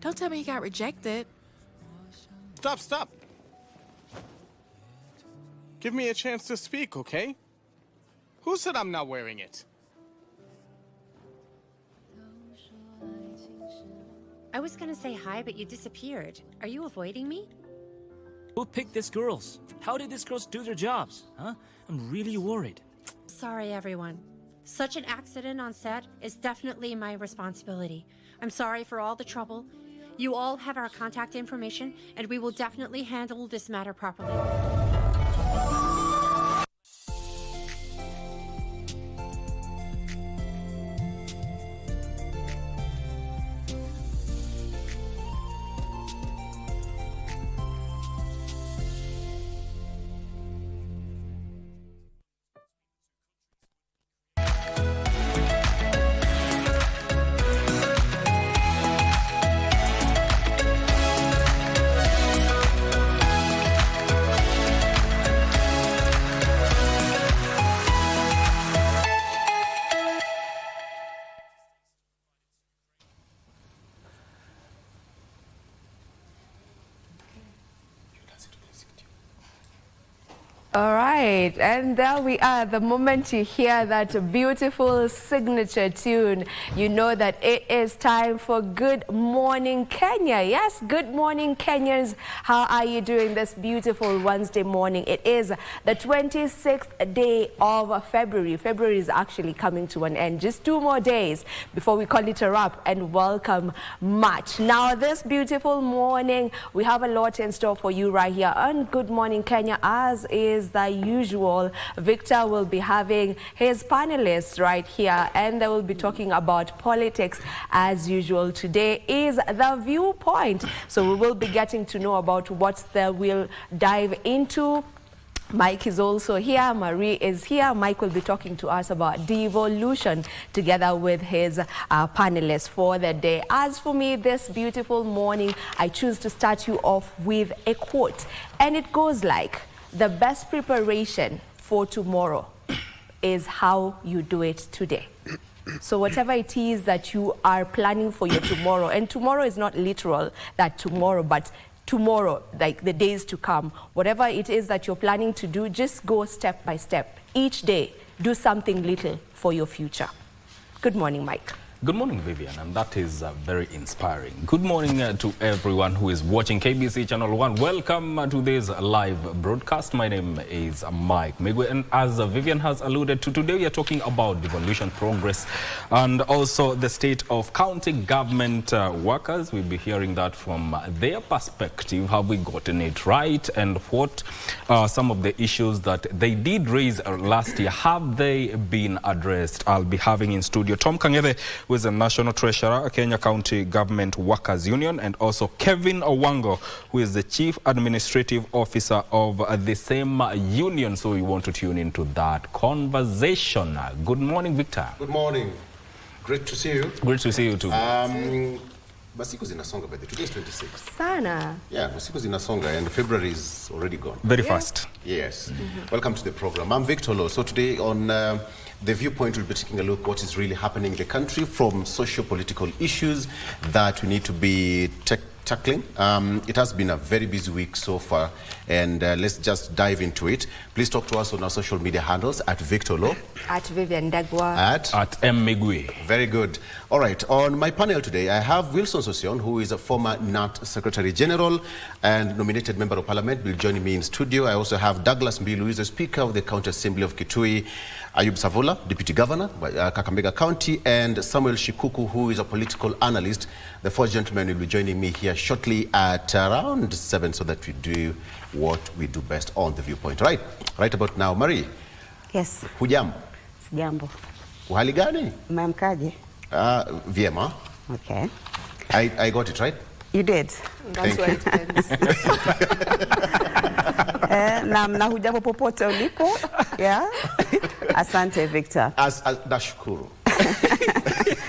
Don't tell me he got rejected. Stop. Give me a chance to speak, okay? Who said I'm not wearing it? I was gonna say hi, but you disappeared. Are you avoiding me? Who picked these girls? How did these girls do their jobs? Huh? I'm really worried. Sorry, everyone. Such an accident on set is definitely my responsibility. I'm sorry for all the trouble. You all have our contact information, and we will definitely handle this matter properly. All right, and there we are. The moment you hear that beautiful signature tune, you know that it is time for Good Morning Kenya. Yes, good morning, Kenyans. How are you doing this beautiful Wednesday morning? It is the 26th day of February. February is actually coming to an end. Just 2 more days before we call it a wrap and welcome March. Now, this beautiful morning, we have a lot in store for you right here on Good Morning Kenya, as is the usual. Victor will be having his panelists right here, and they will be talking about politics as usual. Today is the viewpoint, so we will be getting to know about what they will dive into. Mike is also here, Marie is here. Mike will be talking to us about devolution together with his panelists for the day. As for me, this beautiful morning, I choose to start you off with a quote, and it goes like, the best preparation for tomorrow is how you do it today. So whatever it is that you are planning for your tomorrow, and tomorrow is not literal that tomorrow, but tomorrow, like the days to come, whatever it is that you're planning to do, just go step by step. Each day, do something little for your future. Good morning, Mike. Good morning, Vivian, and that is very inspiring. Good morning to everyone who is watching KBC Channel 1. Welcome to this live broadcast. My name is Mike Migwe, and as Vivian has alluded to, today we are talking about devolution progress and also the state of county government workers. We'll be hearing that from their perspective. Have we gotten it right? And what are some of the issues that they did raise last year? Have they been addressed? I'll be having in studio Tom Kangere, who is the National Treasurer, Kenya County Government Workers Union, and also Kevin Owango, who is the Chief Administrative Officer of the same union. So we want to tune into that conversation. Good morning, Victor. Good morning. Great to see you. Great to see you too. Masiku zinasonga, by the today is 26. Sana. Yeah, Masiku zinasonga, and February is already gone. Very fast. Yes. Welcome to the program. I'm Victor Lo. So today on The Viewpoint, we'll be taking a look what is really happening in the country, from socio-political issues that we need to be tackling. It has been a very busy week so far, and let's just dive into it. Please talk to us on our social media handles at Victor Lo, At Vivian Dagwa. At M. Migwe. Very good. All right, on my panel today, I have Wilson Sosion, who is a former NAT Secretary General and nominated Member of Parliament, will join me in studio. I also have Douglas Mbilu, who is the Speaker of the County Assembly of Kitui, Ayub Savola, Deputy Governor, Kakamega County, and Samuel Shikuku, who is a political analyst. The four gentlemen will be joining me here shortly at around 7, so that we do what we do best on The Viewpoint. Right about now, Marie. Yes. Hujambo? Sijambo. Uhali gani? Umeamkaje? Vyema. Okay. I got it right? You did. That's why it ends. Na hujambo popote ulipo. Yeah. Asante, Victor. Nashukuru.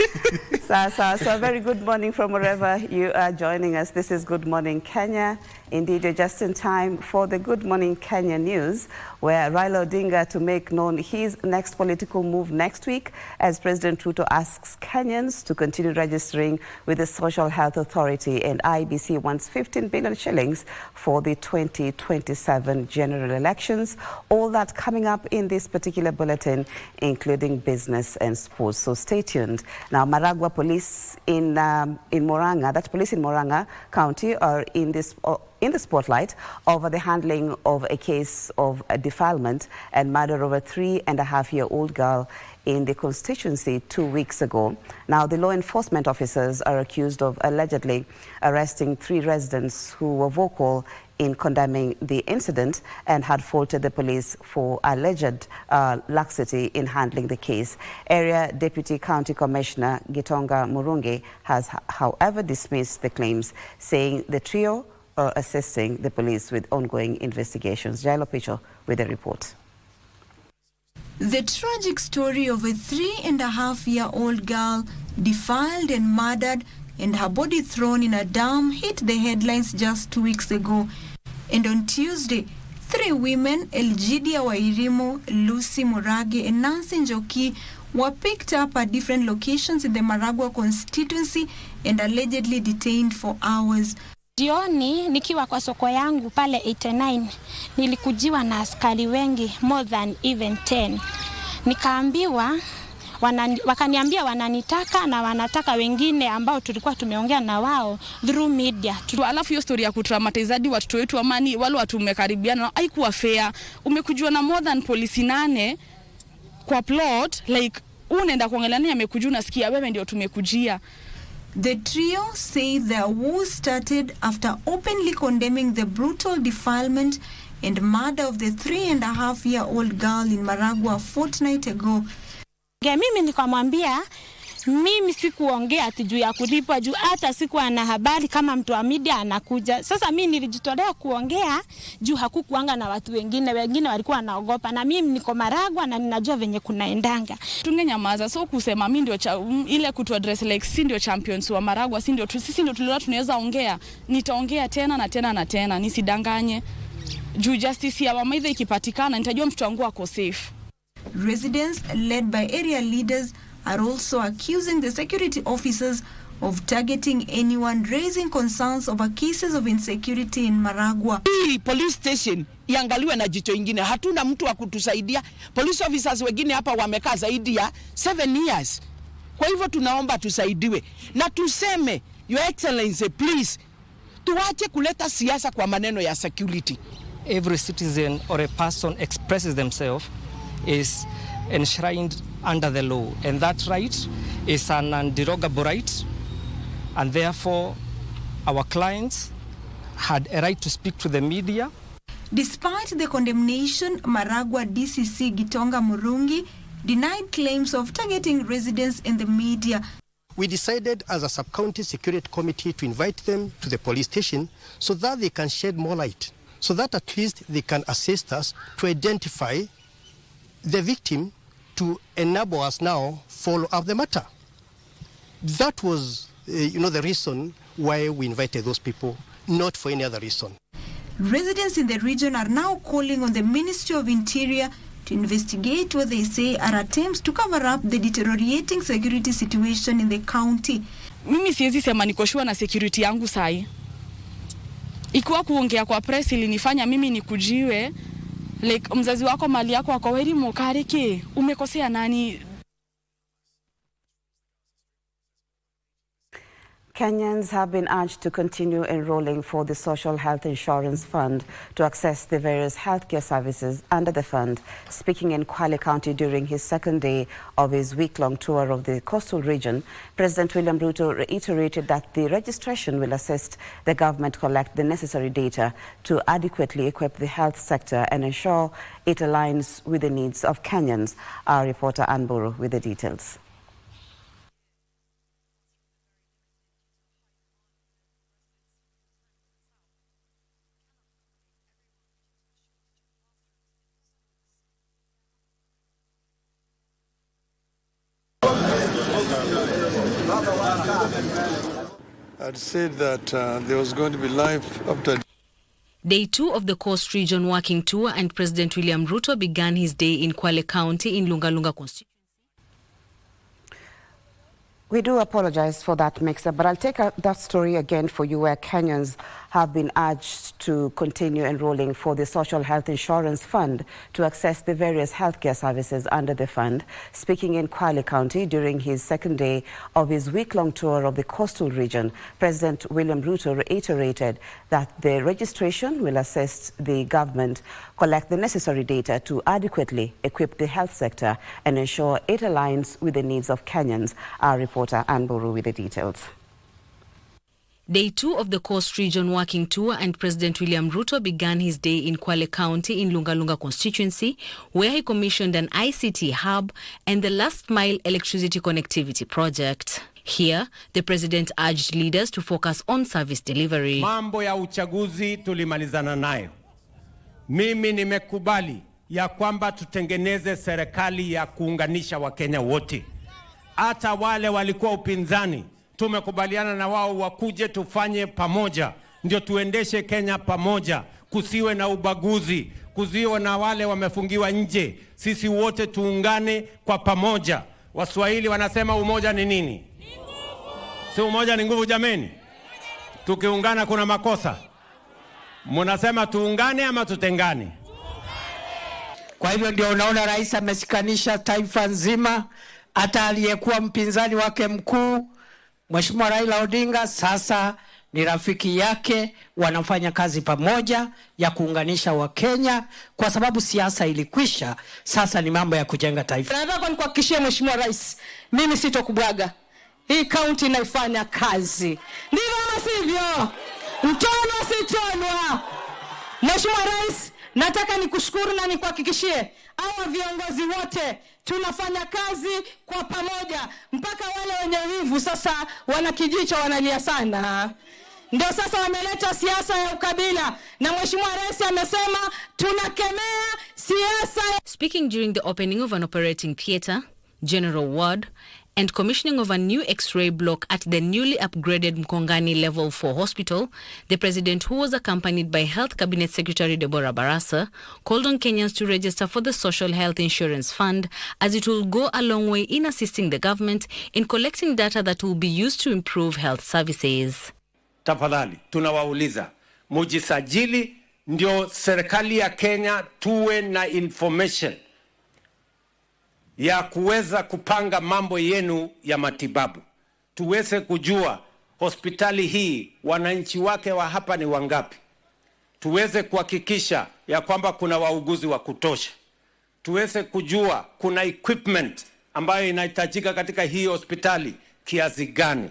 So a very good morning from wherever you are joining us. This is Good Morning Kenya. Indeed, you're just in time for the Good Morning Kenya news, where Raila Odinga to make known his next political move next week as President Ruto asks Kenyans to continue registering with the Social Health Authority, and IBC wants 15 billion shillings for the 2027 general elections. All that coming up in this particular bulletin, including business and sports. So stay tuned. Now, Murang'a police in Murang'a, that police in Murang'a County are in the spotlight over the handling of a case of defilement and murder of a 3.5-year-old girl in the constituency 2 weeks ago. Now, the law enforcement officers are accused of allegedly arresting 3 residents who were vocal in condemning the incident and had faulted the police for alleged laxity in handling the case. Area Deputy County Commissioner Gitonga Murungi has, however, dismissed the claims, saying the trio are assisting the police with ongoing investigations. Jailo Picho with a report. The tragic story of a 3.5-year-old girl defiled and murdered and her body thrown in a dam hit the headlines just 2 weeks ago. And on Tuesday, 3 women, Elgidia Wairimo, Lucy Murage and Nancy Njoki, were picked up at different locations in the Murang'a constituency and allegedly detained for hours. Jioni nikiwa kwa soko yangu pale 89 nilikujiwa na askari wengi, more than even 10. Nikaambiwa wakaniambia wananitaka na wanataka wengine ambao tulikuwa tumeongea na wao through media. Alafu hiyo story ya kutraumatize watoto wetu amani wale watu umekaribiana haikuwa fair. Umekujua na more than polisi 8 kwa plot, like unaenda kuangalia amekujua nasikia wewe ndio tumekujia. The trio say their war started after openly condemning the brutal defilement and murder of the 3.5-year-old girl in Murang'a a fortnight ago. Mimi nikamwambia mimi sikuongea ati juu ya kulipwa, juu hata sikuwa na habari kama mtu wa media anakuja. Sasa mimi nilijitolea kuongea juu hakukuanga na watu wengine walikuwa wanaogopa, na mimi niko Murang'a na ninajua venye kunaendanga. Tungenyamaza, so kusema mimi ndio ile kutu address like si ndio champions wa Murang'a, sisi ndio tulikuwa tunaweza ongea. Nitaongea tena na tena na tena, nisidanganye. Juu justice ya mama ikipatikana nitajua mtoto wangu ako safe. Residents led by area leaders are also accusing the security officers of targeting anyone raising concerns over cases of insecurity in Murang'a. Hii police station iangaliwe na jicho ingine. Hatuna mtu wa kutusaidia. Police officers wengine hapa wamekaa zaidi ya 7 years. Kwa hivyo tunaomba tusaidiwe. Na tuseme, Your Excellency, please, tuache kuleta siasa kwa maneno ya security. Every citizen or a person expresses themselves is enshrined under the law, and that right is an underogable right, and therefore our clients had a right to speak to the media. Despite the condemnation, Murang'a DCC Gitonga Murungi denied claims of targeting residents in the media. We decided as a sub-county security committee to invite them to the police station so that they can shed more light, so that at least they can assist us to identify the victim to enable us now follow up the matter. That was, the reason why we invited those people, not for any other reason. Residents in the region are now calling on the Ministry of Interior to investigate what they say are attempts to cover up the deteriorating security situation in the county. Mimi siwezi sema niko sure na security yangu sahi. Ikiwa kuongea kwa press ilinifanya mimi nikujiwe, like mzazi wako mali yako wako weri mokareke, umekosea nani? Kenyans have been urged to continue enrolling for the Social Health Insurance Fund to access the various healthcare services under the fund. Speaking in Kwale County during his second day of his week-long tour of the coastal region, President William Ruto reiterated that the registration will assist the government collect the necessary data to adequately equip the health sector and ensure it aligns with the needs of Kenyans. Our reporter Anburu with the details. I'd said that there was going to be life after. Day 2 of the Coast Region Working Tour, and President William Ruto began his day in Kwale County in Lungalunga constituency. We do apologize for that mix-up, but I'll take that story again for you, where Kenyans have been urged to continue enrolling for the Social Health Insurance Fund to access the various healthcare services under the fund. Speaking in Kwale County during his second day of his week-long tour of the coastal region, President William Ruto reiterated that the registration will assist the government collect the necessary data to adequately equip the health sector and ensure it aligns with the needs of Kenyans. Our reporter Ann Boru with the details. Day 2 of the Coast Region Working Tour, and President William Ruto began his day in Kwale County in Lungalunga constituency, where he commissioned an ICT hub and the last mile electricity connectivity project. Here, the president urged leaders to focus on service delivery. Mambo ya uchaguzi tulimalizana nayo. Mimi nimekubali ya kwamba tutengeneze serikali ya kuunganisha Wakenya wote. Hata wale walikuwa upinzani, tumekubaliana na wao wakuje tufanye pamoja, ndio tuendeshe Kenya pamoja, kusiwe na ubaguzi, kusiwe na wale wamefungiwa nje. Sisi wote tuungane kwa pamoja. Waswahili wanasema umoja ni nini? Si umoja ni nguvu jameni? Tukiungana kuna makosa. Munasema tuungane ama tutengane? Kwa hivyo ndio unaona rais ameshikanisha taifa nzima, hata aliyekuwa mpinzani wake mkuu Mheshimiwa Raila Odinga sasa ni rafiki yake, wanafanya kazi pamoja ya kuunganisha Wakenya, kwa sababu siasa ilikwisha, sasa ni mambo ya kujenga taifa. Nataka nikuhakikishie Mheshimiwa Rais, mimi sitokubwaga. Hii kaunti inaifanya kazi. Ndivyo ama sivyo? Mtono sitonwa. Mheshimiwa Rais, nataka nikushukuru na nikuhakikishie hawa viongozi wote tunafanya kazi kwa pamoja, mpaka wale wenye wivu sasa wana kijicho wanalia sana. Ndio sasa wameleta siasa ya ukabila, na Mheshimiwa Rais amesema tunakemea siasa. Speaking during the opening of an operating theatre, general ward, and commissioning of a new X-ray block at the newly upgraded Mkongani Level 4 Hospital, the President, who was accompanied by Health Cabinet Secretary Deborah Barasa, called on Kenyans to register for the Social Health Insurance Fund, as it will go a long way in assisting the government in collecting data that will be used to improve health services. Tafadhali, tunawauliza, mujisajili ndio serikali ya Kenya tuwe na information ya kuweza kupanga mambo yenu ya matibabu. Tuweze kujua hospitali hii wananchi wake wa hapa ni wangapi. Tuweze kuhakikisha ya kwamba kuna wauguzi wa kutosha. Tuweze kujua kuna equipment ambayo inahitajika katika hii hospitali kiasi gani.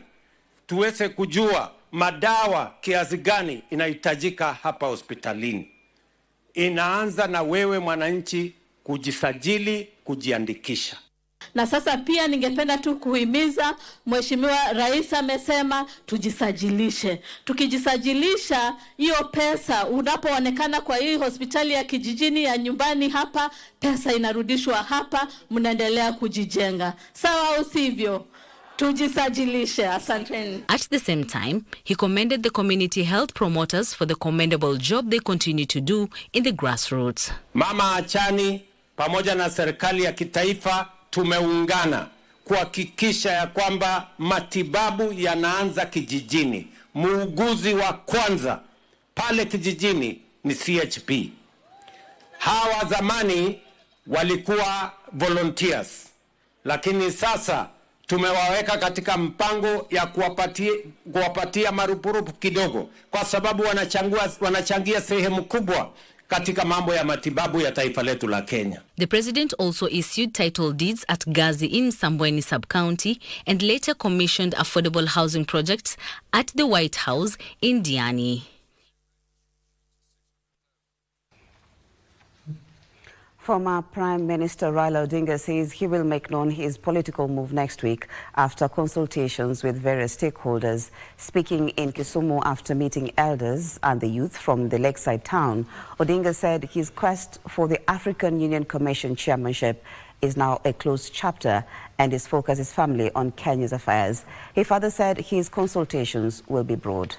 Tuweze kujua madawa kiasi gani inahitajika hapa hospitalini. Inaanza na wewe mwananchi kujisajili, kujiandikisha. Na sasa pia ningependa tu kuhimiza, Mheshimiwa Rais amesema tujisajilishe. Tukijisajilisha, hiyo pesa unapoonekana kwa hii hospitali ya kijijini ya nyumbani hapa, pesa inarudishwa hapa, mnaendelea kujijenga. Sawa au sivyo? Tujisajilishe. Asanteni. At the same time, he commended the community health promoters for the commendable job they continue to do in the grassroots. Mama Achani pamoja na serikali ya kitaifa tumeungana kuhakikisha ya kwamba matibabu yanaanza kijijini. Muuguzi wa kwanza pale kijijini ni CHP. Hawa zamani walikuwa volunteers, lakini sasa tumewaweka katika mpango ya kuwapatia marupurupu kidogo, kwa sababu wanachangia sehemu kubwa katika mambo ya matibabu ya taifa letu la Kenya. The president also issued title deeds at Gazi in Sambweni sub-county and later commissioned affordable housing projects at the White House in Diani. Former Prime Minister Raila Odinga says he will make known his political move next week after consultations with various stakeholders. Speaking in Kisumu after meeting elders and the youth from the lakeside town, Odinga said his quest for the African Union Commission chairmanship is now a closed chapter and his focus is firmly on Kenya's affairs. He further said his consultations will be broad.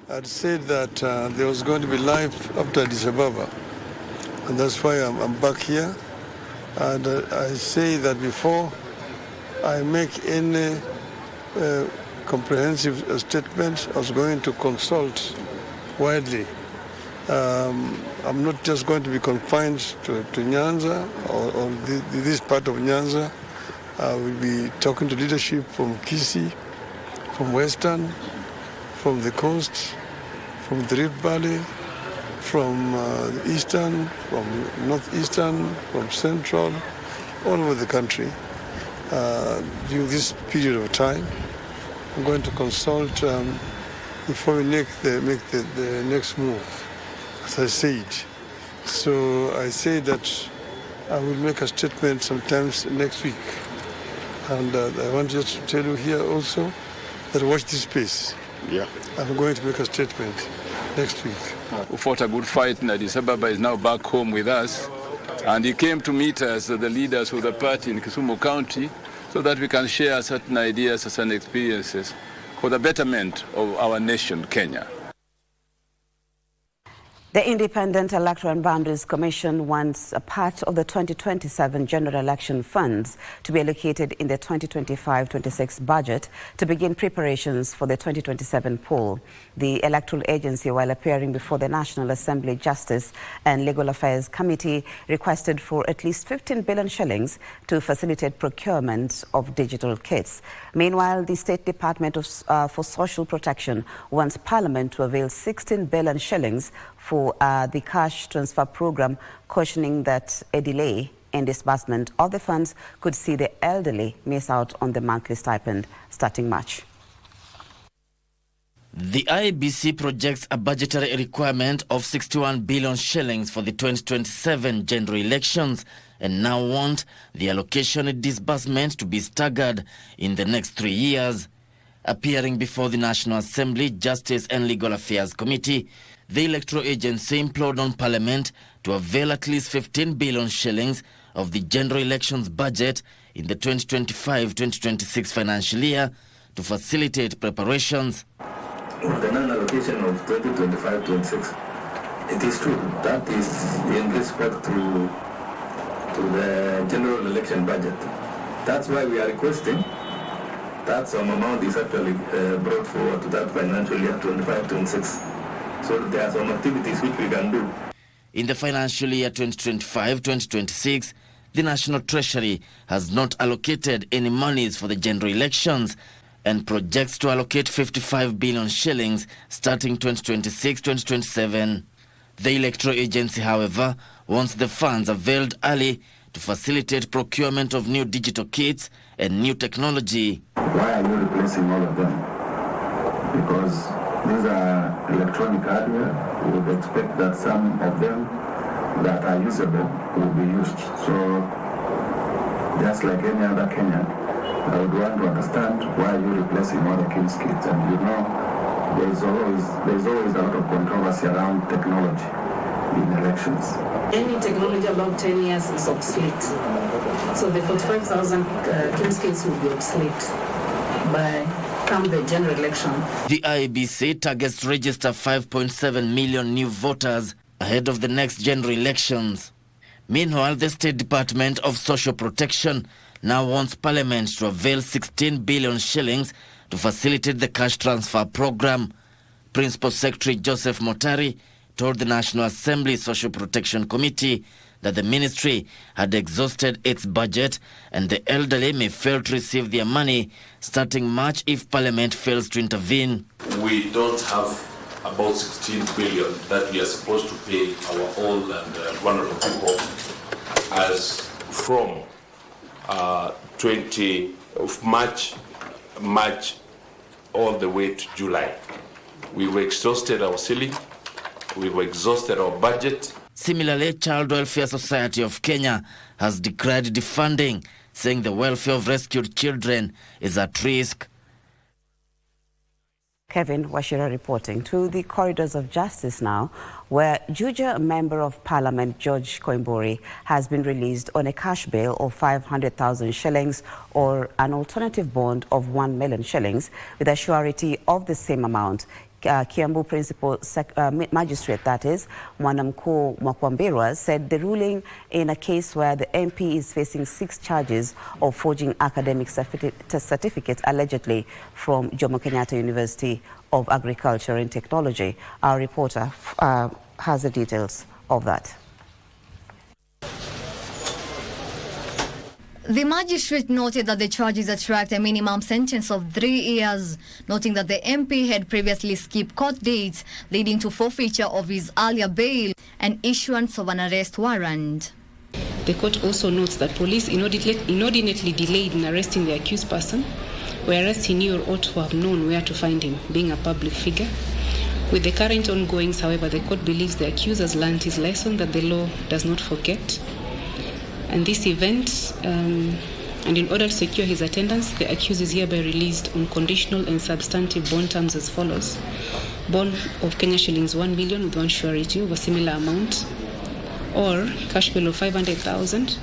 I'd said that there was going to be life after Addis Ababa, and that's why I'm back here. And I say that before I make any comprehensive statement, I was going to consult widely. I'm not just going to be confined to Nyanza or this part of Nyanza. I will be talking to leadership from Kisii, from Western, from the coast, from the Rift Valley, from the Eastern, from Northeastern, from Central, all over the country. During this period of time, I'm going to consult before we make the next move, as I said. So I say that I will make a statement sometimes next week. And I want just to tell you here also that watch this space. Yeah. I'm going to make a statement next week. Who fought a good fight in Addis Ababa is now back home with us. And he came to meet us, the leaders of the party in Kisumu County, so that we can share certain ideas and certain experiences for the betterment of our nation, Kenya. The Independent Electoral and Boundaries Commission wants a part of the 2027 general election funds to be allocated in the 2025-26 budget to begin preparations for the 2027 poll. The electoral agency, while appearing before the National Assembly Justice and Legal Affairs Committee, requested for at least 15 billion shillings to facilitate procurement of digital kits. Meanwhile, the State Department for Social Protection wants Parliament to avail 16 billion shillings for the cash transfer program, cautioning that a delay in disbursement of the funds could see the elderly miss out on the monthly stipend starting March. The IEBC projects a budgetary requirement of 61 billion shillings for the 2027 general elections and now want the allocation disbursement to be staggered in the next 3 years. Appearing before the National Assembly Justice and Legal Affairs Committee, the electoral agency implored on Parliament to avail at least 15 billion shillings of the general elections budget in the 2025-2026 financial year to facilitate preparations. The non-allocation of 2025-26, it is true that is in respect to the general election budget. That's why we are requesting that some amount is actually brought forward to that financial year 25-26. So there are some activities which we can do. In the financial year 2025-2026, the National Treasury has not allocated any monies for the general elections and projects to allocate 55 billion shillings starting 2026-2027. The electoral agency, however, wants the funds availed early to facilitate procurement of new digital kits and new technology. Why are you replacing all of them? Because these are electronic hardware. We would expect that some of them that are usable will be used. So, just like any other Kenyan, I would want to understand why you're replacing all the kids' kits. And you know, there's always a lot of controversy around technology in elections. Any technology above 10 years is obsolete. So the 45,000 kids' kits will be obsolete by come the general election. The IEBC targets to register 5.7 million new voters ahead of the next general elections. Meanwhile, the State Department of Social Protection now wants Parliament to avail 16 billion shillings to facilitate the cash transfer program. Principal Secretary Joseph Motari told the National Assembly Social Protection Committee that the ministry had exhausted its budget and the elderly may fail to receive their money starting March if Parliament fails to intervene. We don't have about 16 billion that we are supposed to pay our old and vulnerable people as from 20 of March all the way to July. We've exhausted our ceiling, we've exhausted our budget. Similarly, Child Welfare Society of Kenya has decried defunding, saying the welfare of rescued children is at risk. Kevin Washira reporting to the corridors of justice now, where Juja Member of Parliament George Koimburi has been released on a cash bail of 500,000 shillings or an alternative bond of 1 million shillings with a surety of the same amount. Kiambu Principal Magistrate, that is, Mwanamkuu Mwakwambirwa, said the ruling in a case where the MP is facing 6 charges of forging academic certificates allegedly from Jomo Kenyatta University of Agriculture and Technology. Our reporter has the details of that. The magistrate noted that the charges attract a minimum sentence of 3 years, noting that the MP had previously skipped court dates, leading to forfeiture of his earlier bail and issuance of an arrest warrant. The court also notes that police inordinately delayed in arresting the accused person, whereas he knew or ought to have known where to find him, being a public figure. With the current ongoings, however, the court believes the accused has learned his lesson that the law does not forget. And this event, and in order to secure his attendance, the accused is hereby released on conditional and substantive bond terms as follows. Bond of Kenya shillings 1 million with 1 surety of a similar amount, or cash bail of 500,000.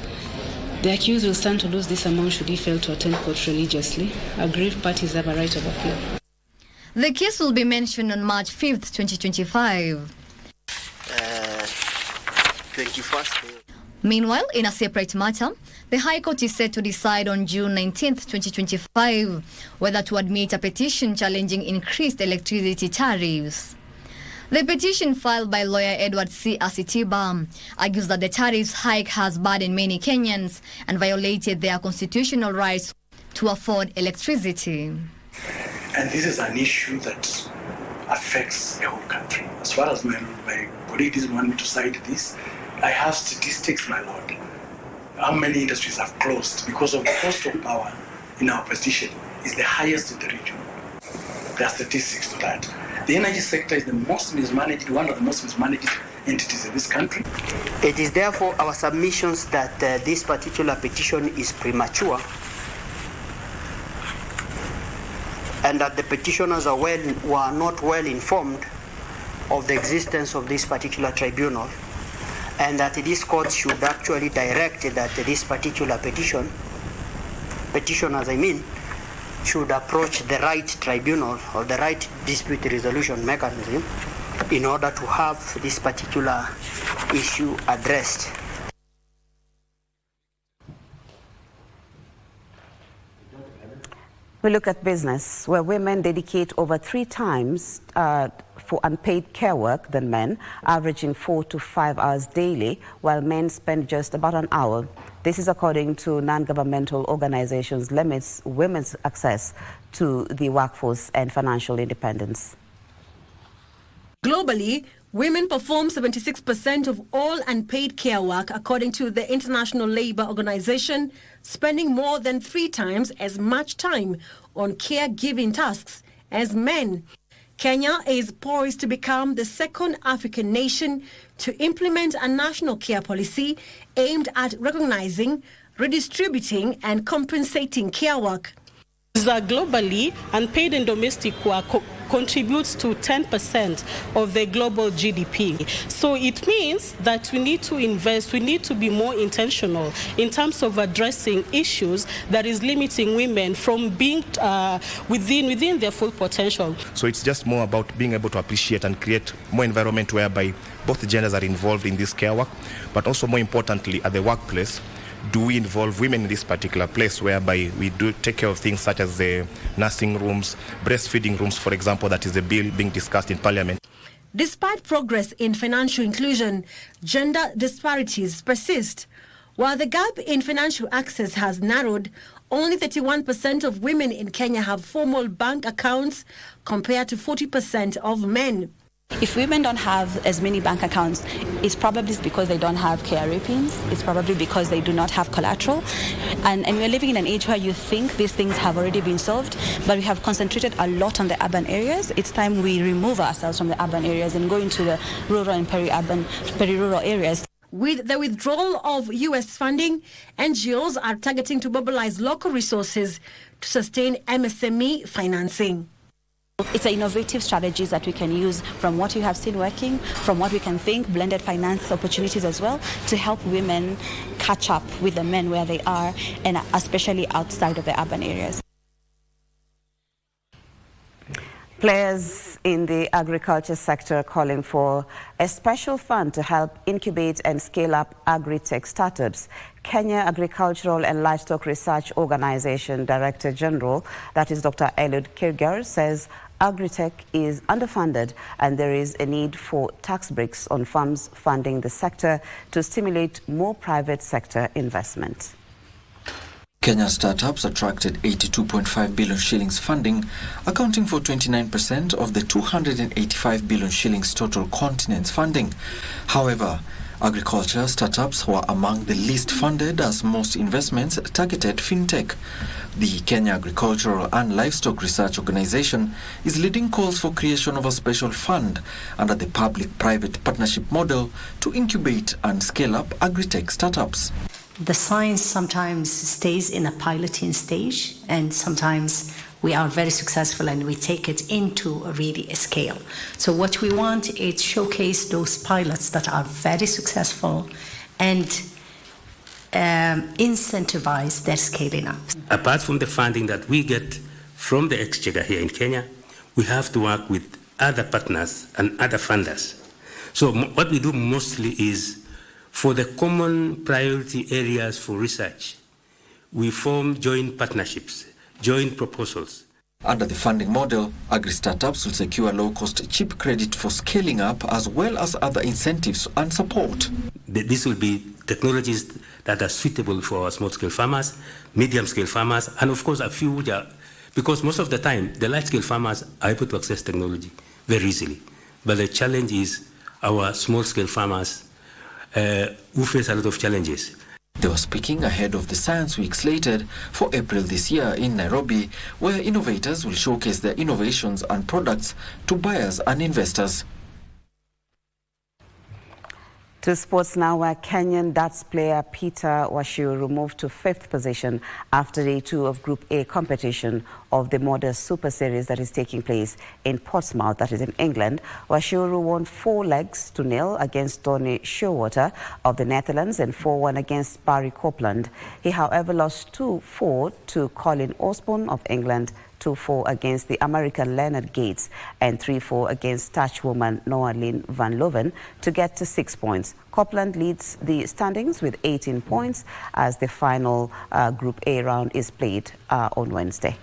The accused will stand to lose this amount should he fail to attend court religiously. Aggrieved parties have a right of appeal. The case will be mentioned on March 5th, 2025. 21st. Meanwhile, in a separate matter, the High Court is set to decide on June 19th, 2025, whether to admit a petition challenging increased electricity tariffs. The petition filed by lawyer Edward C. Asitiba argues that the tariffs hike has burdened many Kenyans and violated their constitutional rights to afford electricity. And this is an issue that affects the whole country. As far as my colleague doesn't want me to cite this, I have statistics, my lord. How many industries have closed because of the cost of power in our petition is the highest in the region. There are statistics to that. The energy sector is the most mismanaged, one of the most mismanaged entities in this country. It is therefore our submissions that this particular petition is premature and that the petitioners were not well informed of the existence of this particular tribunal, and that this court should actually direct that this particular petitioners, should approach the right tribunal or the right dispute resolution mechanism in order to have this particular issue addressed. We look at business, where women dedicate over 3 times for unpaid care work than men, averaging 4 to 5 hours daily, while men spend just about an hour. This is according to non-governmental organizations limits women's access to the workforce and financial independence. Globally, women perform 76% of all unpaid care work, according to the International Labour Organization, spending more than 3 times as much time on caregiving tasks as men. Kenya is poised to become the second African nation to implement a national care policy aimed at recognizing, redistributing, and compensating care work. Globally, unpaid and domestic work contributes to 10% of the global GDP. So it means that we need to invest, we need to be more intentional in terms of addressing issues that is limiting women from being within their full potential. So it's just more about being able to appreciate and create more environment whereby both genders are involved in this care work, but also more importantly at the workplace, do we involve women in this particular place whereby we do take care of things such as the nursing rooms, breastfeeding rooms, for example, that is the bill being discussed in Parliament. Despite progress in financial inclusion, gender disparities persist. While the gap in financial access has narrowed, only 31% of women in Kenya have formal bank accounts compared to 40% of men. If women don't have as many bank accounts, it's probably because they don't have KRA pins. It's probably because they do not have collateral. And we're living in an age where you think these things have already been solved, but we have concentrated a lot on the urban areas. It's time we remove ourselves from the urban areas and go into the rural and peri-rural areas. With the withdrawal of U.S. funding, NGOs are targeting to mobilize local resources to sustain MSME financing. It's innovative strategies that we can use from what you have seen working, from what we can think, blended finance opportunities as well, to help women catch up with the men where they are, and especially outside of the urban areas. Players in the agriculture sector are calling for a special fund to help incubate and scale up agri-tech startups. Kenya Agricultural and Livestock Research Organization Director General, that is Dr. Eliud Kirgar, says agri-tech is underfunded and there is a need for tax breaks on farms funding the sector to stimulate more private sector investment. Kenya startups attracted 82.5 billion shillings funding, accounting for 29% of the 285 billion shillings total continent's funding. However, agriculture startups were among the least funded, as most investments targeted fintech. The Kenya Agricultural and Livestock Research Organization is leading calls for creation of a special fund under the public-private partnership model to incubate and scale up agri-tech startups. The science sometimes stays in a piloting stage, and sometimes we are very successful and we take it into a scale. So what we want is showcase those pilots that are very successful and incentivize their scaling up. Apart from the funding that we get from the exchequer here in Kenya, we have to work with other partners and other funders. So what we do mostly is, for the common priority areas for research, we form joint partnerships, joint proposals. Under the funding model, agri-startups will secure low-cost, cheap credit for scaling up, as well as other incentives and support. This will be technologies that are suitable for our small-scale farmers, medium-scale farmers, and of course a few, because most of the time, the large-scale farmers are able to access technology very easily. But the challenge is our small-scale farmers who face a lot of challenges. They were speaking ahead of the Science Week slated for April this year in Nairobi, where innovators will showcase their innovations and products to buyers and investors. To sports now, where Kenyan darts player Peter Washiuru moved to 5th position after day 2 of Group A competition of the Modern Super Series that is taking place in Portsmouth, that is in England. Washiuru won 4-0 against Donny Shearwater of the Netherlands and 4-1 against Barry Copeland. He, however, lost 2-4 to Colin Osborne of England, 2-4 against the American Leonard Gates, and 3-4 against Dutchwoman Noah Lynn van Loven to get to 6 points. Copeland leads the standings with 18 points as the final Group A round is played on Wednesday.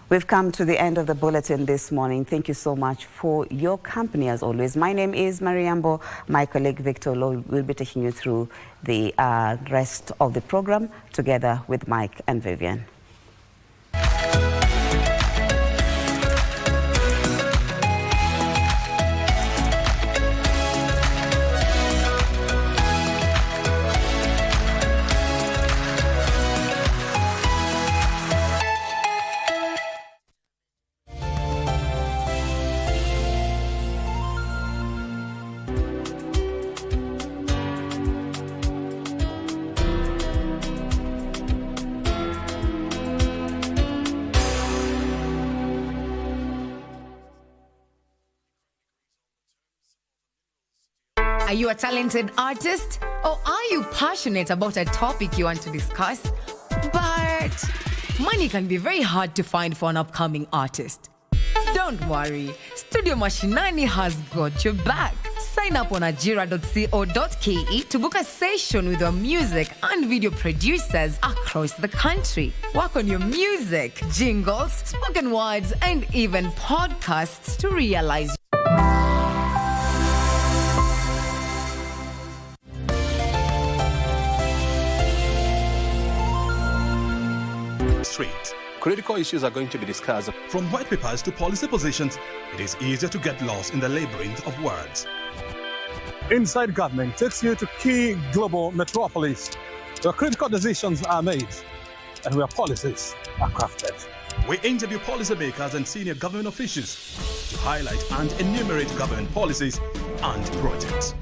We've come to the end of the bulletin this morning. Thank you so much for your company as always. My name is Mariambo. My colleague Victor Lo will be taking you through the rest of the program together with Mike and Vivian. Are you a talented artist? Or are you passionate about a topic you want to discuss? But money can be very hard to find for an upcoming artist. Don't worry, Studio Mashinani has got your back. Sign up on ajira.co.ke to book a session with your music and video producers across the country. Work on your music, jingles, spoken words, and even podcasts to realize. Critical issues are going to be discussed. From white papers to policy positions, it is easier to get lost in the labyrinth of words. Inside Government takes you to key global metropolis where critical decisions are made and where policies are crafted. We interview policymakers and senior government officials to highlight and enumerate government policies and projects.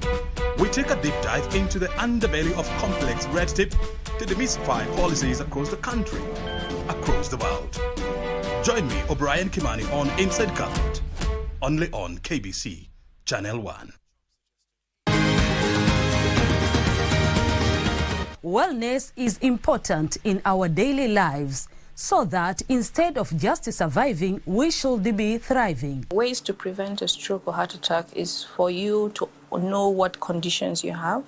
We take a deep dive into the underbelly of complex red tape to demystify policies across the country, across the world. Join me, O'Brien Kimani, on Inside Government, only on KBC Channel 1. Wellness is important in our daily lives, so that instead of just surviving, we should be thriving. Ways to prevent a stroke or heart attack is for you to know what conditions you have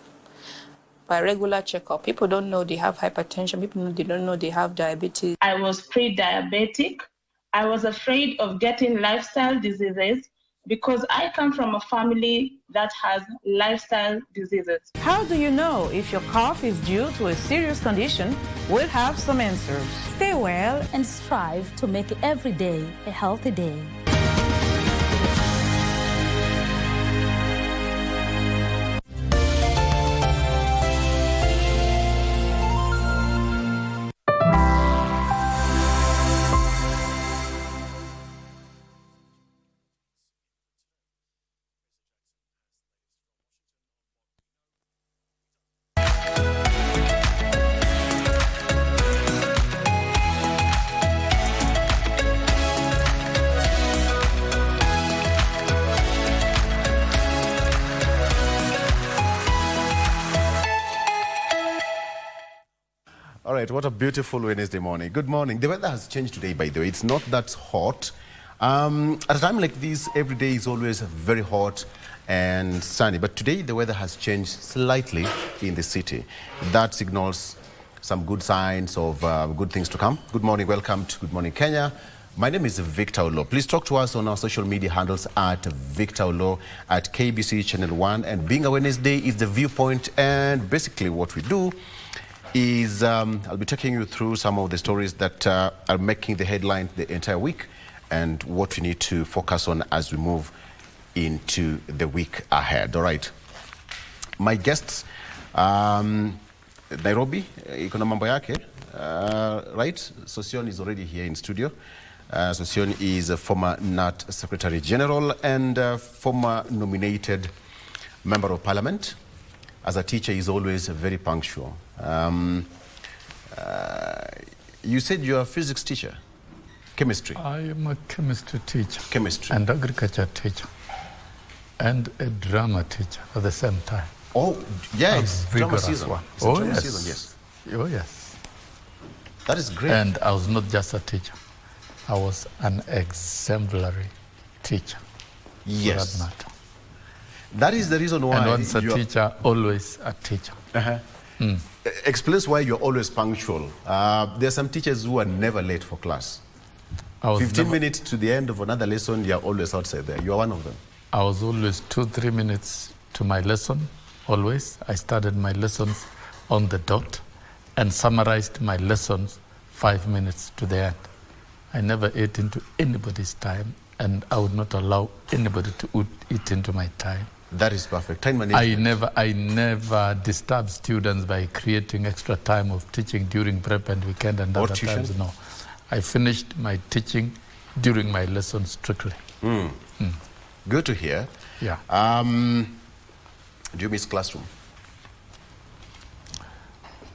by regular checkup. People don't know they have hypertension. They don't know they have diabetes. I was pre-diabetic. I was afraid of getting lifestyle diseases because I come from a family that has lifestyle diseases. How do you know if your cough is due to a serious condition? We'll have some answers. Stay well and strive to make every day a healthy day. All right, what a beautiful Wednesday morning. Good morning. The weather has changed today, by the way. It's not that hot. At a time like this, every day is always very hot and sunny. But today, the weather has changed slightly in the city. That signals some good signs of good things to come. Good morning. Welcome to Good Morning Kenya. My name is Victor Olo. Please talk to us on our social media handles at Victor Olo, at KBC Channel 1. And being a Wednesday is the viewpoint. And basically what we do is I'll be taking you through some of the stories that are making the headline the entire week and what we need to focus on as we move into the week ahead. All right. My guests, Nairobi, iko na mambo yake, right? Sosion is already here in studio. Sosion is a former NAT Secretary General and former nominated Member of Parliament. As a teacher, he's always very punctual. You said you're a physics teacher, chemistry. I am a chemistry teacher. Chemistry. And agriculture teacher. And a drama teacher at the same time. Oh, yes. Drama season. One. Drama season, yes. Oh, yes. That is great. And I was not just a teacher. I was an exemplary teacher. Yes. For that matter. That is the reason why. And once a teacher, always a teacher. Explains why you're always punctual. There are some teachers who are never late for class. 15 minutes to the end of another lesson, you're always outside there. You're one of them. I was always 2-3 minutes to my lesson, always. I started my lessons on the dot and summarized my lessons 5 minutes to the end. I never ate into anybody's time, and I would not allow anybody to eat into my time. That is perfect. Time management. I never disturb students by creating extra time of teaching during prep and weekend and other times. No. I finished my teaching during my lessons strictly. Good to hear. Yeah. Do you miss classroom?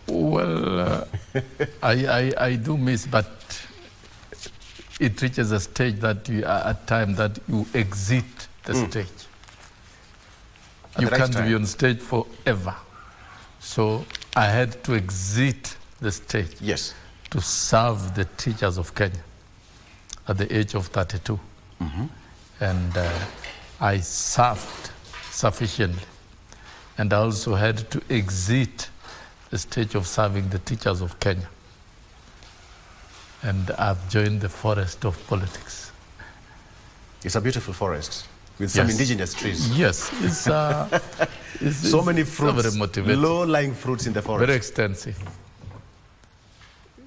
Well, I do miss, but it reaches a stage that at time that you exit the stage. You can't be on stage forever. So I had to exit the stage. Yes. To serve the teachers of Kenya at the age of 32. And I served sufficiently. And I also had to exit the stage of serving the teachers of Kenya. And I've joined the forest of politics. It's a beautiful forest with some indigenous trees. Yes, it's so many fruits, very motivating. Low-lying fruits in the forest. Very extensive.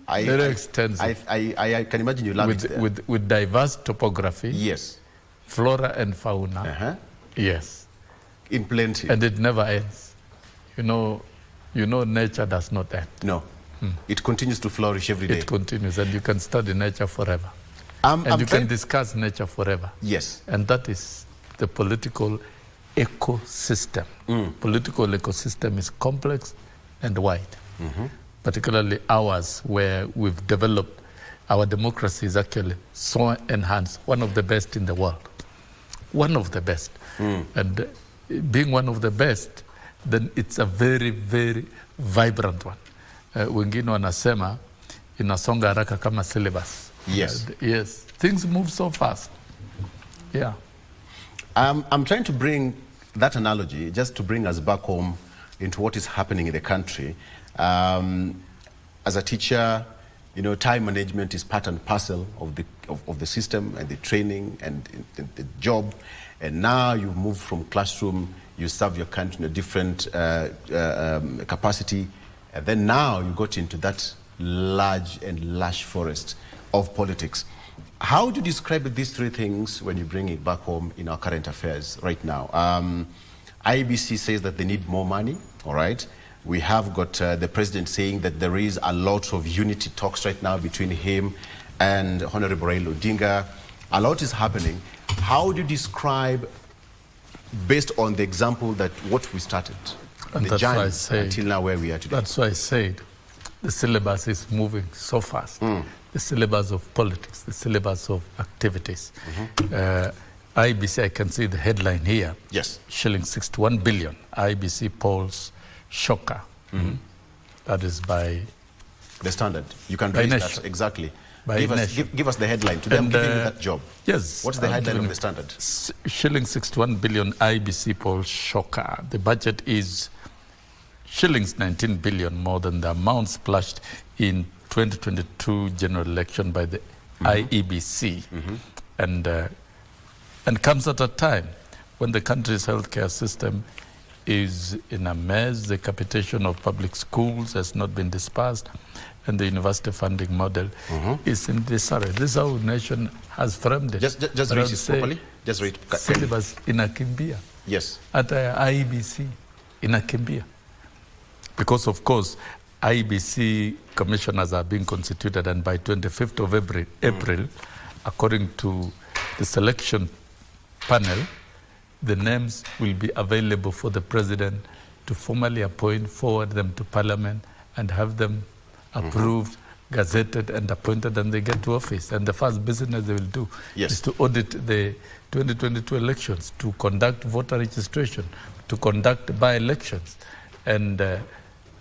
Very extensive. I can imagine you love it there. With diverse topography. Yes. Flora and fauna. Yes. In plenty. And it never ends. You know, nature does not end. No. It continues to flourish every day. It continues, and you can study nature forever. And you can discuss nature forever. Yes. And that is the political ecosystem. Political ecosystem is complex and wide. Particularly ours, where we've developed, our democracy is actually so enhanced, one of the best in the world. One of the best. And being one of the best, then it's a very, very vibrant one. Wengine wanasema inasonga haraka kama syllabus. Yes. Yes. Things move so fast. Yeah. I'm trying to bring that analogy just to bring us back home into what is happening in the country. As a teacher, you know, time management is part and parcel of the system and the training and the job. And now you've moved from classroom, you serve your country in a different capacity. And then now you got into that large and lush forest of politics. How do you describe these three things when you bring it back home in our current affairs right now? IBC says that they need more money, all right? We have got the president saying that there is a lot of unity talks right now between him and Honorable Raila Odinga. A lot is happening. How do you describe, based on the example that what we started, and the giants until now where we are today? That's why I said the syllabus is moving so fast. The syllabus of politics, the syllabus of activities. IBC, I can see the headline here. Yes. Shilling 61 billion. IBC polls shocker. That is by the Standard. You can read that exactly. Give us the headline. Today I'm giving you that job. Yes. What's the headline of the Standard? Shilling 61 billion IBC polls shocker. The budget is shillings 19 billion more than the amount splashed in 2022 general election by the IEBC. And comes at a time when the country's healthcare system is in a mess, the capitation of public schools has not been dispersed, and the university funding model is in disarray. This is how the nation has framed it. Just read it properly. Just read. Syllabus inakimbia. Yes. At IEBC inakimbia. Because of course, IEBC commissioners are being constituted, and by 25th of April, according to the selection panel, the names will be available for the president to formally appoint, forward them to parliament, and have them approved, gazetted, and appointed, and they get to office. And the first business they will do is to audit the 2022 elections, to conduct voter registration, to conduct by-elections, and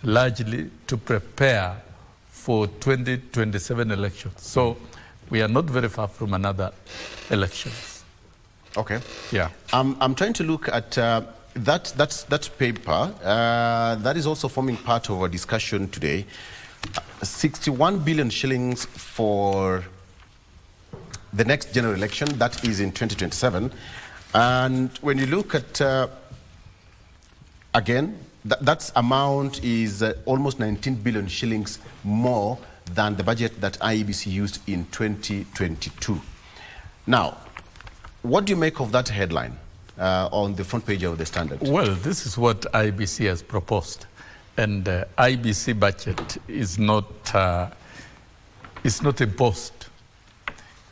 largely to prepare for 2027 elections. So we are not very far from another election. Okay. Yeah. I'm trying to look at that paper. That is also forming part of our discussion today. 61 billion shillings for the next general election, that is in 2027. And when you look at, again, that amount is almost 19 billion shillings more than the budget that IEBC used in 2022. Now, what do you make of that headline on the front page of the Standard? Well, this is what IEBC has proposed. And IEBC budget is not imposed.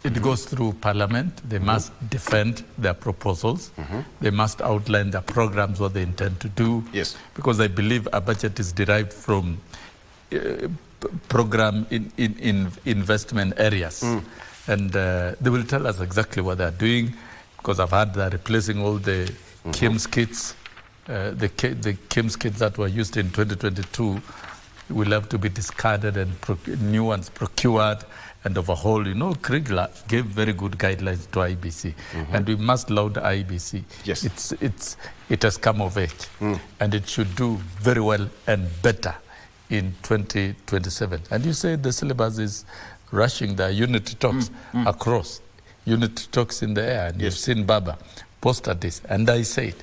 It goes through Parliament. They must defend their proposals. They must outline their programs, what they intend to do. Yes. Because I believe a budget is derived from program in investment areas. And they will tell us exactly what they're doing, because I've heard they're replacing all the KIMS kits. The KIMS kits that were used in 2022 will have to be discarded and new ones procured and overhauled. You know, Kriegler gave very good guidelines to IBC, and we must laud IBC. Yes. It has come of age, and it should do very well and better in 2027. And you say the syllabus is rushing the unity talks across, unity talks in the air, and you've seen Baba posted this. And I said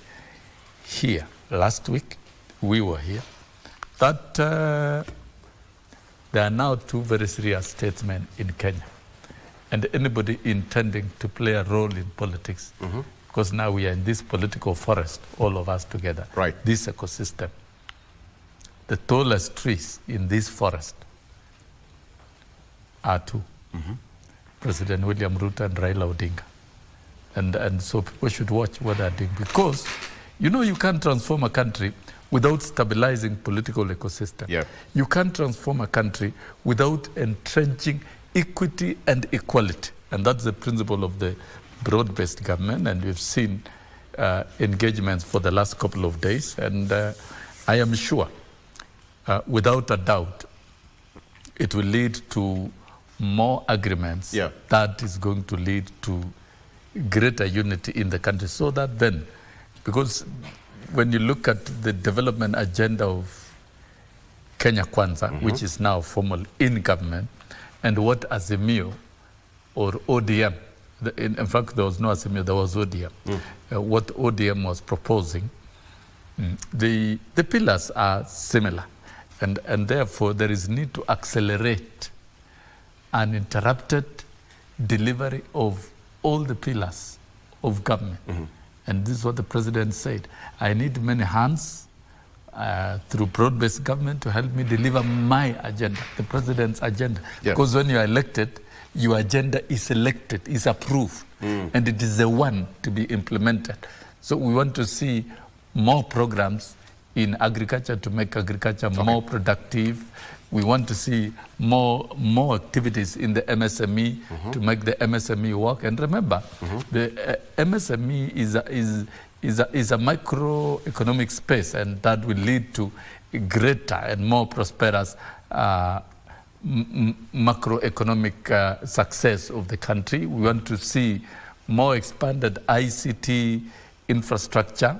here last week, we were here, that there are now two very serious statesmen in Kenya, and anybody intending to play a role in politics, because now we are in this political forest, all of us together, this ecosystem. The tallest trees in this forest are two. President William Ruto and Raila Odinga. And so people should watch what they're doing, because, you know, you can't transform a country without stabilizing political ecosystem. Yeah. You can't transform a country without entrenching equity and equality. And that's the principle of the broad-based government, and we've seen engagements for the last couple of days. And I am sure, without a doubt, it will lead to more agreements. Yeah. That is going to lead to greater unity in the country. So that then, because when you look at the development agenda of Kenya Kwanza, which is now formal in government, and what Azimio or ODM, in fact there was no Azimio, there was ODM, what ODM was proposing, the pillars are similar, and therefore there is need to accelerate uninterrupted delivery of all the pillars of government. And this is what the president said. I need many hands through broad-based government to help me deliver my agenda, the president's agenda. Yeah. Because when you are elected, your agenda is elected, is approved, and it is the one to be implemented. So we want to see more programs in agriculture to make agriculture more productive. We want to see more activities in the MSME to make the MSME work. And remember, the MSME is a microeconomic space, and that will lead to a greater and more prosperous macroeconomic success of the country. We want to see more expanded ICT infrastructure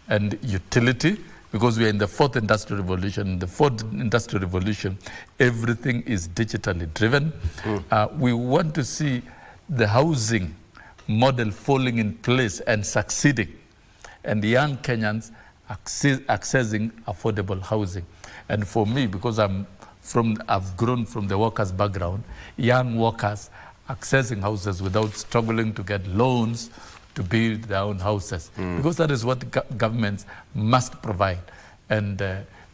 and utility, because we are in the fourth industrial revolution. In the fourth industrial revolution, everything is digitally driven. We want to see the housing model falling in place and succeeding, and the young Kenyans accessing affordable housing. And for me, because I've grown from the workers' background, young workers accessing houses without struggling to get loans to build their own houses, because that is what governments must provide. And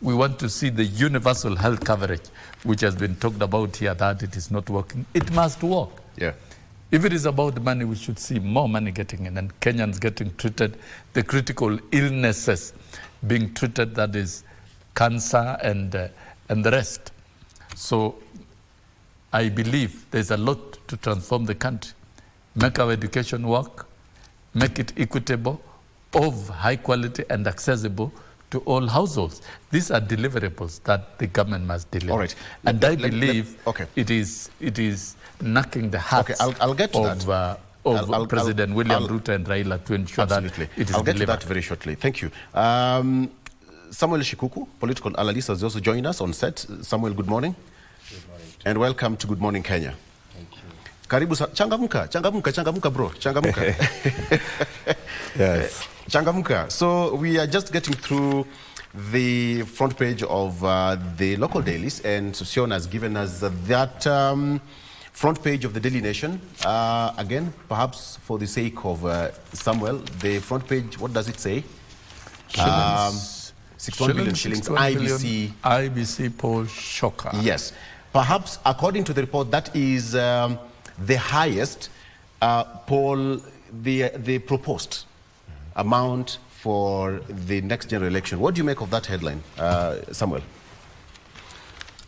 we want to see the universal health coverage, which has been talked about here, that it is not working. It must work. Yeah. If it is about money, we should see more money getting in, and Kenyans getting treated, the critical illnesses being treated, that is cancer and the rest. So I believe there's a lot to transform the country. Make our education work, make it equitable, of high quality and accessible to all households. These are deliverables that the government must deliver. All right. And I believe it is knocking the hearts I'll get to of President William Ruto and Raila to ensure that it is I'll get delivered. to that very shortly. Thank you. Samuel Shikuku, political analyst, has also joined us on set. Samuel, good morning. Good morning. And welcome to Good Morning Kenya. Thank you. Karibu changamuka bro, changamuka. Yes. Changamuka. So we are just getting through the front page of the local dailies, and Susion has given us that front page of the Daily Nation. Again, perhaps for the sake of Samuel, the front page, what does it say? 61 billion shillings, IBC poll shocker. Yes. Perhaps, according to the report, that is the highest poll, the proposed amount for the next general election. What do you make of that headline, Samuel?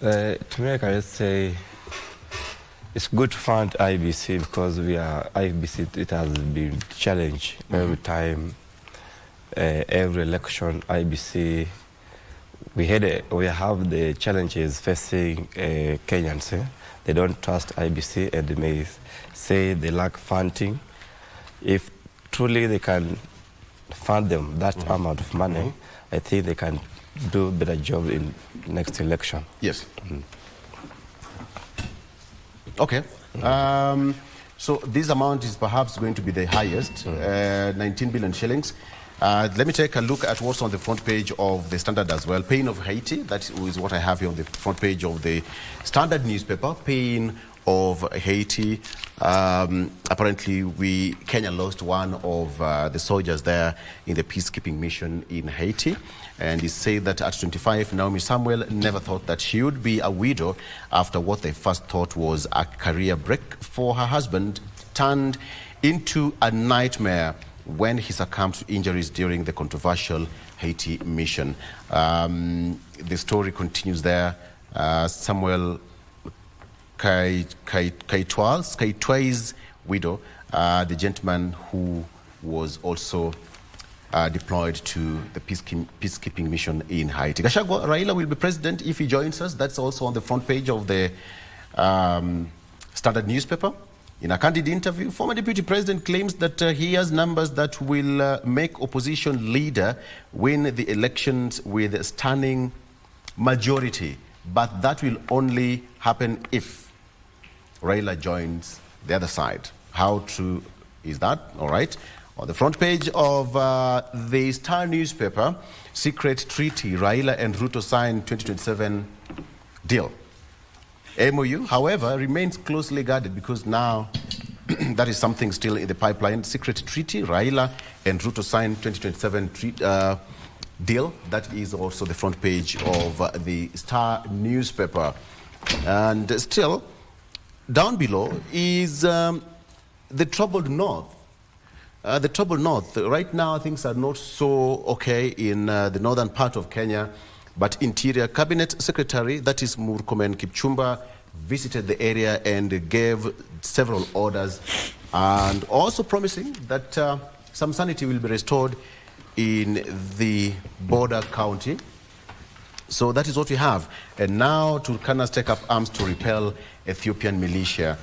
To me, I can say it's good to fund IBC, because IBC, it has been challenged every time, every election. IBC, we have the challenges facing Kenyans. They don't trust IBC, and they may say they lack funding. If truly they can fund them that amount of money, I think they can do a better job in next election. Yes. Okay. So this amount is perhaps going to be the highest, 19 billion shillings. Let me take a look at what's on the front page of the Standard as well. Pain of Haiti, that is what I have here on the front page of the Standard newspaper. Pain of Haiti. Apparently, Kenya lost one of the soldiers there in the peacekeeping mission in Haiti. And he said that at 25, Naomi Samuel never thought that she would be a widow after what they first thought was a career break for her husband turned into a nightmare when he succumbed to injuries during the controversial Haiti mission. The story continues there. Samuel Kaitwai's widow, the gentleman who was also deployed to the peacekeeping mission in Haiti. Gachagua, Raila will be president if he joins us. That's also on the front page of the Standard newspaper. In a candid interview, former deputy president claims that he has numbers that will make opposition leader win the elections with a stunning majority. But that will only happen if Raila joins the other side. How true is that? All right. On the front page of the Star newspaper, secret treaty, Raila and Ruto sign 2027 deal. MOU, however, remains closely guarded because now that is something still in the pipeline. Secret treaty, Raila and Ruto sign 2027 deal. That is also the front page of the Star newspaper. And still, down below is the troubled north. The troubled north. Right now, things are not so okay in the northern part of Kenya. But Interior Cabinet Secretary, that is Murkomen Kipchumba, visited the area and gave several orders and also promising that some sanity will be restored in the border county. So that is what we have. And now Turkanas take up arms to repel Ethiopian militia.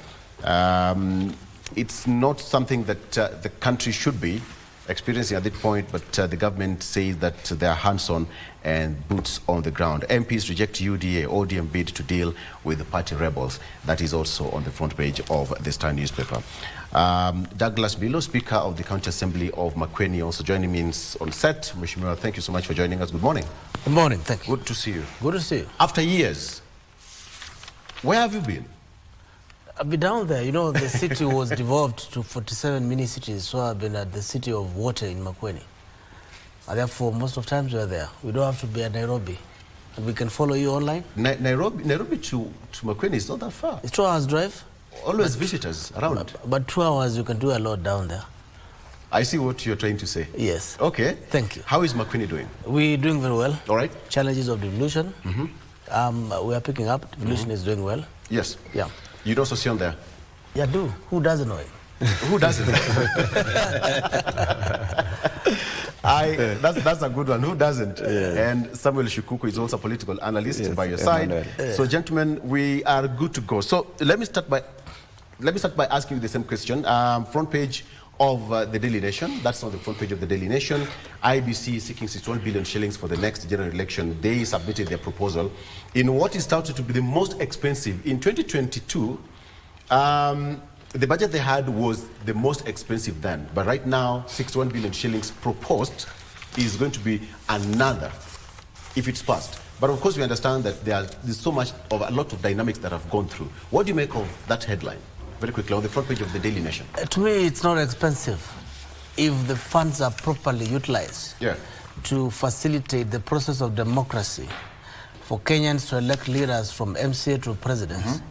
It's not something that the country should be experiencing at this point, but the government says that they are hands-on and boots on the ground. MPs reject UDA ODM bid to deal with the party rebels. That is also on the front page of the Star newspaper. Douglas Bilo, Speaker of the County Assembly of Makueni, also joining me on set. Mheshimiwa, thank you so much for joining us. Good morning. Good morning, thank you. Good to see you. Good to see you. After years, where have you been? I've been down there. You know, the city was devolved to 47 mini cities, so I've been at the city of water in Makueni. And therefore, most of times we're there. We don't have to be at Nairobi. And we can follow you online. Nairobi to Makueni is not that far. It's 2 hours drive. Always visitors around. But 2 hours, you can do a lot down there. I see what you're trying to say. Yes. Okay. Thank you. How is Makueni doing? We're doing very well. All right. Challenges of devolution. We are picking up. Devolution is doing well. Yes. Yeah. You know Sosion there? Yeah, do. Who doesn't know it? Who doesn't? That's a good one. Who doesn't? Yeah. And Samuel Shukuku is also a political analyst by your side. So, gentlemen, we are good to go. So, let me start by asking you the same question. Front page of the Daily Nation. That's on the front page of the Daily Nation. IBC seeking 61 billion shillings for the next general election. They submitted their proposal in what is touted to be the most expensive. In 2022, the budget they had was the most expensive then. But right now, 61 billion shillings proposed is going to be another, if it's passed. But of course, we understand that there's a lot of dynamics that have gone through. What do you make of that headline? Very quickly, on the front page of the Daily Nation. To me, it's not expensive if the funds are properly utilized to facilitate the process of democracy for Kenyans to elect leaders from MCA to presidents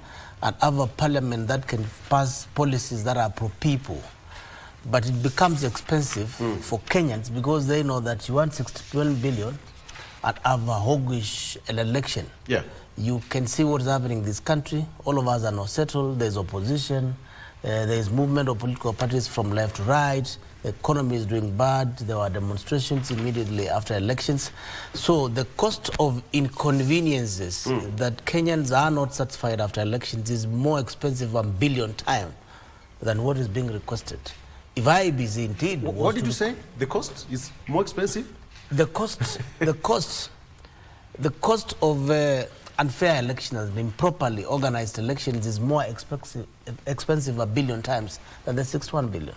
and have a parliament that can pass policies that are pro-people. But it becomes expensive for Kenyans because they know that you want 61 billion and have a hoggish election. Yeah. You can see what's happening in this country. All of us are not settled. There's opposition. There is movement of political parties from left to right. The economy is doing bad. There were demonstrations immediately after elections. So the cost of inconveniences that Kenyans are not satisfied after elections is more expensive a billion times than what is being requested. If IBC indeed... What did you say? The cost is more expensive? The cost of unfair elections and improperly organized elections is more expensive a billion times than the 61 billion.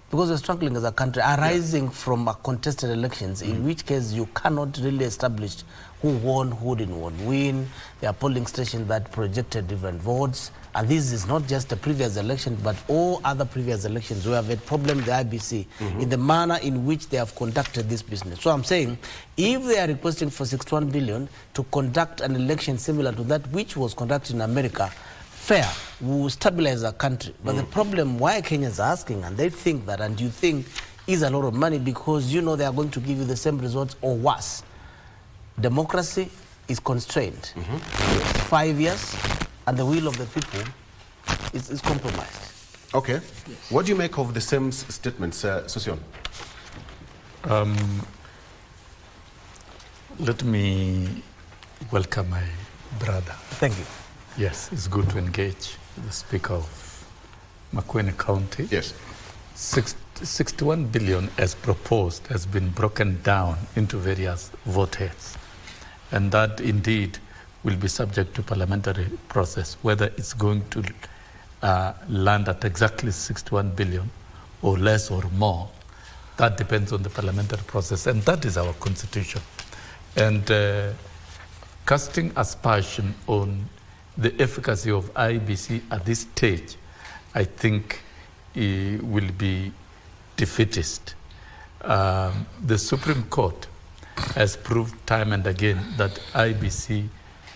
Because we're struggling as a country, arising from a contested elections, in which case you cannot really establish who won, who didn't win. There are polling stations that projected different votes, And this is not just the previous election, but all other previous elections. We have had problem with the IBC in the manner in which they have conducted this business. So I'm saying, if they are requesting for 61 billion to conduct an election similar to that which was conducted in America, fair, we will stabilize our country. But the problem why Kenyans are asking, and they think that, and you think, is a lot of money because you know they are going to give you the same results or worse. Democracy is constrained. 5 years, and the will of the people is compromised. Okay. Yes. What do you make of the same statements, Sosion? Let me welcome my brother. Thank you. Yes, it's good to engage the Speaker of Makueni County. Yes. 61 billion as proposed has been broken down into various vote heads. And that indeed will be subject to parliamentary process, whether it's going to land at exactly 61 billion or less or more. That depends on the parliamentary process, and that is our constitution. And casting aspersion on the efficacy of IBC at this stage, I think will be defeatist. The Supreme Court has proved time and again that IBC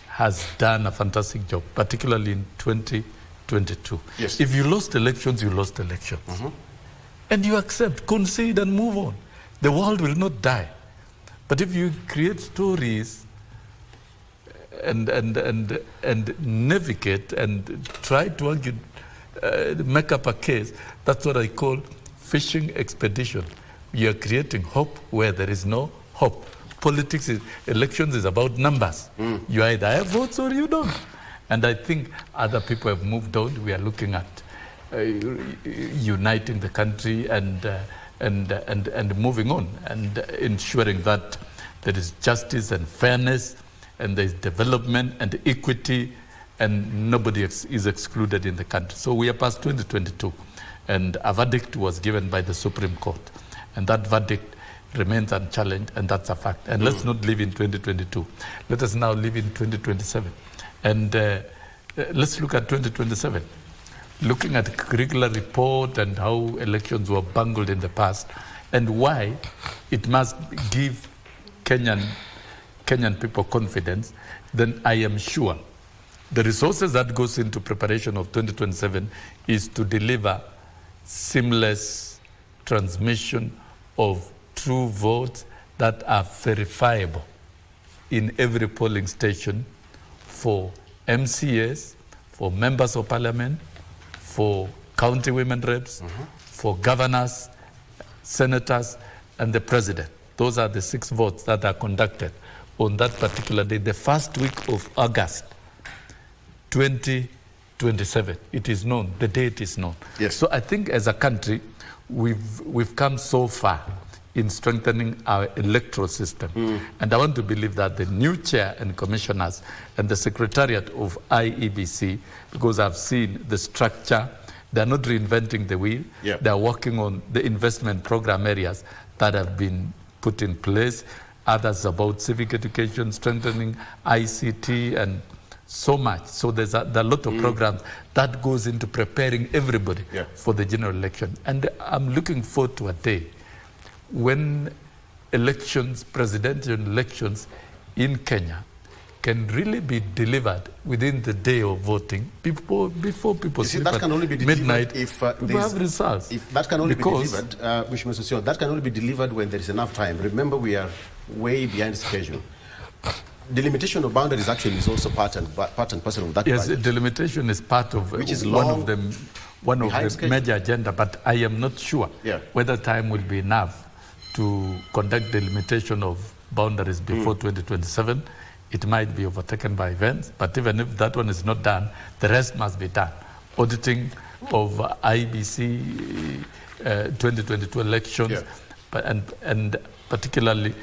has done a fantastic job, particularly in 2022. Yes. If you lost elections, you lost elections. And you accept, concede and move on. The world will not die. But if you create stories and navigate and try to argue, make up a case, that's what I call fishing expedition. You are creating hope where there is no hope. Politics, elections is about numbers. You either have votes or you don't. And I think other people have moved on. We are looking at uniting the country and moving on and ensuring that there is justice and fairness and there is development and equity and nobody is excluded in the country. So we are past 2022 and a verdict was given by the Supreme Court and that verdict remains unchallenged, and that's a fact. And let's not live in 2022. Let us now live in 2027. And let's look at 2027. Looking at the curricular report and how elections were bungled in the past, and why it must give Kenyan people confidence, then I am sure the resources that goes into preparation of 2027 is to deliver seamless transmission of true votes that are verifiable in every polling station for MCAs, for members of parliament, for county women reps, for governors, senators, and the president. Those are the 6 votes that are conducted on that particular day, the first week of August 2027. It is known, the date is known. Yes. So I think as a country, we've come so far in strengthening our electoral system. And I want to believe that the new chair and commissioners and the secretariat of IEBC, because I've seen the structure, they're not reinventing the wheel. Yeah. They're working on the investment program areas that have been put in place. Others about civic education, strengthening ICT, and so much. So there's a lot of programs that goes into preparing everybody for the general election. And I'm looking forward to a day when elections, presidential elections in Kenya can really be delivered within the day of voting, before people sleep that can only be at midnight, if people have results. If that can only be delivered, that can only be delivered when there is enough time. Remember, we are way behind schedule. Delimitation of boundaries actually is also part and parcel of that. Yes, delimitation is part of which is one of the major agenda, but I am not sure whether time will be enough to conduct delimitation of boundaries before 2027. It might be overtaken by events, but even if that one is not done, the rest must be done. Auditing of IBC 2022 elections, and particularly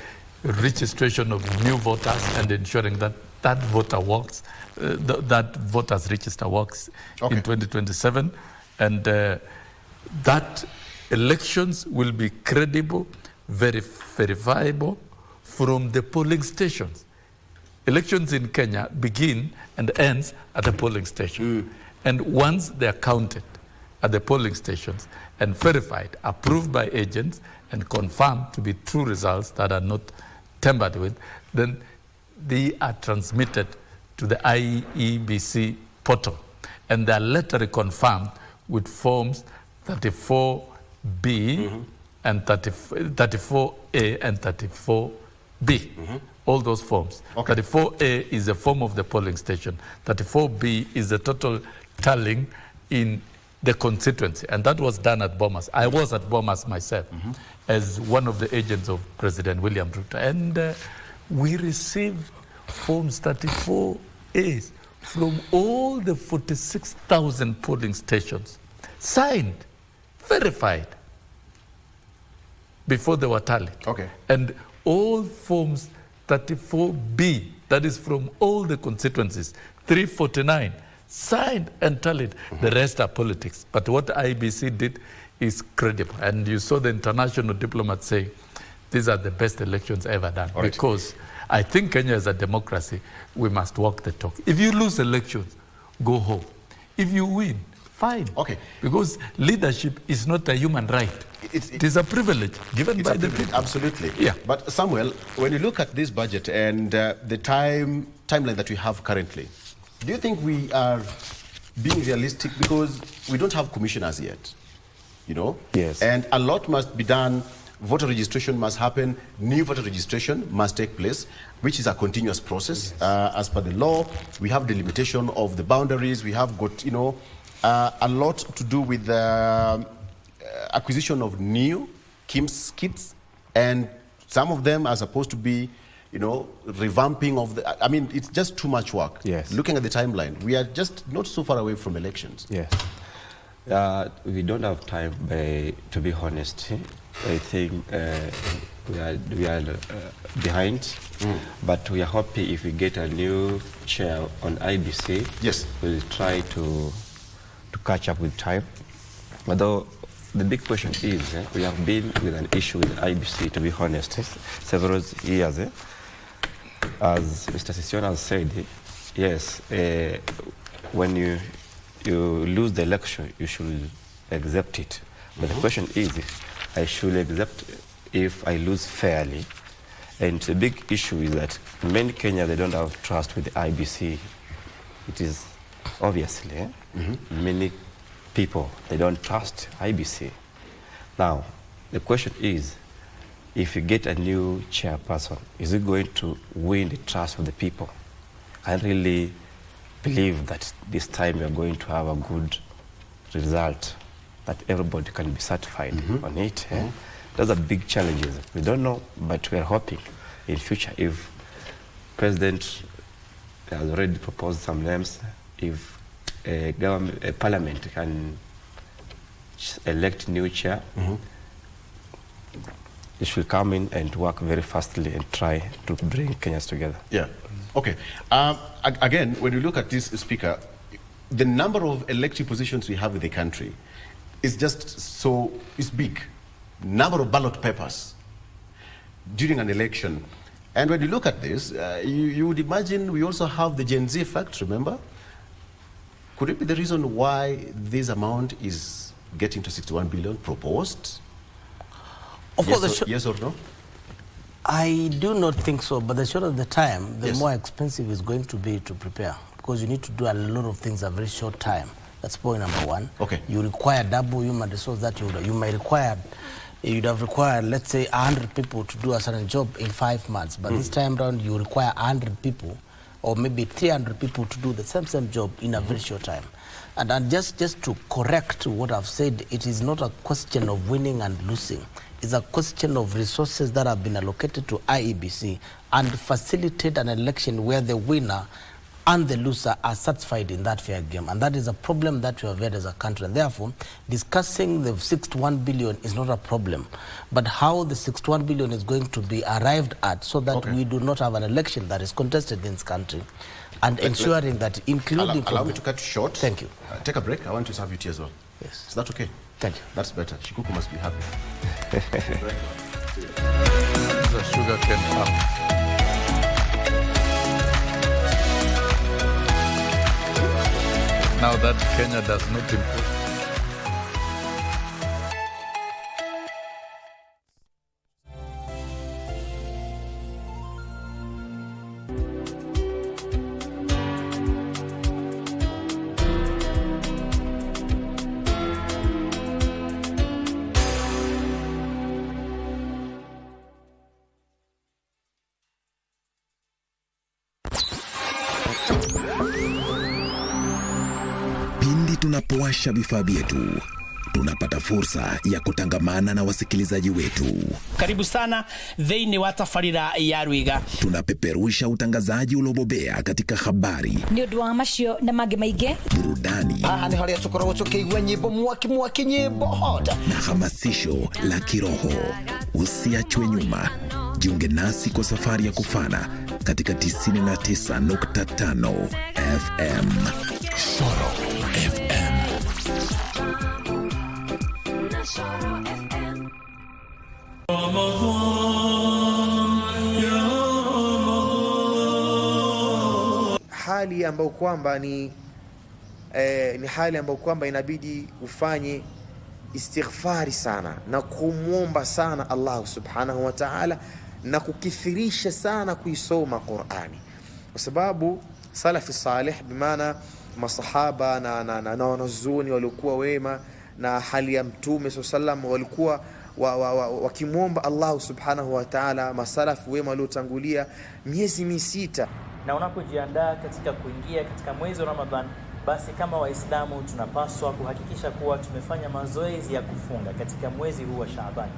registration of new voters and ensuring that that voter works, that voters register works in 2027, and that elections will be credible, verifiable from the polling stations. Elections in Kenya begin and ends at the polling station. And once they are counted at the polling stations and verified, approved by agents, and confirmed to be true results that are not tampered with, then they are transmitted to the IEBC portal. And they are later reconfirmed with forms 34B and 34A and 34B. All those forms. 34A is the form of the polling station. 34B is the total tallying in the constituency. And that was done at Bomas. I was at Bomas myself as one of the agents of President William Ruto. And we received forms 34As from all the 46,000 polling stations, signed, verified, before they were tallied. And all forms 34B, that is from all the constituencies, 349, signed and tallied. The rest are politics. But what IBC did is credible. And you saw the international diplomats say, these are the best elections ever done. Because I think Kenya is a democracy. We must walk the talk. If you lose elections, go home. If you win, fine. Because leadership is not a human right. It is a privilege given by the people. Absolutely. Yeah. But Samuel, when you look at this budget and the timeline that we have currently, do you think we are being realistic? Because we don't have commissioners yet, you know? Yes. And a lot must be done. Voter registration must happen. New voter registration must take place, which is a continuous process. As per the law, we have the limitation of the boundaries. We have got, you know, a lot to do with the acquisition of new KIMS kits, and some of them are supposed to be, you know, revamping of the, I mean, it's just too much work. Yes. Looking at the timeline, we are just not so far away from elections. Yes. We don't have time, to be honest. I think we are behind, but we are happy if we get a new chair on IBC. Yes. We'll try to catch up with time. Although the big question is, we have been with an issue with IBC, to be honest, several years. As Mr. Sission has said, yes, when you lose the election, you should accept it. But the question is, if I should accept if I lose fairly. And the big issue is that many Kenyans, they don't have trust with the IBC. It is obviously, many people, they don't trust IBC. Now, the question is, if you get a new chairperson, is it going to win the trust of the people? I really believe that this time we are going to have a good result, that everybody can be satisfied on it. Those are big challenges. We don't know, but we are hoping in future, if President has already proposed some names, if a parliament can elect new chair, it should come in and work very fastly and try to bring Kenyans together. Yeah. Okay. Again, when you look at this, Speaker, the number of elected positions we have in the country is just so, it's big. Number of ballot papers during an election. And when you look at this, you would imagine we also have the Gen Z effect, remember? Could it be the reason why this amount is getting to 61 billion proposed? Of course, yes or no? I do not think so, but the shorter the time, the more expensive it's going to be to prepare, because you need to do a lot of things at a very short time. That's point number one. You require double human resource that you might require. You'd have required, let's say, 100 people to do a certain job in 5 months, but this time around you require 100 people or maybe 300 people to do the same job in a very short time. And just to correct what I've said, it is not a question of winning and losing. It's a question of resources that have been allocated to IEBC and facilitate an election where the winner and the loser are satisfied in that fair game. And that is a problem that we have had as a country. And therefore, discussing the 61 billion is not a problem. But how the 61 billion is going to be arrived at so that we do not have an election that is contested in this country, and ensuring that including... Allow me to cut short. Thank you. Take a break. I want to serve you tea as well. Yes. Is that okay? Thank you. That's better. Shikuku must be happy. The sugar cane farm. now that Kenya does not impose. Tunapowasha vifaa vyetu, tunapata fursa ya kutangamana na wasikilizaji wetu. Karibu sana thĩinĩ wa tabarĩra ya Rwiga. Tunapeperusha utangazaji uliobobea katika habari, nĩ ũndũ wa macio na mangĩ maingĩ, burudani, nĩ harĩa tũkoragwo tũkĩigua nyĩmbo mwaki nyĩmbo hoda na hamasisho la kiroho. Usiachwe nyuma. Jiunge nasi kwa safari ya kufana katika 99.5 FM. Soro FM. Hali ambayo kwamba ni hali ambayo kwamba inabidi ufanye istighfari sana na kumwomba sana Allah subhanahu wa ta'ala na kukithirisha sana kuisoma Qur'ani, kwa sababu salafi salih bimaana masahaba na wanazuoni waliokuwa wema na hali ya Mtume sallam walikuwa wakimwomba Allah subhanahu wa ta'ala, masalafu wema waliotangulia miezi 6. Na unapojiandaa katika kuingia katika mwezi wa Ramadhan, basi kama Waislamu tunapaswa kuhakikisha kuwa tumefanya mazoezi ya kufunga katika mwezi huu wa Shaaban.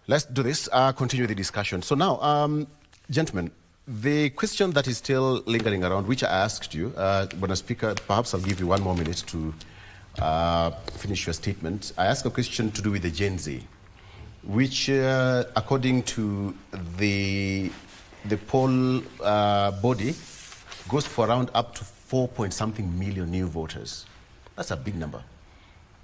Let's do this, continue the discussion. So now, gentlemen, the question that is still lingering around, which I asked you, Bwana Speaker, perhaps I'll give you one more minute to finish your statement. I asked a question to do with the Gen Z, which according to the poll body, goes for around up to 4-point-something million new voters. That's a big number.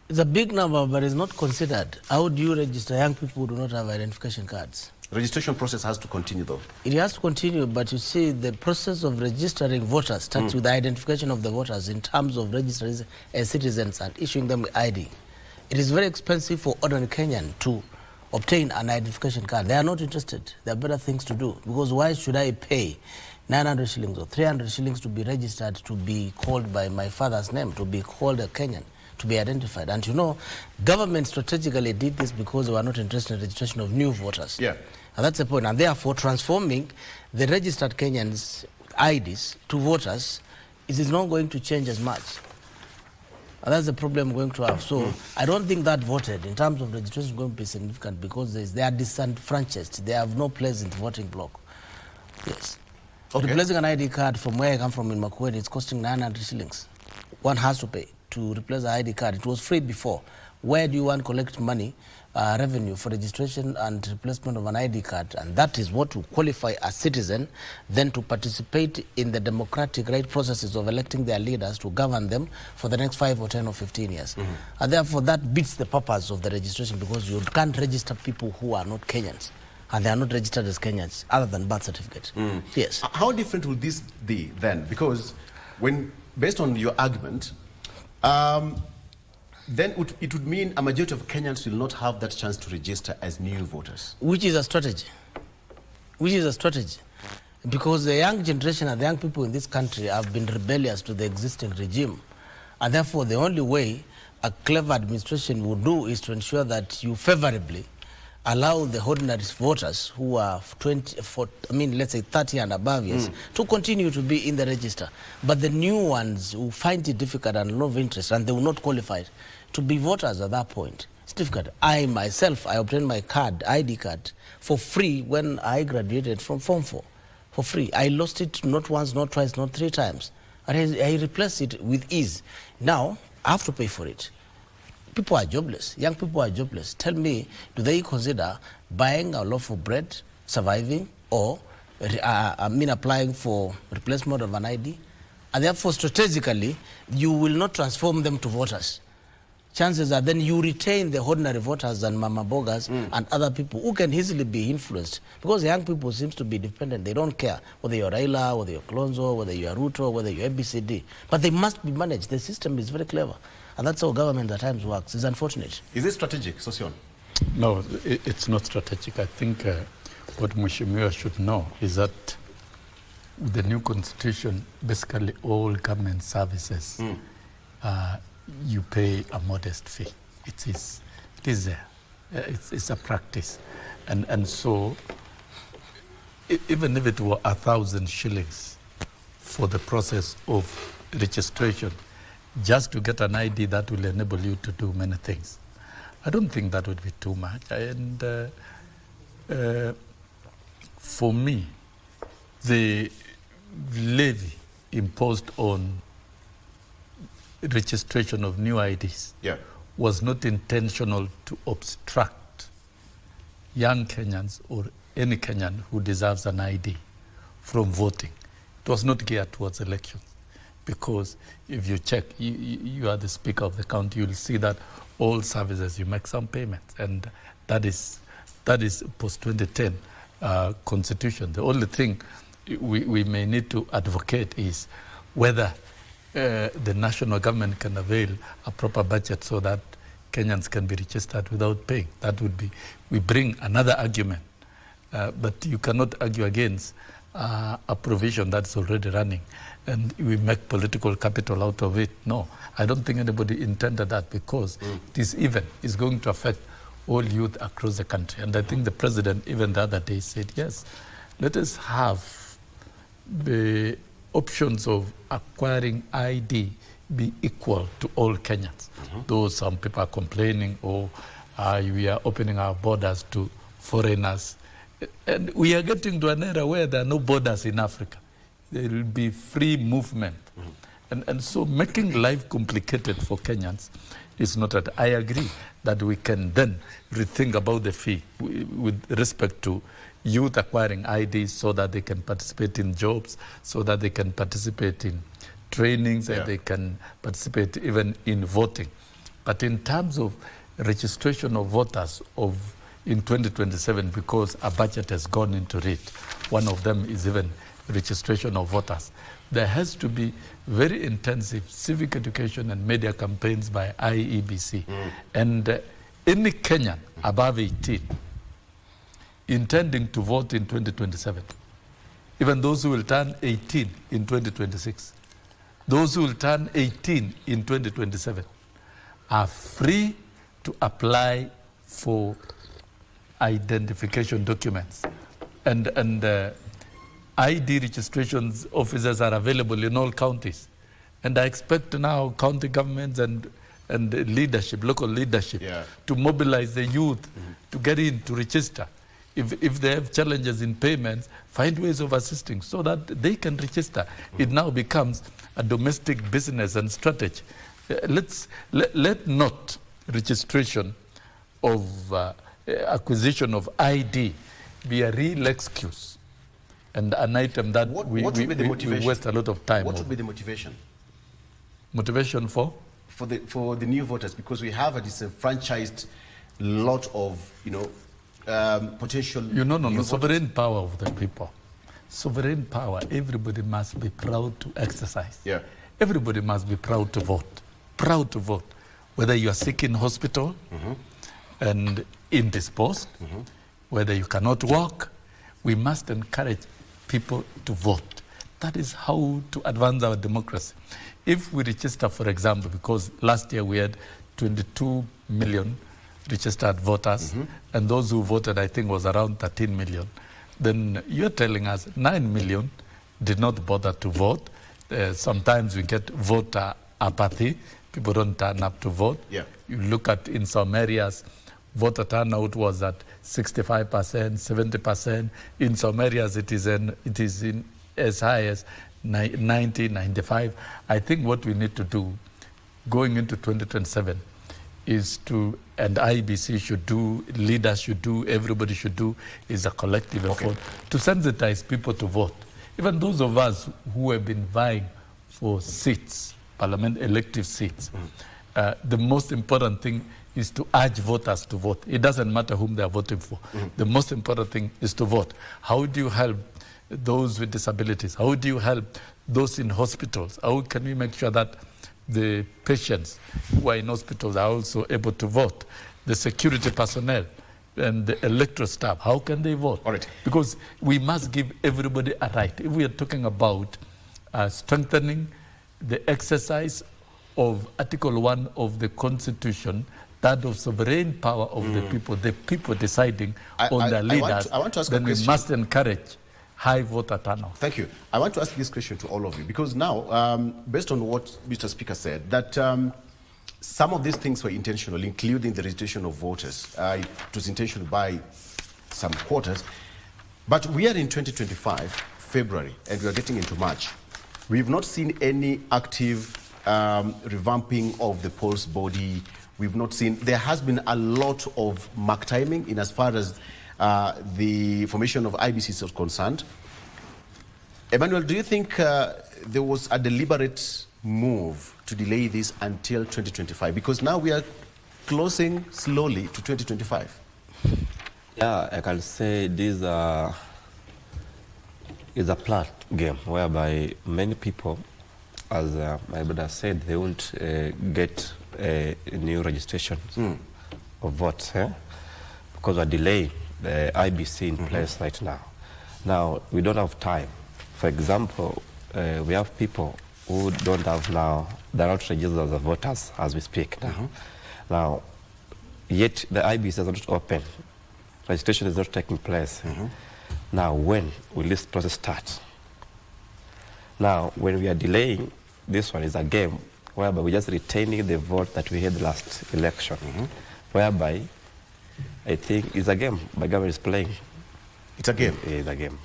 It's a big number, but it's not considered. How do you register young people who do not have identification cards? Registration process has to continue, though. It has to continue, but you see, the process of registering voters starts with the identification of the voters in terms of registering as citizens and issuing them ID. It is very expensive for ordinary Kenyan to obtain an identification card. They are not interested. There are better things to do, because why should I pay 900 shillings or 300 shillings to be registered, to be called by my father's name, to be called a Kenyan, to be identified? And you know, government strategically did this because they were not interested in registration of new voters. Yeah. And that's the point. And therefore, transforming the registered Kenyans' IDs to voters is not going to change as much. And that's the problem we're going to have. So I don't think that voted in terms of registration is going to be significant, because they are disenfranchised. They have no place in the voting block. Yes. Okay. Replacing an ID card from where I come from in Makueni, it's costing 900 shillings. One has to pay to replace the ID card. It was free before. Where do you want to collect money, revenue for registration and replacement of an ID card? And that is what will qualify a citizen then to participate in the democratic right processes of electing their leaders to govern them for the next 5 or 10 or 15 years. And therefore that beats the purpose of the registration, because you can't register people who are not Kenyans, and they are not registered as Kenyans other than birth certificate. Yes. How different will this be then? Because when, based on your argument, then it would mean a majority of Kenyans will not have that chance to register as new voters. Which is a strategy. Which is a strategy. Because the young generation and the young people in this country have been rebellious to the existing regime. And therefore the only way a clever administration would do is to ensure that you favorably allow the ordinary voters who are 30 and above years to continue to be in the register. But the new ones who find it difficult and low interest and they will not qualify to be voters at that point, it's difficult. I myself, I obtained my card, ID card, for free when I graduated from Form 4. For free. I lost it not once, not twice, not 3 times. And I replaced it with ease. Now, I have to pay for it. People are jobless. Young people are jobless. Tell me, do they consider buying a loaf of bread, surviving, or applying for replacement of an ID? And therefore, strategically, you will not transform them to voters. Chances are then you retain the ordinary voters and mama bogas and other people who can easily be influenced. Because young people seem to be dependent. They don't care whether you're Raila, whether you're Klonzo, whether you're Ruto, whether you're ABCD. But they must be managed. The system is very clever. And that's how government at times works. It's unfortunate. Is it strategic, Sosion? No, it's not strategic. I think what Mheshimiwa should know is that with the new constitution, basically all government services, you pay a modest fee. It is there. It's a practice. And so, even if it were 1,000 shillings for the process of registration, just to get an ID that will enable you to do many things, I don't think that would be too much. And for me, the levy imposed on registration of new IDs was not intentional to obstruct young Kenyans or any Kenyan who deserves an ID from voting. It was not geared towards elections. Because if you check, you are the Speaker of the county, you'll see that all services, you make some payments. And that is post-2010 constitution. The only thing we may need to advocate is whether the national government can avail a proper budget so that Kenyans can be registered without paying. That would be, we bring another argument. But you cannot argue against a provision that's already running and we make political capital out of it. No, I don't think anybody intended that because this event is going to affect all youth across the country. And I think the president, even the other day, said, yes, let us have the options of acquiring ID be equal to all Kenyans. Though some people are complaining, we are opening our borders to foreigners. And we are getting to an era where there are no borders in Africa. There will be free movement. And so making life complicated for Kenyans is not that. I agree that we can then rethink about the fee with respect to youth acquiring IDs so that they can participate in jobs, so that they can participate in trainings, and they can participate even in voting. But in terms of registration of voters in 2027, because a budget has gone into it, one of them is even registration of voters. There has to be very intensive civic education and media campaigns by IEBC. And any Kenyan above 18 intending to vote in 2027, even those who will turn 18 in 2026, those who will turn 18 in 2027 are free to apply for identification documents. And ID registrations officers are available in all counties. And I expect now county governments and leadership, local leadership, to mobilize the youth to get in, to register. If they have challenges in payments, find ways of assisting so that they can register. It now becomes a domestic business and strategy. Let not registration of acquisition of ID be a real excuse and an item that we waste a lot of time. What would be the motivation? Motivation for? For the new voters, because we have a disenfranchised lot of potential. Sovereign power of the people. Sovereign power, everybody must be proud to exercise. Everybody must be proud to vote. Proud to vote. Whether you are sick in hospital and indisposed, whether you cannot walk, we must encourage people to vote. That is how to advance our democracy. If we register, for example, because last year we had 22 million registered voters, and those who voted, I think, was around 13 million. Then you're telling us 9 million did not bother to vote. Sometimes we get voter apathy. People don't turn up to vote. Yeah. You look at in some areas, voter turnout was at 65%, 70%. In some areas, it is in as high as 90, 95. I think what we need to do going into 2027 is to, and IBC should do, leaders should do, everybody should do, is a collective effort to sensitize people to vote. Even those of us who have been vying for seats, parliament elective seats, the most important thing is to urge voters to vote. It doesn't matter whom they are voting for. The most important thing is to vote. How do you help those with disabilities? How do you help those in hospitals? How can we make sure that the patients who are in hospitals are also able to vote? The security personnel and the electoral staff, how can they vote? All right. Because we must give everybody a right. If we are talking about strengthening the exercise of Article 1 of the Constitution, that of sovereign power of the people deciding on their leaders, I want to ask then we must encourage high voter turnout. Thank you. I want to ask this question to all of you, because now, based on what Mr. Speaker said, that some of these things were intentional, including the registration of voters. It was intentional by some quarters. But we are in 2025, February, and we are getting into March. We've not seen any active revamping of the polls body. We've not seen, there has been a lot of mark timing in as far as the formation of IBC is concerned. Emmanuel, do you think there was a deliberate move to delay this until 2025? Because now we are closing slowly to 2025. Yeah, I can say this is a planned game whereby many people, as my brother said, they won't get a new registration of votes because we're delaying the IBC in place right now. Now, we don't have time. For example, we have people who don't have now, they're not registered as voters as we speak now. Now, yet the IBC is not open. Registration is not taking place. Now, when will this process start? Now, when we are delaying, this one is a game whereby we're just retaining the vote that we had last election, whereby I think it's a game my government is playing. It's a game? It's a game.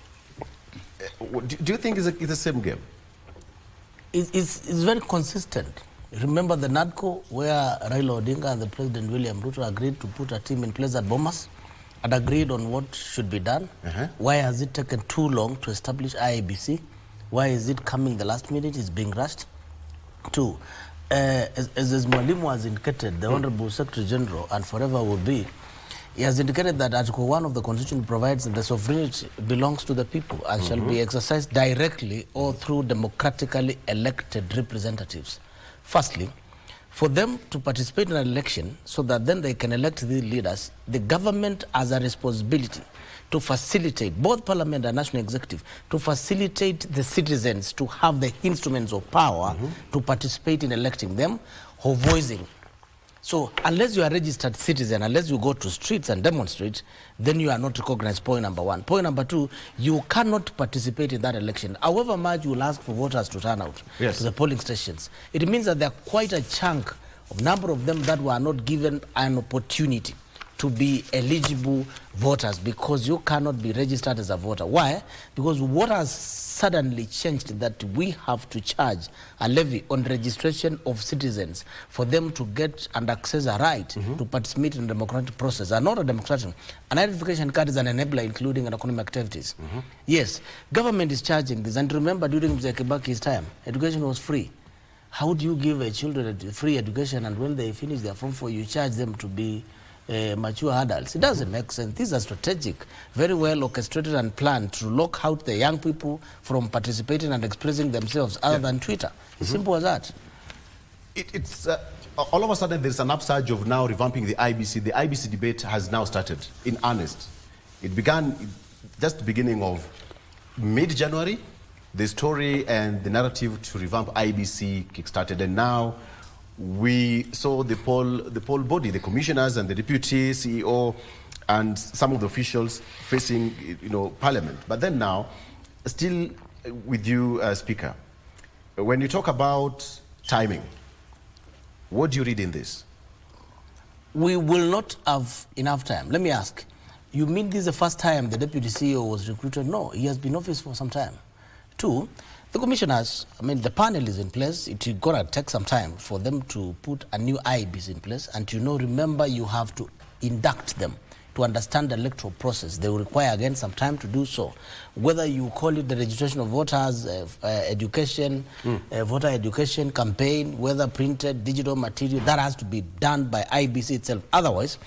Do you think it's the same game? It's very consistent. Remember the NADCO where Raila Odinga and the President William Ruto agreed to put a team in place at Bomas and agreed on what should be done. Why has it taken too long to establish IEBC? Why is it coming the last minute? It's being rushed. Two, as Mwalimu has indicated, the Honorable Secretary General, and forever will be, he has indicated that Article 1 of the Constitution provides that the sovereignty belongs to the people and shall be exercised directly or through democratically elected representatives. Firstly, for them to participate in an election so that then they can elect the leaders, the government has a responsibility to facilitate, both parliament and national executive, to facilitate the citizens to have the instruments of power to participate in electing them or voicing. So unless you are a registered citizen, unless you go to streets and demonstrate, then you are not recognized, point number one. Point number two, you cannot participate in that election. However much you will ask for voters to turn out to the polling stations. It means that there are quite a chunk of number of them that were not given an opportunity to be eligible voters because you cannot be registered as a voter. Why? Because what has suddenly changed that we have to charge a levy on registration of citizens for them to get and access a right to participate in the democratic process. And not a democratic. An identification card is an enabler including economic activities. Yes, government is charging this. And remember during Mzee Kibaki's time, education was free. How do you give a children a free education and when they finish their Form 4, you charge them to be mature adults? It doesn't make sense. These are strategic, very well orchestrated and planned to lock out the young people from participating and expressing themselves other than Twitter. It's simple as that. It's all of a sudden there's an upsurge of now revamping the IBC. The IBC debate has now started in earnest. It began just the beginning of mid-January. The story and the narrative to revamp IBC kickstarted, and now we saw the poll body, the commissioners and the deputy CEO and some of the officials facing, Parliament. But then now, still with you, Speaker, when you talk about timing, what do you read in this? We will not have enough time. Let me ask, you mean this is the first time the deputy CEO was recruited? No, he has been in office for some time. 2, the commissioners, the panel is in place. It's going to take some time for them to put a new IBC in place. And remember, you have to induct them to understand the electoral process. They will require, again, some time to do so. Whether you call it the registration of voters, education, voter education campaign, whether printed, digital material, that has to be done by IBC itself. Otherwise,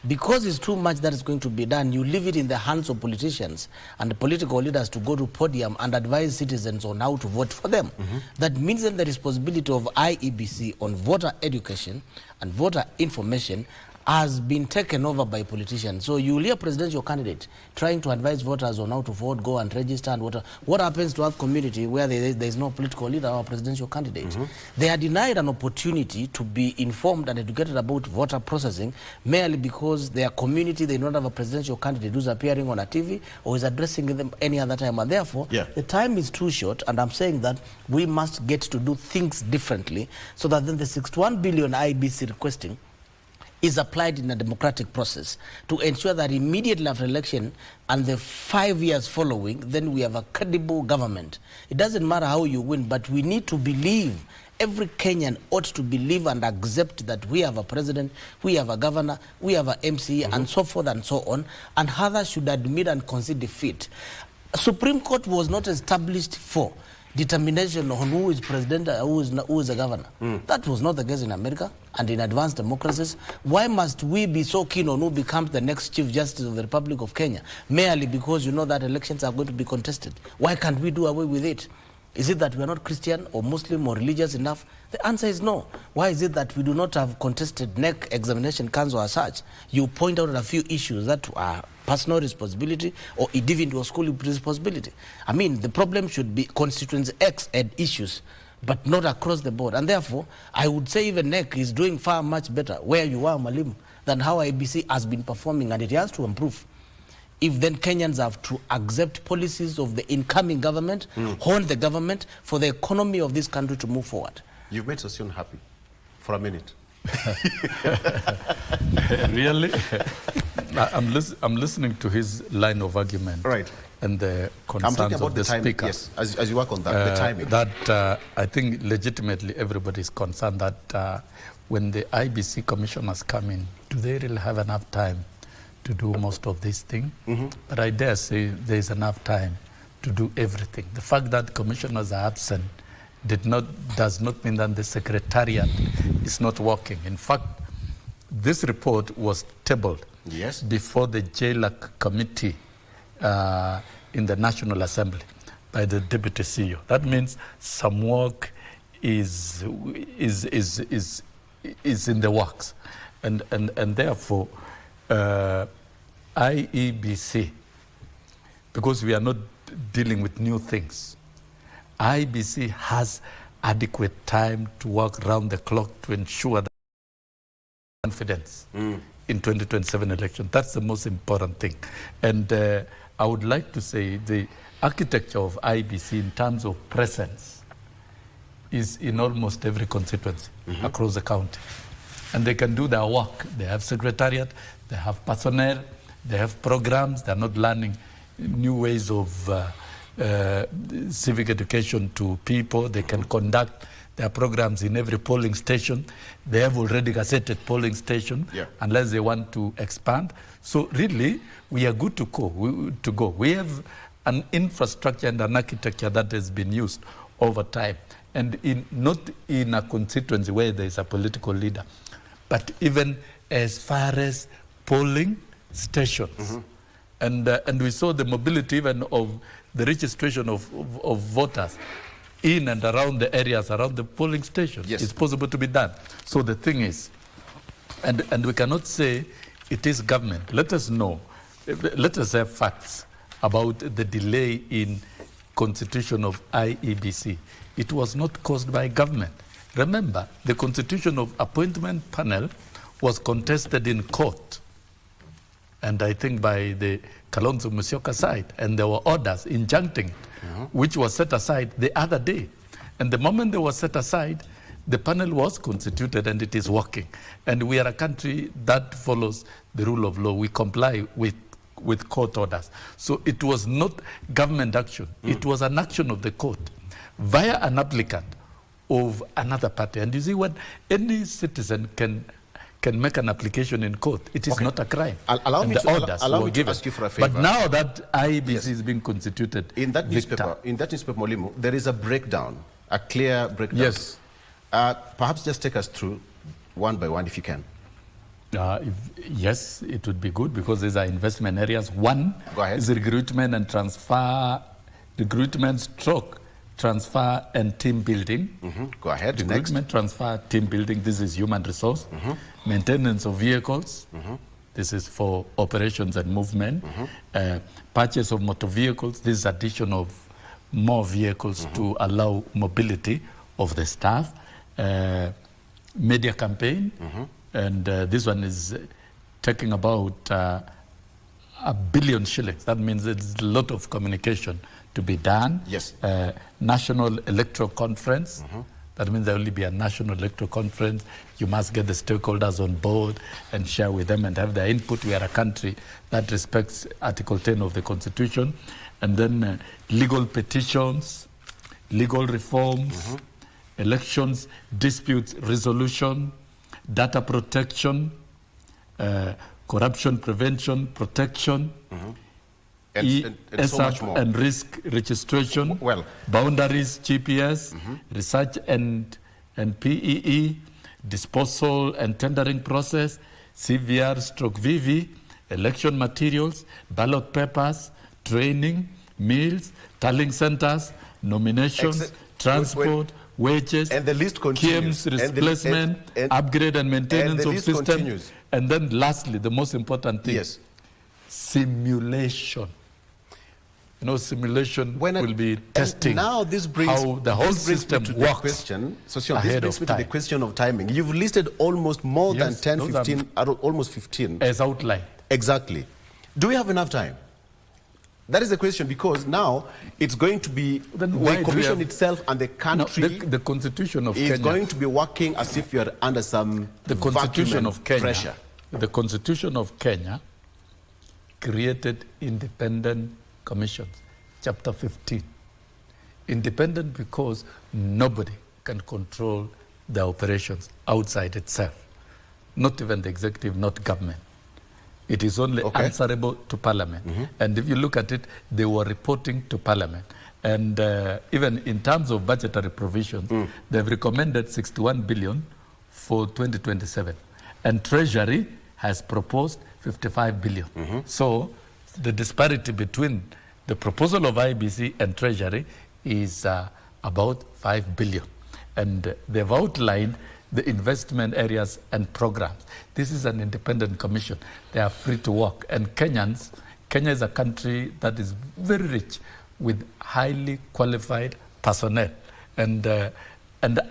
because it's too much that is going to be done, you leave it in the hands of politicians and the political leaders to go to podium and advise citizens on how to vote for them. That means that the responsibility of IEBC on voter education and voter information has been taken over by politicians. So you will hear a presidential candidate trying to advise voters on how to vote, go and register and vote. What happens to our community where there is no political leader or presidential candidate? They are denied an opportunity to be informed and educated about voter processing merely because their community, they don't have a presidential candidate who's appearing on a TV or is addressing them any other time. And therefore, the time is too short, and I'm saying that we must get to do things differently so that then the 61 billion IBC requesting is applied in a democratic process to ensure that immediately after election and the 5 years following, then we have a credible government. It doesn't matter how you win, but we need to believe, every Kenyan ought to believe and accept that we have a president, we have a governor, we have a MCA, and so forth and so on, and others should admit and concede defeat. Supreme Court was not established for determination on who is president and who is a governor. That was not the case in America and in advanced democracies. Why must we be so keen on who becomes the next Chief Justice of the Republic of Kenya merely because you know that elections are going to be contested? Why can't we do away with it? Is it that we are not Christian or Muslim or religious enough? The answer is no. Why is it that we do not have contested NEC examination council as such? You point out a few issues that are personal responsibility or individual school responsibility. The problem should be constituency X and issues, but not across the board. And therefore, I would say even NEC is doing far much better where you are, Mwalimu, than how IBC has been performing, and it has to improve. If then Kenyans have to accept policies of the incoming government, hold the government for the economy of this country to move forward. You've made Sossion happy for a minute. Really? I'm listening to his line of argument. Right. And the concerns of the speaker. Yes, as you work on that, the timing. That I think legitimately everybody is concerned that when the IBC commissioners come in, do they really have enough time to do most of these things? But I dare say there is enough time to do everything. The fact that commissioners are absent does not mean that the secretariat is not working. In fact, this report was tabled before the JLAC committee in the National Assembly by the Deputy CEO. That means some work is in the works, and therefore IEBC, because we are not dealing with new things, IEBC has adequate time to work around the clock to ensure that confidence in 2027 election. That's the most important thing. And I would like to say the architecture of IEBC in terms of presence is in almost every constituency across the county. And they can do their work. They have secretariat, they have personnel, they have programs. They're not learning new ways of civic education to people. They can conduct their programs in every polling station. They have already gazetted polling station, unless they want to expand. So really, we are good to go. We have an infrastructure and an architecture that has been used over time, and not in a constituency where there is a political leader, but even as far as polling stations. And we saw the mobility even of the registration of voters in and around the areas around the polling stations. It's possible to be done. So the thing is, and we cannot say it is government. Let us know, let us have facts about the delay in constitution of IEBC. It was not caused by government. Remember, the constitution of appointment panel was contested in court, and I think by the Kalonzo Musyoka side, and there were orders injuncting it, which was set aside the other day. And the moment they were set aside, the panel was constituted and it is working. And we are a country that follows the rule of law. We comply with court orders. So it was not government action. It was an action of the court via an applicant of another party. And you see, when any citizen can make an application in court, it is not a crime. Allow me to ask you for a favor. But now that IEBC is being constituted, in that newspaper, Molimo, there is a breakdown, a clear breakdown. Yes. Perhaps just take us through one by one, if you can. Yes, it would be good, because these are investment areas. One is recruitment and transfer, transfer and team building. Go ahead. Recruitment, transfer, team building. This is human resource. Maintenance of vehicles. This is for operations and movement. Purchase of motor vehicles. This is addition of more vehicles to allow mobility of the staff. Media campaign. And this one is taking about 1 billion shillings. That means there's a lot of communication to be done. Yes. National Electoral Conference. That means there will only be a National Electoral Conference. You must get the stakeholders on board and share with them and have their input. We are a country that respects Article 10 of the Constitution. And then legal petitions, legal reforms, elections, disputes resolution, data protection, corruption prevention, protection, and so much more. And risk registration, boundaries, GPS, research and PEE, disposal and tendering process, CVR/VV, election materials, ballot papers, training, meals, tallying centers, nominations, transport, wages, and the list continues. Replacement, upgrade and maintenance of systems. Continues. And then lastly, the most important thing, simulation. You know, simulation will be testing now this brings, how the whole system works. This brings me to the question of timing. You've listed almost more than 10, 15, almost 15. As outlined. Exactly. Do we have enough time? That is the question, because now it's going to be the commission itself and the country. The Constitution of Kenya is Kenya going to be working as if you're under some Constitution of Kenya pressure. The Constitution of Kenya created independent commissions, Chapter 15. Independent because nobody can control the operations outside itself, not even the executive, not government. It is only answerable to Parliament. And if you look at it, they were reporting to Parliament. And even in terms of budgetary provisions, they've recommended 61 billion for 2027. And Treasury has proposed 55 billion. So the disparity between the proposal of IBC and Treasury is about 5 billion. And they've outlined the investment areas and programs. This is an independent commission. They are free to work. And Kenya is a country that is very rich with highly qualified personnel. And I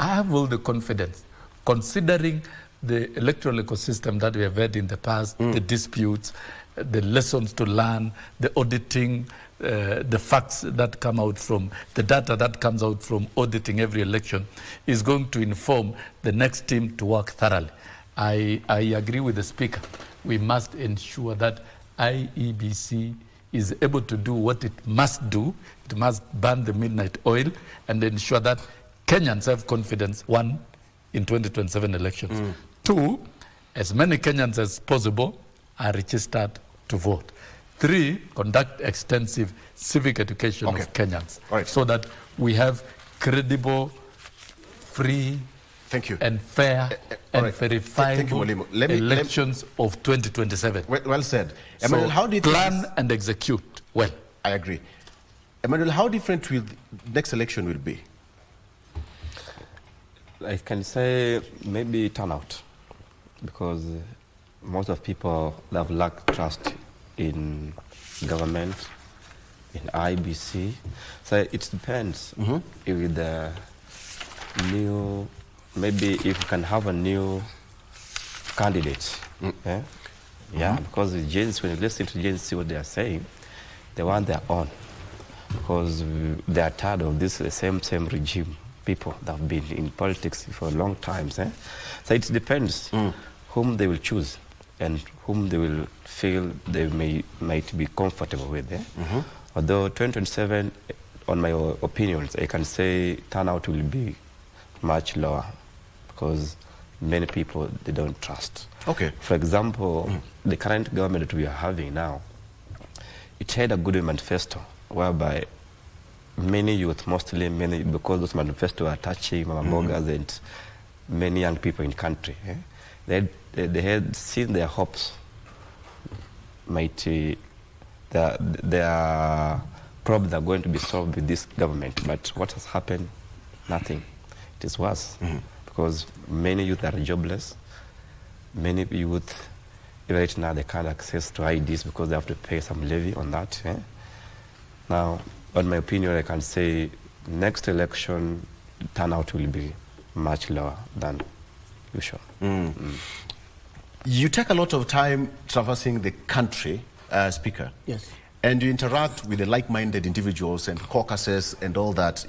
have all the confidence, considering the electoral ecosystem that we have had in the past, the disputes, the lessons to learn, the auditing, the facts that come out from, the data that comes out from auditing every election is going to inform the next team to work thoroughly. I agree with the Speaker. We must ensure that IEBC is able to do what it must do. It must burn the midnight oil and ensure that Kenyans have confidence, one, in 2027 elections. Two, as many Kenyans as possible are registered to vote. Three, conduct extensive civic education of Kenyans, so that we have credible, free, and fair and verifiable elections of 2027. Well said. So Emmanuel, how do you plan and execute well? I agree. Emmanuel, how different will the next election will be? I can say maybe turnout, because most of people have lacked trust in government, in IBC. So it depends if the new maybe if we can have a new candidate. Yeah, because the Gens, when you listen to Gens, see what they are saying, they want their own. Because they are tired of this same regime, people that have been in politics for a long time. So it depends whom they will choose and whom they will feel they might be comfortable with. Although 2027, on my opinions, I can say turnout will be much lower because many people, they don't trust. Okay. For example, the current government that we are having now, it had a good manifesto whereby many youth, because those manifestos are touching Mama Bogas and many young people in the country, they had seen their hopes their problems are going to be solved with this government. But what has happened? Nothing. It is worse. Because many youth are jobless. Many youth, right now, they can't access to IDs because they have to pay some levy on that. Now, in my opinion, I can say next election turnout will be much lower than usual. You take a lot of time traversing the country, Speaker. Yes. And you interact with the like-minded individuals and caucuses and all that,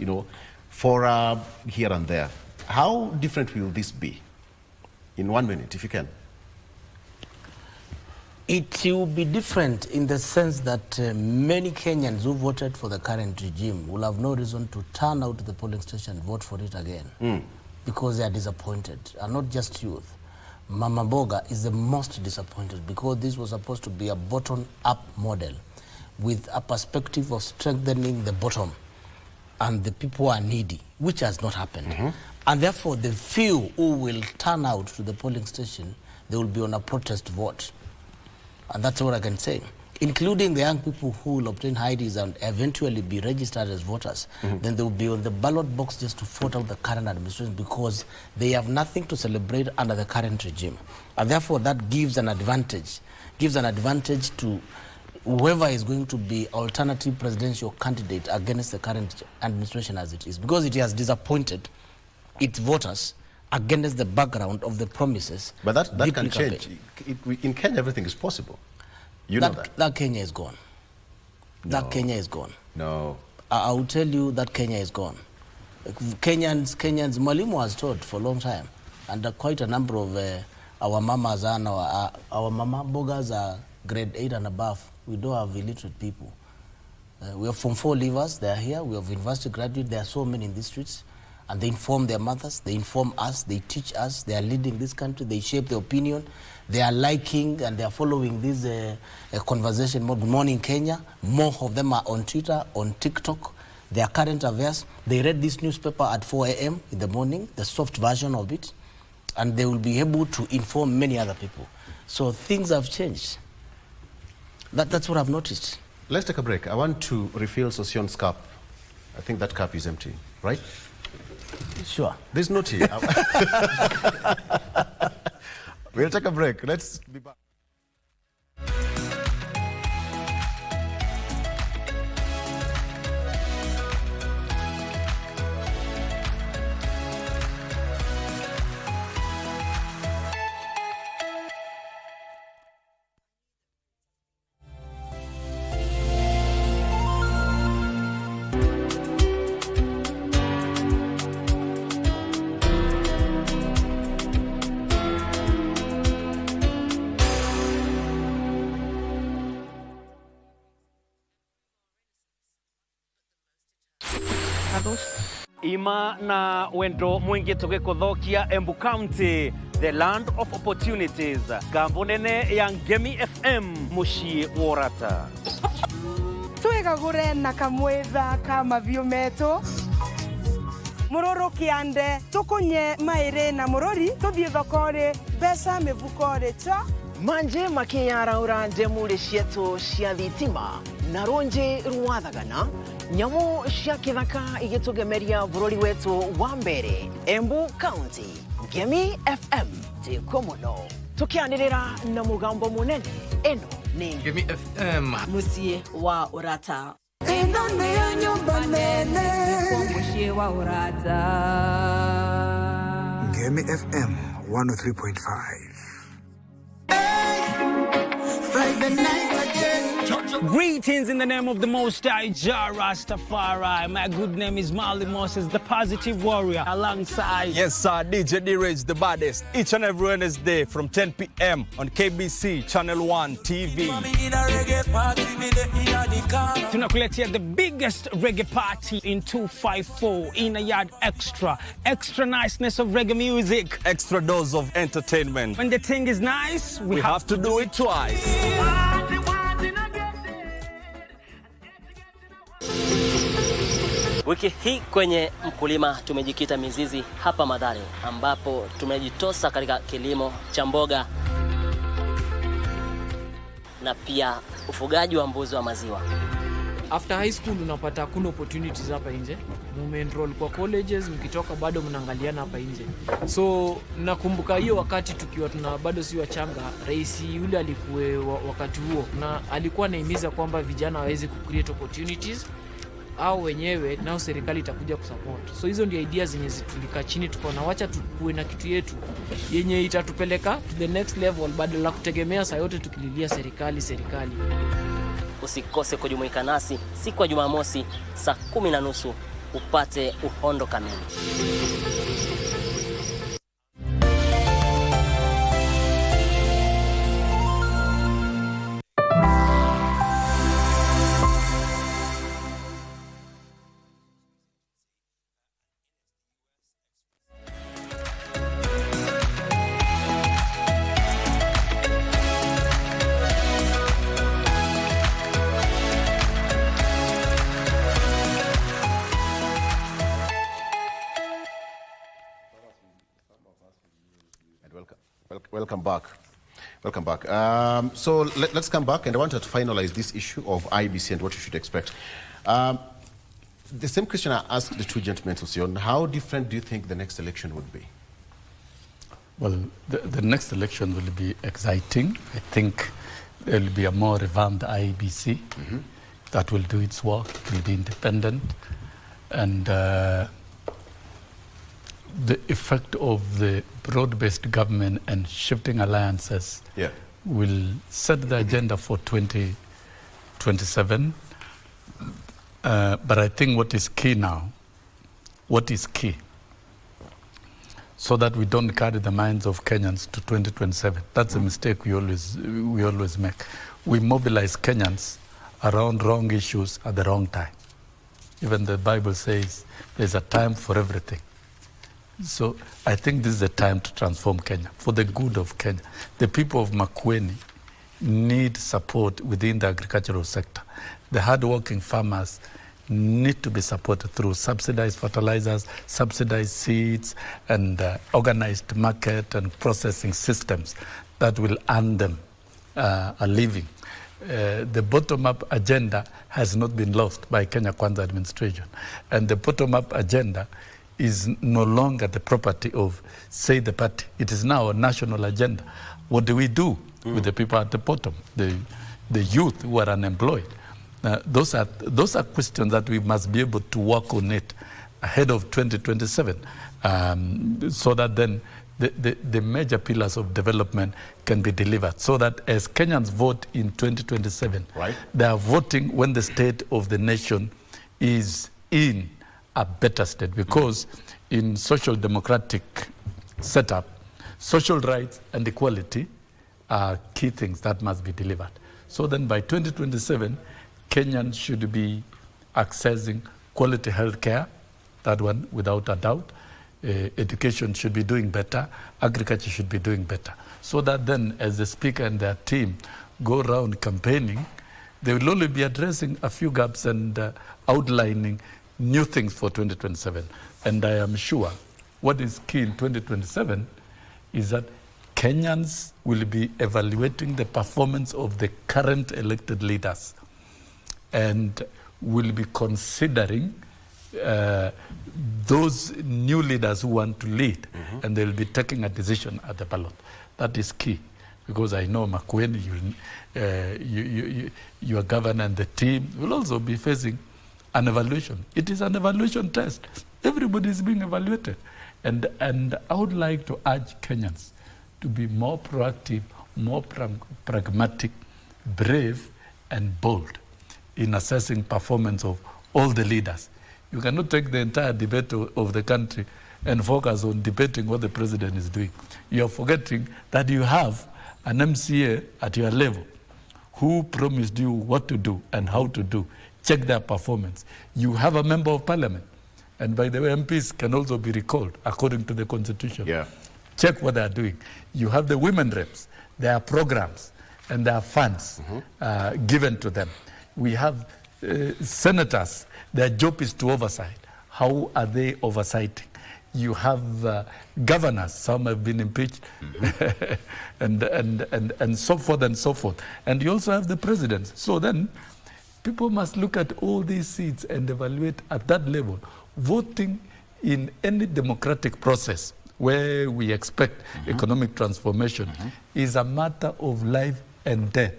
for here and there. How different will this be? In 1 minute, if you can. It will be different in the sense that many Kenyans who voted for the current regime will have no reason to turn out to the polling station and vote for it again because they are disappointed, and not just youth. Mama Boga is the most disappointed because this was supposed to be a bottom-up model with a perspective of strengthening the bottom, and the people are needy, which has not happened. And therefore, the few who will turn out to the polling station, they will be on a protest vote. And that's what I can say, including the young people who will obtain IDs and eventually be registered as voters. Then they will be on the ballot box just to vote out the current administration because they have nothing to celebrate under the current regime. And therefore, that gives an advantage to whoever is going to be alternative presidential candidate against the current administration as it is, because it has disappointed its voters against the background of the promises. But that can change. In Kenya, everything is possible. You know that. That Kenya is gone. No. That Kenya is gone. No. I will tell you that Kenya is gone. Kenyans, Mwalimu has taught for a long time, and quite a number of our mamas and our mama bogas are grade 8 and above. We don't have illiterate people. We have Form 4 leavers, they are here. We have university graduates, there are so many in these streets. And they inform their mothers, they inform us, they teach us, they are leading this country, they shape the opinion, they are liking and they are following this conversation. Good morning, Kenya. More of them are on Twitter, on TikTok. They are current affairs. They read this newspaper at 4 a.m. in the morning, the soft version of it, and they will be able to inform many other people. So things have changed. That's what I've noticed. Let's take a break. I want to refill Sosion's cup. I think that cup is empty, right? Sure. There's no tea. We'll take a break. Let's be back. Ima na wendo mwingi tugikuthokia Embu County, the land of opportunities. Gambonene ya Ngemi FM mushi worata. Twegagure na kamwetha kama viometo. Muroro kiande tukunye maire na murori tuthie thokore besa mevukore cha manje makiyara uranje muri cietu cia thitima na ronje rwathagana nyamu cia kithaka igitugemeria bururi wetu wa mbere Embu County. Ngemi FM tikomuno tukianirira na mugambo munene. Eno ni Ngemi FM musie wa urata. Eno ni nyumba nene musie wa urata. Ngemi FM 103.5. Greetings in the name of the Most High, Jah Rastafari. My good name is Marley Moses, the positive warrior, alongside... Yes, sir, DJ D-Rage, the baddest. Each and every Wednesday from 10 p.m. on KBC Channel 1 TV. Tunakuletea the biggest reggae party in 254 in a yard extra. Extra niceness of reggae music. Extra dose of entertainment. When the thing is nice, we have to do it twice. Wiki hii kwenye mkulima tumejikita mizizi hapa Mathare, ambapo tumejitosa katika kilimo cha mboga na pia ufugaji wa mbuzi wa maziwa. After high school unapata kuna opportunities hapa nje. Mume-enroll kwa colleges, mkitoka bado mnaangaliana hapa nje. So nakumbuka hiyo wakati tukiwa bado si wachanga, rais yule alikuwa wakati huo na alikuwa anahimiza kwamba vijana waweze create opportunities au wenyewe nao serikali itakuja kusupport. So hizo ndio ideas zenye tulika chini tukaona wacha tukue na kitu yetu yenye itatupeleka to the next level badala ya kutegemea saa yote tukililia serikali. Usikose kujumuika nasi siku ya Jumamosi saa 10:30 upate uhondo kamili. Welcome back. So let's come back, and I wanted to finalize this issue of IBC and what you should expect. The same question I asked the two gentlemen, Susion, how different do you think the next election would be? Well, the next election will be exciting. I think there will be a more revamped IBC that will do its work. It will be independent, and the effect of the broad-based government and shifting alliances will set the agenda for 2027. But I think what is key now, so that we don't carry the minds of Kenyans to 2027. That's a mistake we always make. We mobilize Kenyans around wrong issues at the wrong time. Even the Bible says there's a time for everything. So I think this is the time to transform Kenya for the good of Kenya. The people of Makueni need support within the agricultural sector. The hard-working farmers need to be supported through subsidized fertilizers, subsidized seeds, and organized market and processing systems that will earn them a living. The bottom-up agenda has not been lost by Kenya Kwanza administration. And the bottom-up agenda is no longer the property of, say, the party. It is now a national agenda. What do we do with the people at the bottom, the youth who are unemployed? Those are questions that we must be able to work on it ahead of 2027, so that then the major pillars of development can be delivered, so that as Kenyans vote in 2027, they are voting when the state of the nation is in a better state, because in social democratic setup, social rights and equality are key things that must be delivered. So then by 2027, Kenyans should be accessing quality health care, that one without a doubt. Education should be doing better, agriculture should be doing better. So that then as the speaker and their team go around campaigning, they will only be addressing a few gaps and outlining new things for 2027. And I am sure what is key in 2027 is that Kenyans will be evaluating the performance of the current elected leaders and will be considering those new leaders who want to lead, and they'll be taking a decision at the ballot. That is key, because I know Makueni, your governor and the team will also be facing an evaluation. It is an evaluation test. Everybody is being evaluated. And I would like to urge Kenyans to be more proactive, more pragmatic, brave, and bold in assessing performance of all the leaders. You cannot take the entire debate of the country and focus on debating what the president is doing. You are forgetting that you have an MCA at your level who promised you what to do and how to do. Check their performance. You have a member of parliament. And by the way, MPs can also be recalled according to the constitution. Yeah. Check what they are doing. You have the women reps. There are programs and there are funds given to them. We have senators. Their job is to oversight. How are they oversighting? You have governors. Some have been impeached, and so forth and so forth. And you also have the president. So then people must look at all these seats and evaluate at that level. Voting in any democratic process where we expect economic transformation is a matter of life and death.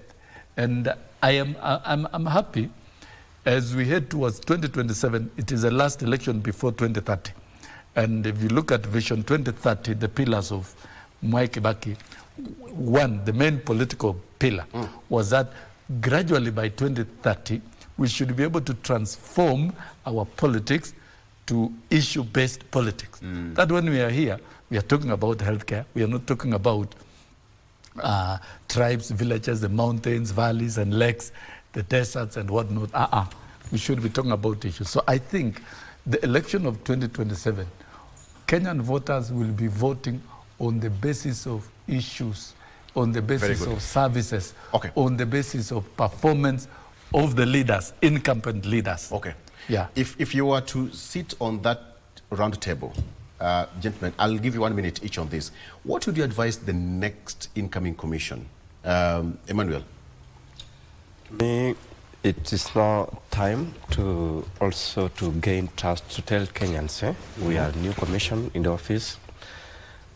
And I'm happy as we head towards 2027. It is the last election before 2030. And if you look at Vision 2030, the pillars of Mwai Kibaki, one, the main political pillar was that gradually by 2030, we should be able to transform our politics to issue-based politics. That when we are here, we are talking about healthcare. We are not talking about tribes, villages, the mountains, valleys, and lakes, the deserts, and whatnot. We should be talking about issues. So I think the election of 2027, Kenyan voters will be voting on the basis of issues, on the basis of services, on the basis of performance of the leaders, incumbent leaders. Okay. Yeah. If you were to sit on that round table, gentlemen, I'll give you 1 minute each on this. What would you advise the next incoming commission? Emmanuel? Me, it is now time to also to gain trust, to tell Kenyans, we are new commission in the office.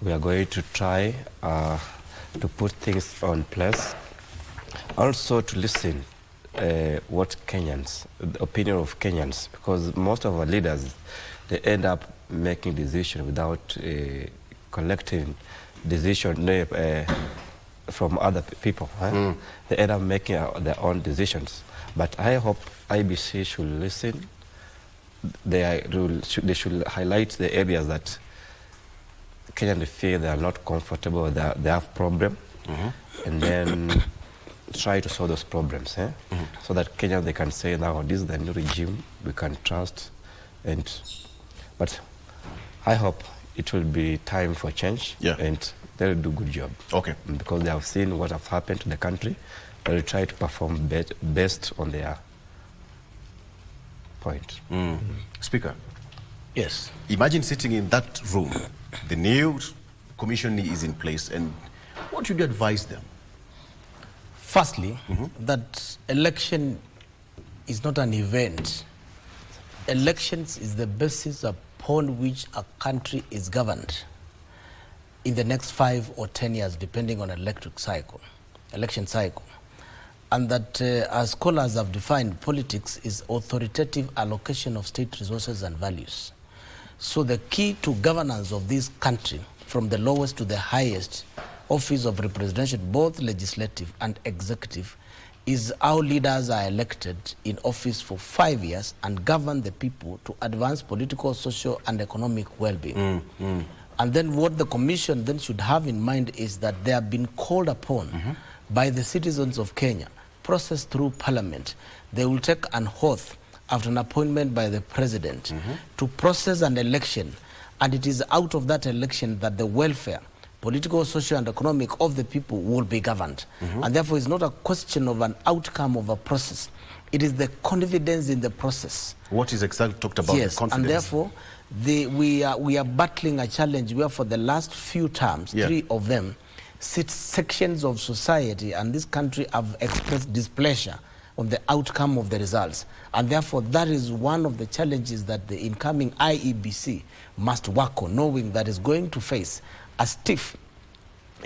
We are going to try to put things on place. Also to listen what Kenyans, the opinion of Kenyans, because most of our leaders, they end up making decisions without a collective decision from other people. They end up making their own decisions. But I hope IBC should listen. They should highlight the areas that Kenyans feel they are not comfortable, they have problems, and then try to solve those problems, so that Kenyans, they can say, now this is the new regime we can trust. But I hope it will be time for change, and they'll do a good job. Okay. Because they have seen what has happened to the country. They'll try to perform best on their point. Speaker. Yes. Imagine sitting in that room. The new commission is in place, and what should you advise them? Firstly, that election is not an event. Elections is the basis upon which a country is governed in the next 5 or 10 years, depending on election cycle. And that, as scholars have defined, politics is authoritative allocation of state resources and values. So the key to governance of this country, from the lowest to the highest office of representation, both legislative and executive, is how leaders are elected in office for 5 years and govern the people to advance political, social, and economic well-being. And then what the commission then should have in mind is that they have been called upon by the citizens of Kenya, processed through parliament. They will take an oath after an appointment by the president to process an election, and it is out of that election that the welfare, political, social, and economic of the people will be governed. And therefore it's not a question of an outcome of a process. It is the confidence in the process. What is exactly talked about? Yes, the confidence? and therefore we are battling a challenge where for the last few terms, 3 of them, sections of society and this country have expressed displeasure on the outcome of the results. And therefore that is one of the challenges that the incoming IEBC must work on, knowing that it's going to face a stiff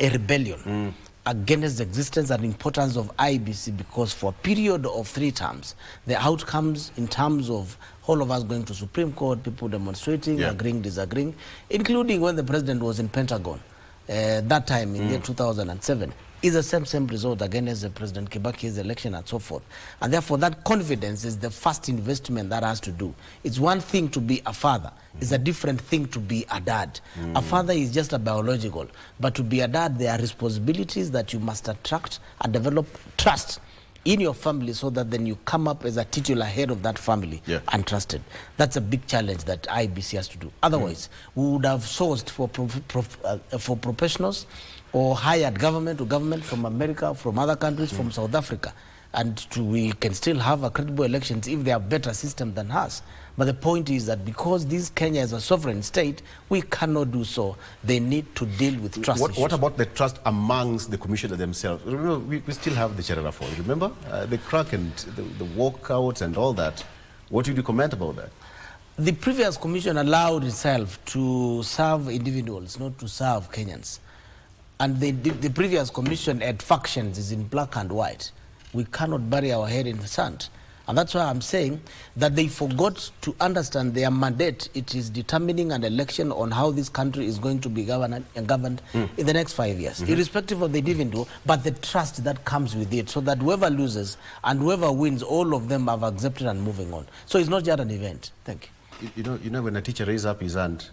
rebellion against the existence and importance of IBC, because for a period of 3 terms, the outcomes in terms of all of us going to Supreme Court, people demonstrating, agreeing, disagreeing, including when the president was in Pentagon, that time in year 2007, is the same result against the President Kibaki's election and so forth. And therefore, that confidence is the first investment that has to do. It's one thing to be a father. It's a different thing to be a dad. A father is just a biological. But to be a dad, there are responsibilities that you must attract and develop trust in your family, so that then you come up as a titular head of that family and trusted. That's a big challenge that IBC has to do. Otherwise, we would have sourced for professionals or hired government to government from America, from other countries, from South Africa. And we can still have a credible elections if they have better system than us. But the point is that because this Kenya is a sovereign state, we cannot do so. They need to deal with trust issues. What about the trust amongst the commissioners themselves? Remember, we still have the Cherera Fall, remember? The crack and the walkouts and all that. What would you comment about that? The previous commission allowed itself to serve individuals, not to serve Kenyans. And the previous commission had factions, is in black and white. We cannot bury our head in the sand. And that's why I'm saying that they forgot to understand their mandate. It is determining an election on how this country is going to be governed in the next 5 years, irrespective of the dividend, but the trust that comes with it, so that whoever loses and whoever wins, all of them have accepted and moving on. So it's not just an event. Thank you. You know when a teacher raises up his hand,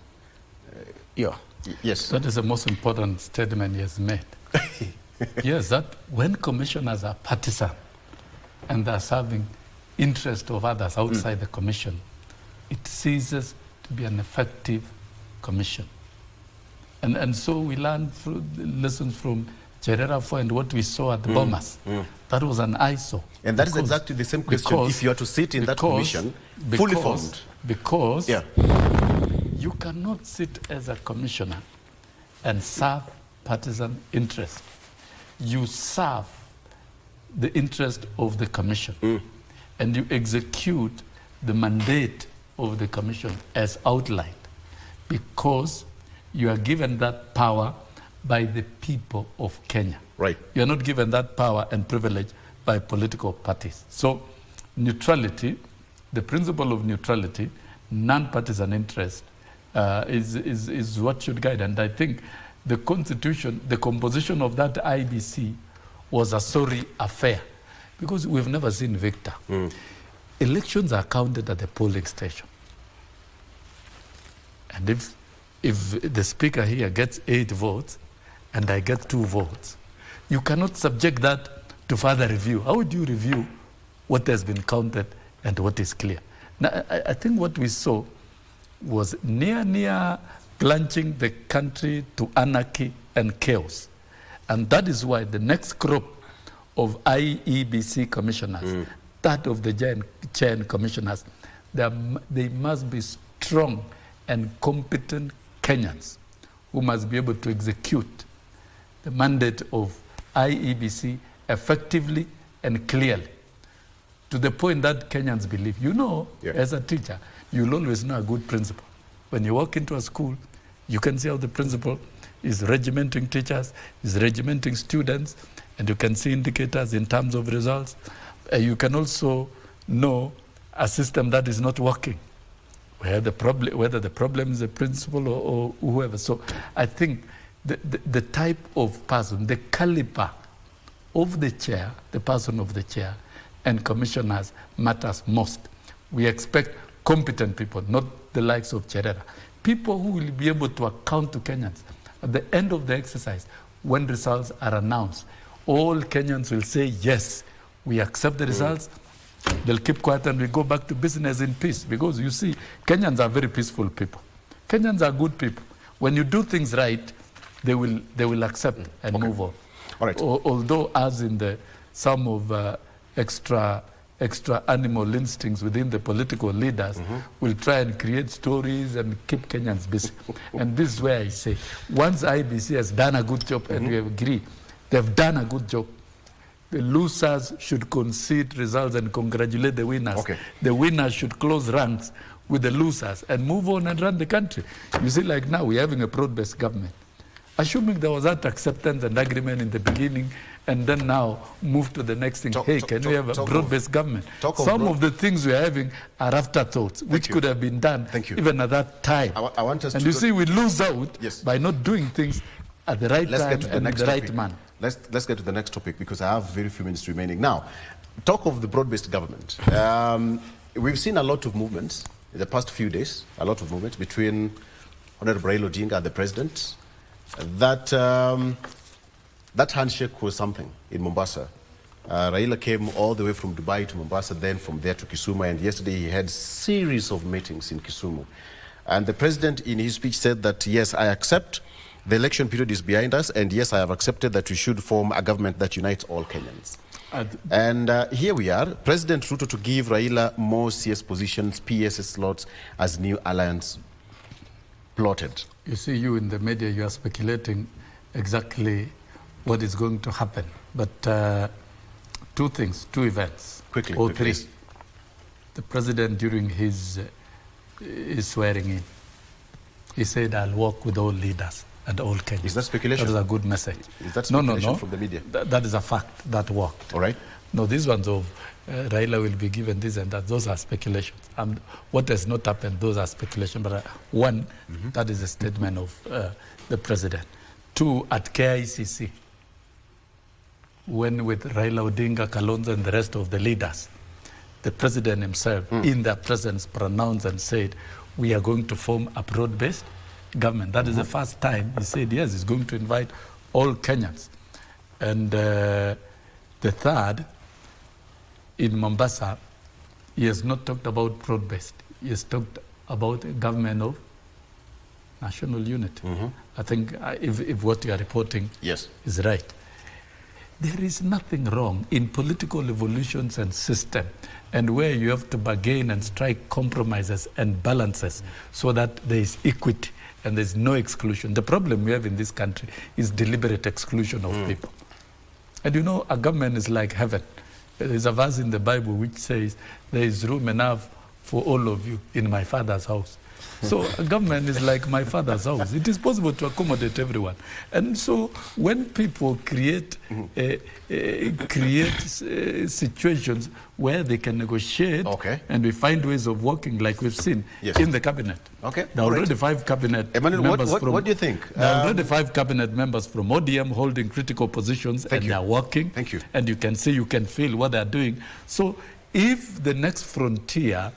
yes. That is the most important statement he has made. Yes, that when commissioners are partisan and they are serving interest of others outside the commission, it ceases to be an effective commission. And so we learned lessons from Cherera Fall and what we saw at the Bomas. That was an ISO. And that is exactly the same question. If you are to sit in that commission, fully formed. Because you cannot sit as a commissioner and serve partisan interest. You serve the interest of the commission, and you execute the mandate of the commission as outlined, because you are given that power by the people of Kenya. Right. You are not given that power and privilege by political parties. So neutrality, the principle of neutrality, non-partisan interest, is what should guide. And I think the constitution, the composition of that IBC was a sorry affair, because we've never seen victor. Elections are counted at the polling station. And if the speaker here gets 8 votes and I get 2 votes, you cannot subject that to further review. How would you review what has been counted and what is clear? Now, I think what we saw was near plunging the country to anarchy and chaos. And that is why the next crop of IEBC commissioners, that of the chain commissioners, they must be strong and competent Kenyans who must be able to execute the mandate of IEBC effectively and clearly, to the point that Kenyans believe. You know, as a teacher, you'll always know a good principal. When you walk into a school, you can see how the principal is regimenting teachers, is regimenting students, and you can see indicators in terms of results. You can also know a system that is not working, whether the problem is the principal or whoever. So I think the type of person, the caliber of the chair, the person of the chair, and commissioners matters most. We expect competent people, not the likes of Cherera. People who will be able to account to Kenyans. At the end of the exercise, when results are announced, all Kenyans will say, yes, we accept the results. They'll keep quiet and we go back to business in peace. Because you see, Kenyans are very peaceful people. Kenyans are good people. When you do things right, they will accept and move on. All right. Although as in some of extra animal instincts within the political leaders will try and create stories and keep Kenyans busy. And this is where I say, once IBC has done a good job, and we agree, they've done a good job, the losers should concede results and congratulate the winners. The winners should close ranks with the losers and move on and run the country. You see, like now, we're having a broad-based government. assuming there was that acceptance and agreement in the beginning, and then now move to the next thing. Can we have a broad-based government? Some of the things we are having are afterthoughts, which could have been done even at that time. I want us and you see, we lose out by not doing things at the right time and in the right manner. Let's get to the next topic, because I have very few minutes remaining. Now, talk of the broad-based government. We've seen a lot of movements in the past few days, a lot of movements between Honorable Raila Odinga and the president. That handshake was something in Mombasa. Raila came all the way from Dubai to Mombasa, then from there to Kisumu, and yesterday he had a series of meetings in Kisumu. And the president in his speech said that, yes, I accept the election period is behind us, and yes, I have accepted that we should form a government that unites all Kenyans. And here we are, President Ruto to give Raila more CS positions, PSS slots as new alliance plotted. You see, you in the media, you are speculating exactly what is going to happen. But two events. Quickly. Three. The president, during his swearing in, he said, I'll work with all leaders and all Kenyans. Is that speculation? That is a good message. Is that speculation from the media? That is a fact that worked. All right. No, these ones of Raila will be given this and that, those are speculations. And what has not happened, those are speculations. But that is a statement of the president. Two, at KICC, when with Raila Odinga, Kalonzo, and the rest of the leaders, the president himself, in their presence, pronounced and said, we are going to form a broad-based government. That is the first time he said, yes, he's going to invite all Kenyans. And the third, in Mombasa, he has not talked about broad-based. He has talked about a government of national unity. I think if what you are reporting is right. There is nothing wrong in political evolutions and system, and where you have to bargain and strike compromises and balances so that there is equity and there is no exclusion. The problem we have in this country is deliberate exclusion of people. And you know, a government is like heaven. There is a verse in the Bible which says, there is room enough for all of you in my Father's house. So a government is like my Father's house. It is possible to accommodate everyone. And so when people create situations where they can negotiate and we find ways of working like we've seen in the cabinet. There are already 5 cabinet members what do you think? There are already 5 cabinet members from ODM holding critical positions and they are working. Thank you. And you can see, you can feel what they are doing. So if the next frontier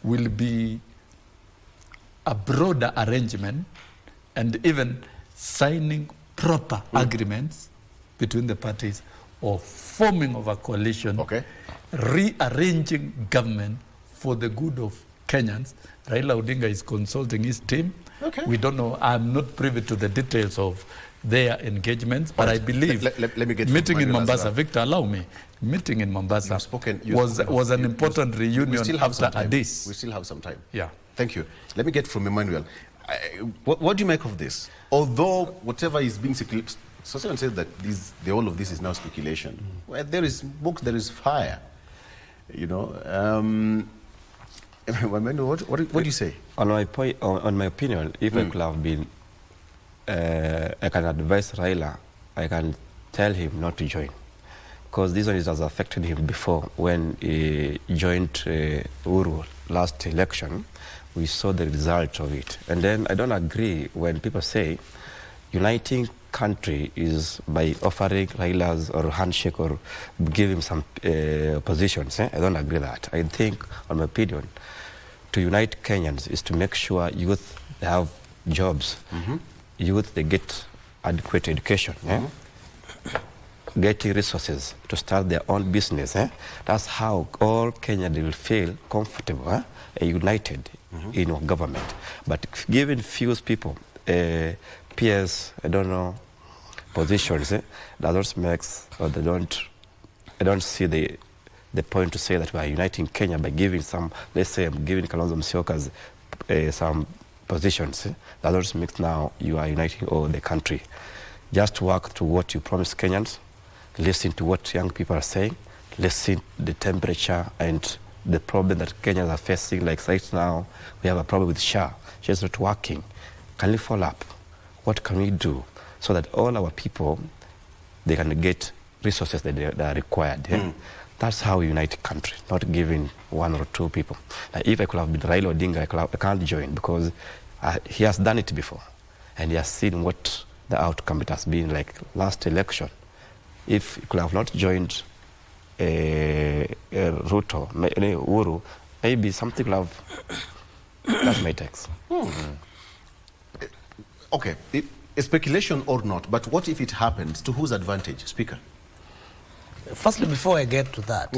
will be a broader arrangement and even signing proper agreements between the parties or forming of a coalition, rearranging government for the good of Kenyans. Raila Odinga is consulting his team. We don't know, I'm not privy to the details of their engagements, but I believe let me get meeting in Mombasa, Victor, allow me, meeting in Mombasa was an important reunion after Addis. We still have some time. Yeah. Thank you. Let me get from Emmanuel. What do you make of this? Although whatever is being speculated, someone says that all of this is now speculation. Where there is books, there is fire. You know. What do you say? On my point, on my opinion, if I could have been, I can advise Raila. I can tell him not to join, because this one has affected him before when he joined Uhuru last election. We saw the result of it. And then I don't agree when people say uniting country is by offering Raila's or handshake or give him some positions. I don't agree that. I think, on my opinion, to unite Kenyans is to make sure youth have jobs. Youth, they get adequate education. Getting resources to start their own business. That's how all Kenyans will feel comfortable united in our government. But giving few people PS, I don't know, positions, that also makes, or they don't, I don't see the point to say that we are uniting Kenya by giving some, let's say I'm giving Kalonzo Musyoka's some positions. That also makes now you are uniting all the country. Just work to what you promised Kenyans, listen to what young people are saying, listen to the temperature and the problem that Kenyans are facing. Like right now, we have a problem with SHA. She's not working. Can we follow up? What can we do? so that all our people, they can get resources that are required. Yeah? That's how we unite a country, not giving one or two people. Now, if I could have been Raila Odinga, I can't join because he has done it before. And he has seen what the outcome it has been like last election. If he could have not joined Ruto, Uhuru, maybe something could have, that's my text. Okay, a speculation or not, but what if it happens? To whose advantage, Speaker? Firstly, before I get to that,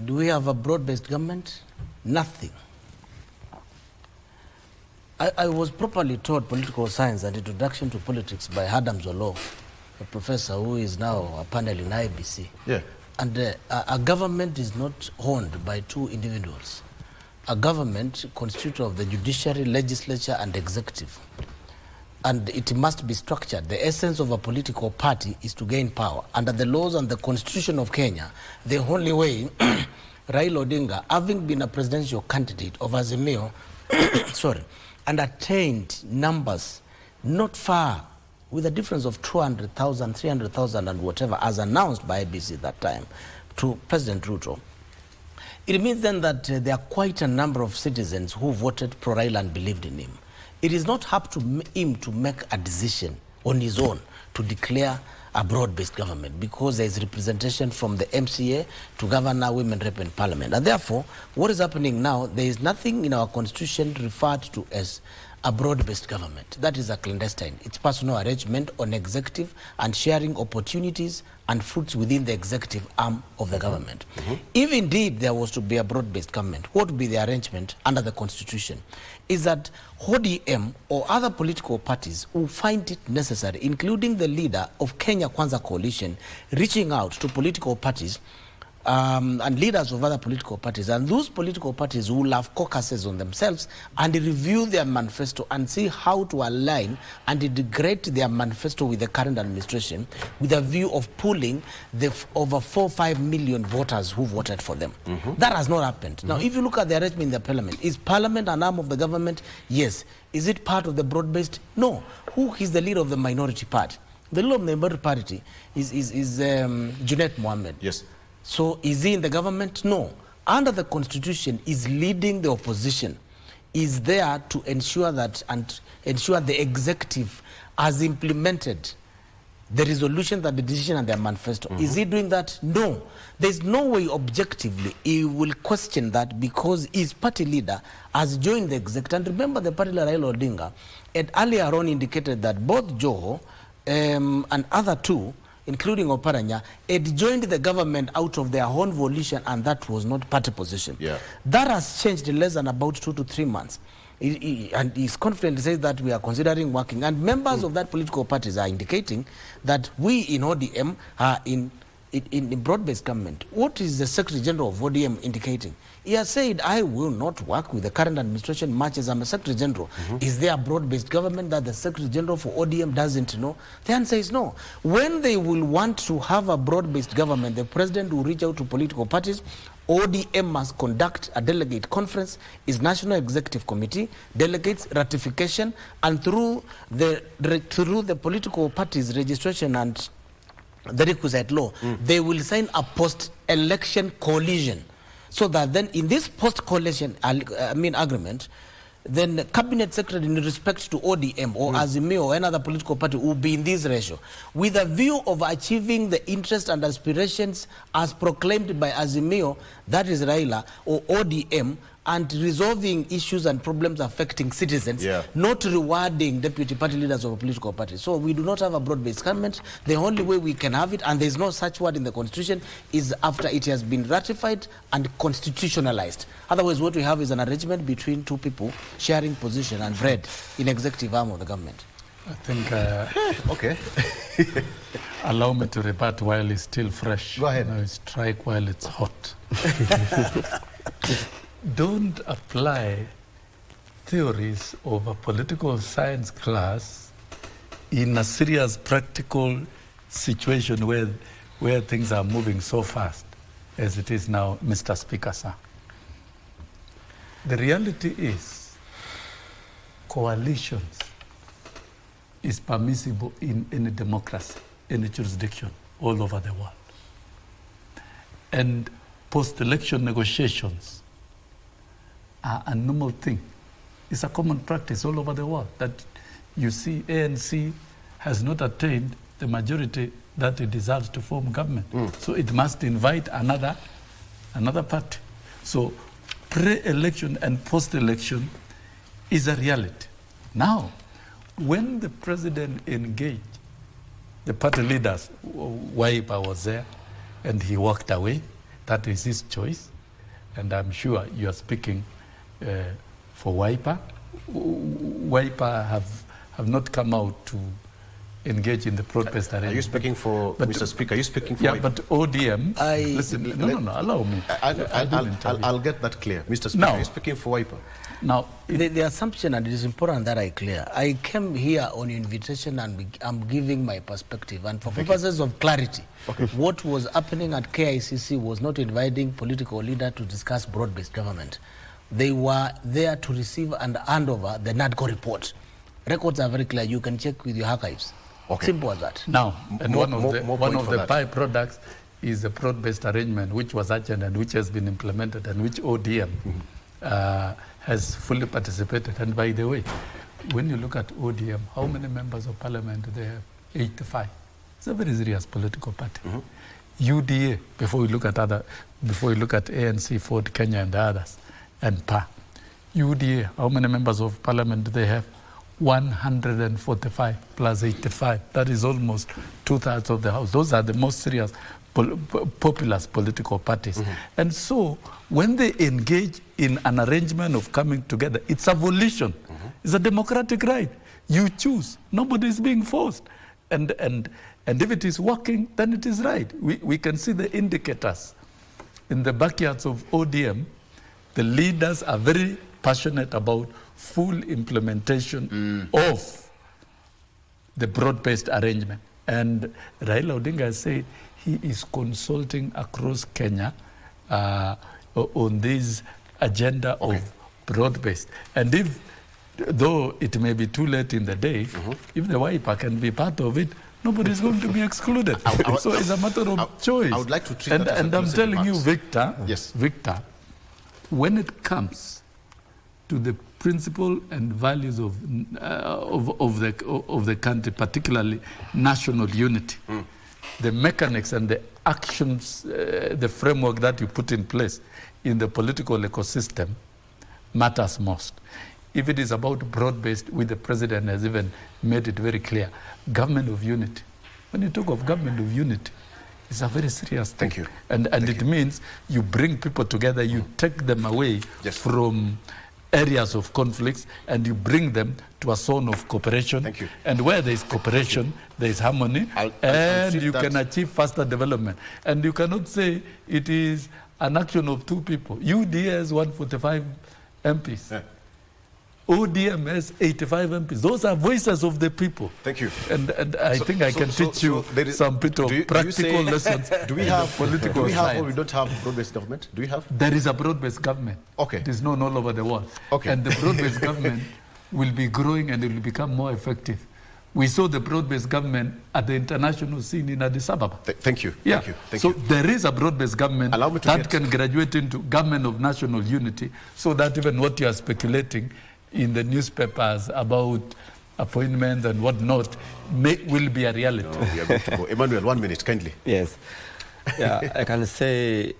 do we have a broad-based government? Nothing. I was properly taught political science and introduction to politics by Adams Olo, a professor who is now a panel in IBC. Yeah. And a government is not owned by two individuals. A government constitutes of the judiciary, legislature, and executive. And it must be structured. The essence of a political party is to gain power. Under the laws and the constitution of Kenya, the only way Raila Odinga, having been a presidential candidate of Azimio, and attained numbers not far, with a difference of 200,000, 300,000 and whatever, as announced by ABC that time to President Ruto, it means then that there are quite a number of citizens who voted pro-Raila and believed in him. It is not up to him to make a decision on his own to declare a broad-based government, because there is representation from the MCA to governor, women rep in parliament. And therefore, what is happening now, there is nothing in our constitution referred to as a broad-based government. That is a clandestine. It's personal arrangement on executive and sharing opportunities and fruits within the executive arm of the government. If indeed there was to be a broad-based government, what would be the arrangement under the constitution? Is that ODM or other political parties who find it necessary, including the leader of Kenya Kwanza Coalition, reaching out to political parties and leaders of other political parties, and those political parties will have caucuses on themselves and review their manifesto and see how to align and integrate their manifesto with the current administration, with a view of pulling the over 4-5 million voters who voted for them. That has not happened. Now, if you look at the arrangement in the parliament, is parliament an arm of the government? Yes. Is it part of the broad-based? No. Who is the leader of the minority party? The leader of the minority party is Junet Mohammed. Yes. So is he in the government? No. Under the constitution, is leading the opposition, is there to ensure that and ensure the executive has implemented the resolution, that the decision and their manifesto. Is he doing that? No. There's no way objectively he will question that, because his party leader has joined the executive. And remember, the party leader Raila Odinga had earlier on indicated that both Joho and other two, including Oparanya, had joined the government out of their own volition, and that was not party position. That has changed in less than about 2 to 3 months. And he's confidently says that we are considering working. And members of that political parties are indicating that we in ODM are in broad-based government. What is the Secretary General of ODM indicating? He has said, I will not work with the current administration much as I'm a Secretary General. Is there a broad-based government that the Secretary General for ODM doesn't know? The answer is no. When they will want to have a broad-based government, the President will reach out to political parties. ODM must conduct a delegate conference, is National Executive Committee, delegates ratification, and through the political parties' registration and the requisite law, they will sign a post-election coalition. So that then in this post-coalition agreement, then the cabinet secretary in respect to ODM or Azimio or another political party will be in this ratio, with a view of achieving the interests and aspirations as proclaimed by Azimio, that is Raila, or ODM, and resolving issues and problems affecting citizens, not rewarding deputy party leaders of a political party. So we do not have a broad-based government. The only way we can have it, and there is no such word in the constitution, is after it has been ratified and constitutionalized. Otherwise, what we have is an arrangement between two people sharing position and bread in executive arm of the government. I think, okay. Allow me to rebut while it's still fresh. Go ahead. Strike while it's hot. Don't apply theories of a political science class in a serious practical situation where things are moving so fast as it is now, Mr. Speaker, sir. The reality is coalitions is permissible in any democracy, any jurisdiction all over the world. And post-election negotiations are a normal thing. It's a common practice all over the world that you see ANC has not attained the majority that it deserves to form government. So it must invite another party. So pre-election and post-election is a reality. Now, when the president engaged the party leaders, Wiper was there, and he walked away. That is his choice, and I'm sure you are speaking for Wiper. Wiper have not come out to engage in the broad-based arrangement. Are you speaking for, Mr. Speaker, are you speaking for Yeah, Wiper? but ODM, listen, no, allow me. I'll get that clear. Mr. Speaker, are you speaking for Wiper? Now, the assumption, and it is important that I clear, I came here on invitation and I'm giving my perspective. And for purposes of clarity, what was happening at KICC was not inviting political leaders to discuss broad-based government. They were there to receive and hand over the NADCO report. Records are very clear. You can check with your archives. Simple as that. Now, and one of the byproducts is the broad-based arrangement, which was urgent and which has been implemented and which ODM has fully participated. And by the way, when you look at ODM, how many members of parliament they have? 85. It's a very serious political party. UDA, before we look at ANC, Ford, Kenya, and the others, and PA. UDA, how many members of parliament do they have? 145 plus 85. That is almost 2/3 of the House. Those are the most serious populist political parties. And so when they engage in an arrangement of coming together, it's a volition. It's a democratic right. You choose. Nobody is being forced. And if it is working, then it is right. We can see the indicators. In the backyards of ODM, the leaders are very passionate about full implementation of the broad-based arrangement. And Raila Odinga has said he is consulting across Kenya on this agenda of broad-based. And if, though it may be too late in the day, if the Wiper can be part of it, nobody is going to be excluded. So it's a matter of choice. I would like to treat that as and I'm telling you, Victor, Victor, when it comes to the principle and values of the country, particularly national unity, the mechanics and the actions, the framework that you put in place in the political ecosystem matters most. If it is about broad-based, with the president has even made it very clear, government of unity. When you talk of government of unity, it's a very serious thing. Thank you. And it means you bring people together, you take them away from areas of conflicts, and you bring them to a zone of cooperation. Thank you. And where there is cooperation, there is harmony, and you can achieve faster development. And you cannot say it is an action of two people. UDA has 145 MPs. Yeah. ODM has 85 MPs. Those are voices of the people. Thank you. And I think I can teach you some bit of practical lessons. Do we have political do we have science. or we don't have broad-based government? Do we have? There is a broad-based government. Okay. It is known all over the world. Okay. And the broad-based government will be growing and it will become more effective. We saw the broad-based government at the international scene in Addis Ababa. Thank you. Yeah. Thank you. Thank so you. there is a broad-based government that can graduate into government of national unity, so that even what you are speculating in the newspapers about appointments and whatnot will be a reality. No, we are going to go. Emmanuel, 1 minute, kindly. Yes. Yeah, I can say,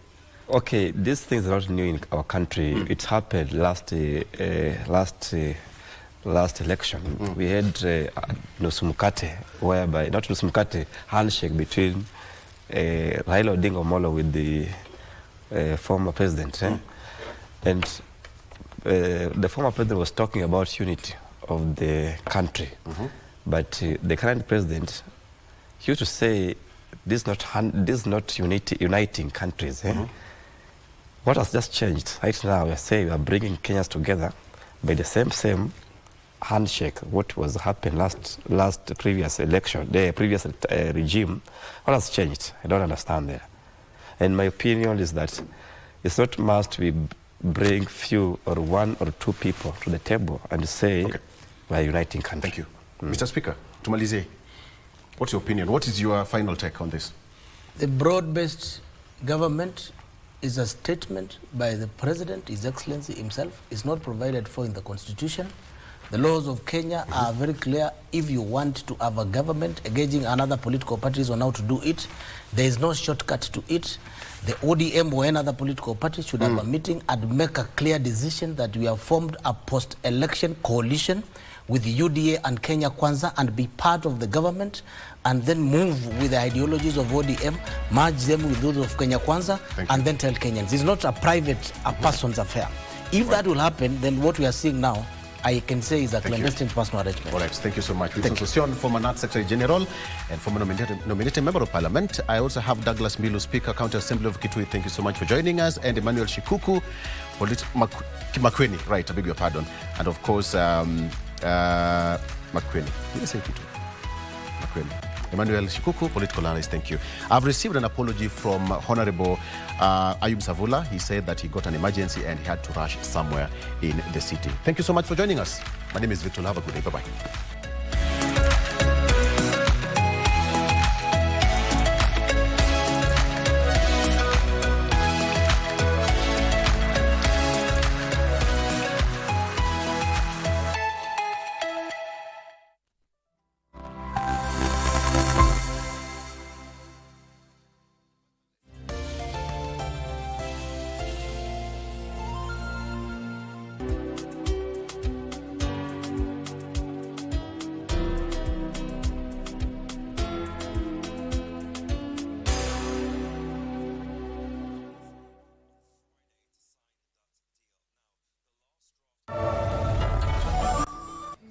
okay, this thing is not new in our country. It happened last election. We had Nusumukate, whereby, not Nusumukate, handshake between Raila Odinga Omolo with the former president. And the former president was talking about unity of the country. But the current president, he used to say, this is not uniting countries. What has just changed? Right now, we are saying we are bringing Kenyans together by the same handshake. What was happened last previous election, the previous regime? What has changed? I don't understand there. And my opinion is that it's not must we bring few or one or two people to the table and say we are uniting country. Thank you. Mr. Speaker. Tumalize, what's your opinion? What is your final take on this? The broad-based government is a statement by the President, His Excellency himself. It's not provided for in the Constitution. The laws of Kenya are very clear. If you want to have a government engaging another political parties on how to do it, there is no shortcut to it. The ODM or any other political party should have a meeting and make a clear decision that we have formed a post-election coalition with UDA and Kenya Kwanza and be part of the government, and then move with the ideologies of ODM, merge them with those of Kenya Kwanza, and then tell Kenyans. It's not a private, a person's affair. If that will happen, then what we are seeing now, I can say is a clandestine personal arrangement. All right, thank you so much. Wilson Sossion, former NAT Secretary General and former nominated member of Parliament. I also have Douglas Milu, Speaker, County Assembly of Kitui. Thank you so much for joining us. And Emmanuel Shikuku, Makweni, right, I beg your pardon. And of course, Makweni. Did I say Kitui? Makweni. Emmanuel Shikuku, political analyst, thank you. I've received an apology from Honorable Ayub Savula. He said that he got an emergency and he had to rush somewhere in the city. Thank you so much for joining us. My name is Victor. Have a good day. Bye-bye.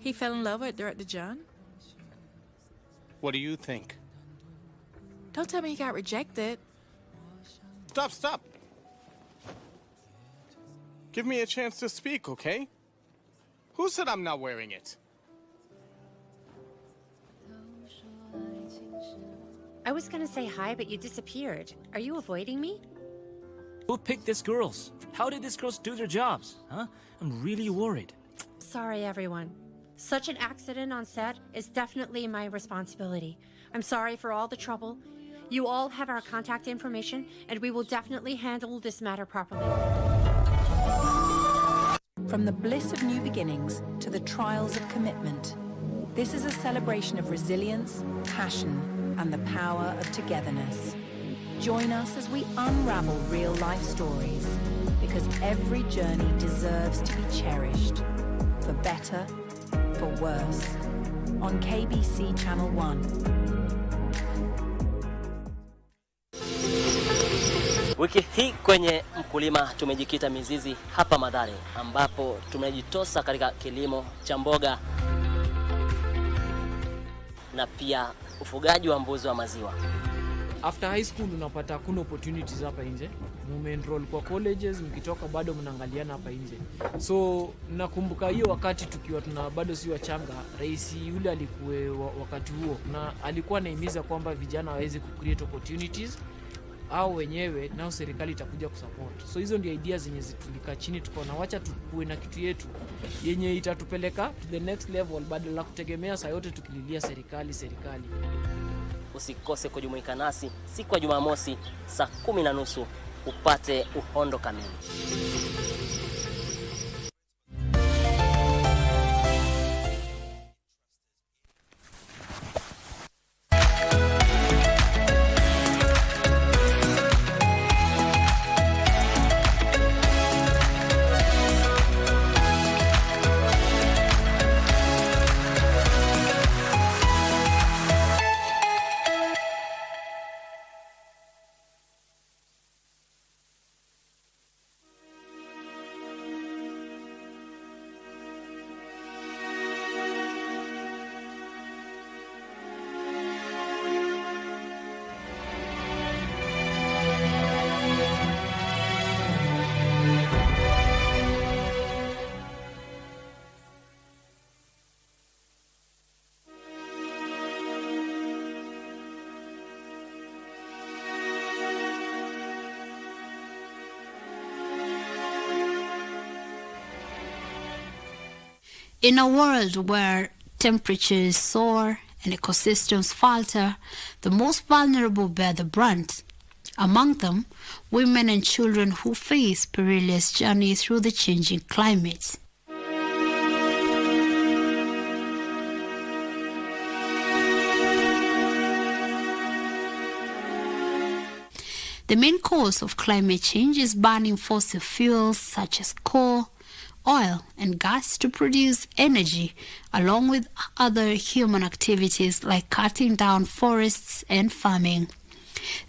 He fell in love with Director John? What do you think? Don't tell me he got rejected. Stop. Give me a chance to speak, okay? Who said I'm not wearing it? I was gonna say hi, but you disappeared. Are you avoiding me? Who picked these girls? How did these girls do their jobs? Huh? I'm really worried. Sorry, everyone. Such an accident on set is definitely my responsibility. I'm sorry for all the trouble. You all have our contact information, and we will definitely handle this matter properly. From the bliss of new beginnings to the trials of commitment, this is a celebration of resilience, passion, and the power of togetherness. Join us as we unravel real-life stories, because every journey deserves to be cherished, for better, for worse, on KBC Channel 1. Wiki hii kwenye mkulima tumejikita mizizi hapa Mathare, ambapo tumejitosa katika kilimo cha mboga na pia ufugaji wa mbuzi wa maziwa. After high school unapata kuna opportunities hapa nje. Mumenroll kwa colleges, mkitoka bado mnaangaliana hapa nje. So nakumbuka hiyo wakati tukiwa bado si wachanga, rais yule alikuwa wakati huo na alikuwa anahimiza kwamba vijana waweze create opportunities au wenyewe nao serikali itakuja kusupport. So hizo ndio ideas zenye tulika chini tukaona wacha tukue na kitu yetu yenye itatupeleka to the next level, badala ya kutegemea saa yote tukililia serikali. Usikose kujumuika nasi siku ya Jumamosi saa 10:30 upate uhondo kamili. In a world where temperatures soar and ecosystems falter, the most vulnerable bear the brunt. Among them, women and children who face perilous journey through the changing climate. The main cause of climate change is burning fossil fuels such as coal, oil, and gas to produce energy, along with other human activities like cutting down forests and farming.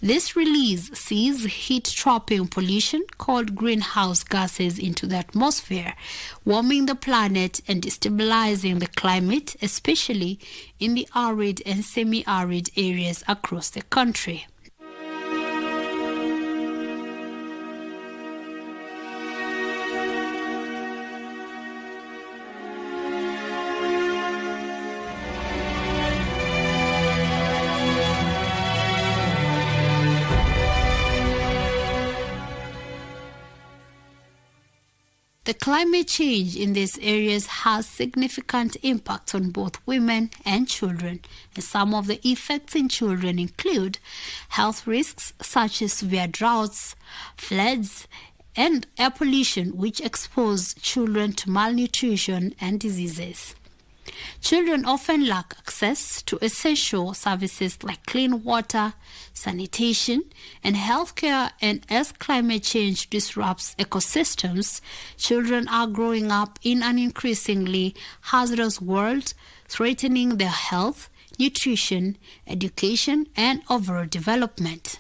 This release sees heat-trapping pollution called greenhouse gases into the atmosphere, warming the planet and destabilizing the climate, especially in the arid and semi-arid areas across the country. The climate change in these areas has significant impacts on both women and children, and some of the effects in children include health risks such as severe droughts, floods, and air pollution, which expose children to malnutrition and diseases. Children often lack access to essential services like clean water, sanitation, and healthcare, and as climate change disrupts ecosystems, children are growing up in an increasingly hazardous world, threatening their health, nutrition, education, and overall development.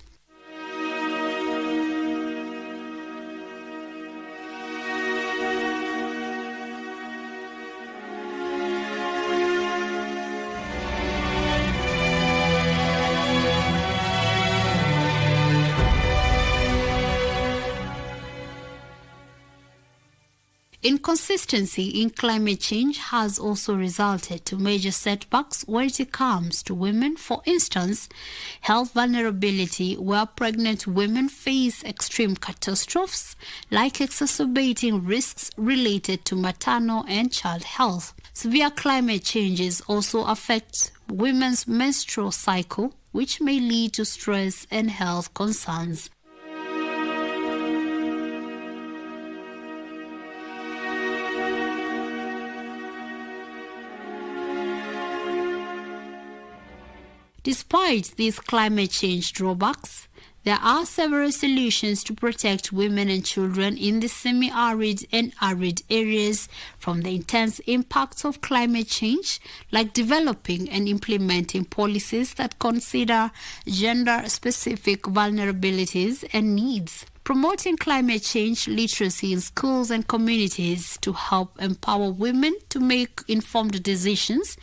Inconsistency in climate change has also resulted to major setbacks when it comes to women. For instance, health vulnerability, where pregnant women face extreme catastrophes like exacerbating risks related to maternal and child health. Severe climate changes also affect women's menstrual cycle, which may lead to stress and health concerns. Despite these climate change drawbacks, there are several solutions to protect women and children in the semi-arid and arid areas from the intense impacts of climate change, like developing and implementing policies that consider gender-specific vulnerabilities and needs. Promoting climate change literacy in schools and communities to help empower women to make informed decisions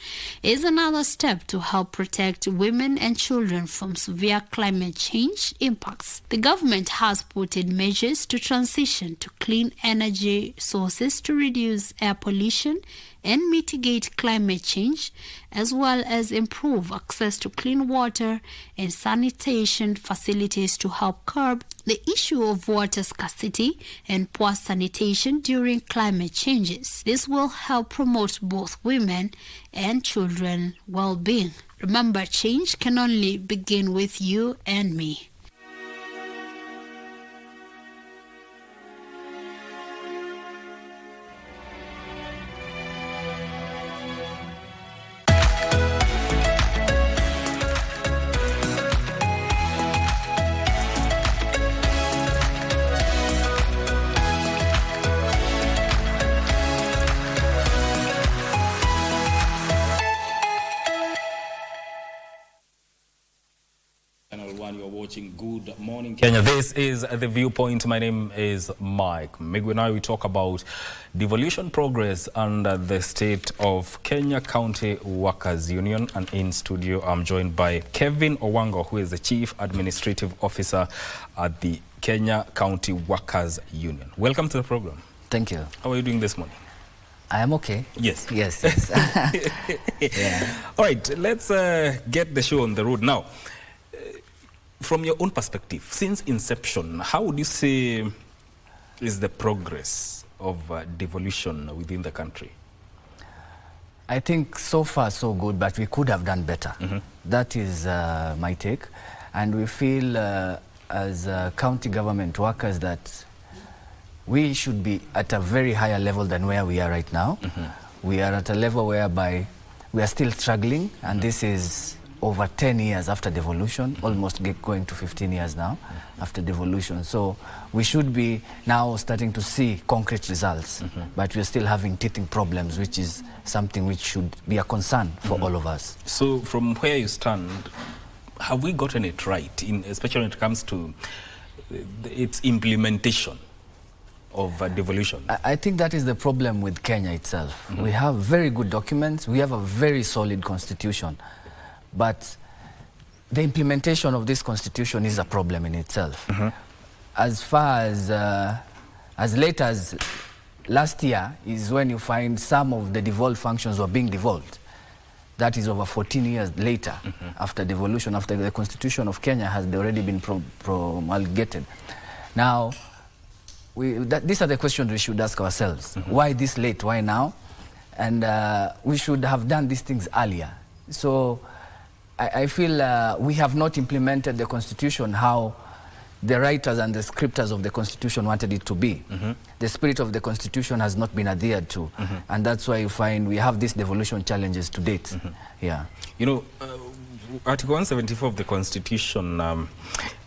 is another step to help protect women and children from severe climate change impacts. The government has put in measures to transition to clean energy sources to reduce air pollution and mitigate climate change, as well as improve access to clean water and sanitation facilities to help curb the issue of water scarcity and poor sanitation during climate changes. This will help promote both women and children well-being. Remember, change can only begin with you and me. Good morning, Kenya. This is The Viewpoint. My name is Mike Migwi. Now we talk about devolution progress under the state of Kenya County Workers Union. And in studio, I'm joined by Kevin Owango, who is the Chief Administrative Officer at the Kenya County Workers Union. Welcome to the program. Thank you. How are you doing this morning? I am okay. Yes. Yes. Yeah. All right, let's get the show on the road now. From your own perspective, since inception, how would you say is the progress of devolution within the country? I think so far so good, but we could have done better. That is my take. And we feel as county government workers that we should be at a very higher level than where we are right now. We are at a level whereby we are still struggling, and this is over 10 years after devolution, almost going to 15 years now after devolution. So we should be now starting to see concrete results, but we're still having teething problems, which is something which should be a concern for all of us. So from where you stand, have we gotten it right, especially when it comes to its implementation of devolution? I think that is the problem with Kenya itself. We have very good documents, we have a very solid constitution, but the implementation of this constitution is a problem in itself. As far as late as last year is when you find some of the devolved functions were being devolved. That is over 14 years later after devolution, after the constitution of Kenya has already been promulgated. Now, these are the questions we should ask ourselves. Why this late? Why now? And we should have done these things earlier. So I feel we have not implemented the constitution how the writers and the scripters of the constitution wanted it to be. The spirit of the constitution has not been adhered to. And that's why you find we have these devolution challenges to date. Yeah. You know, Article 174 of the Constitution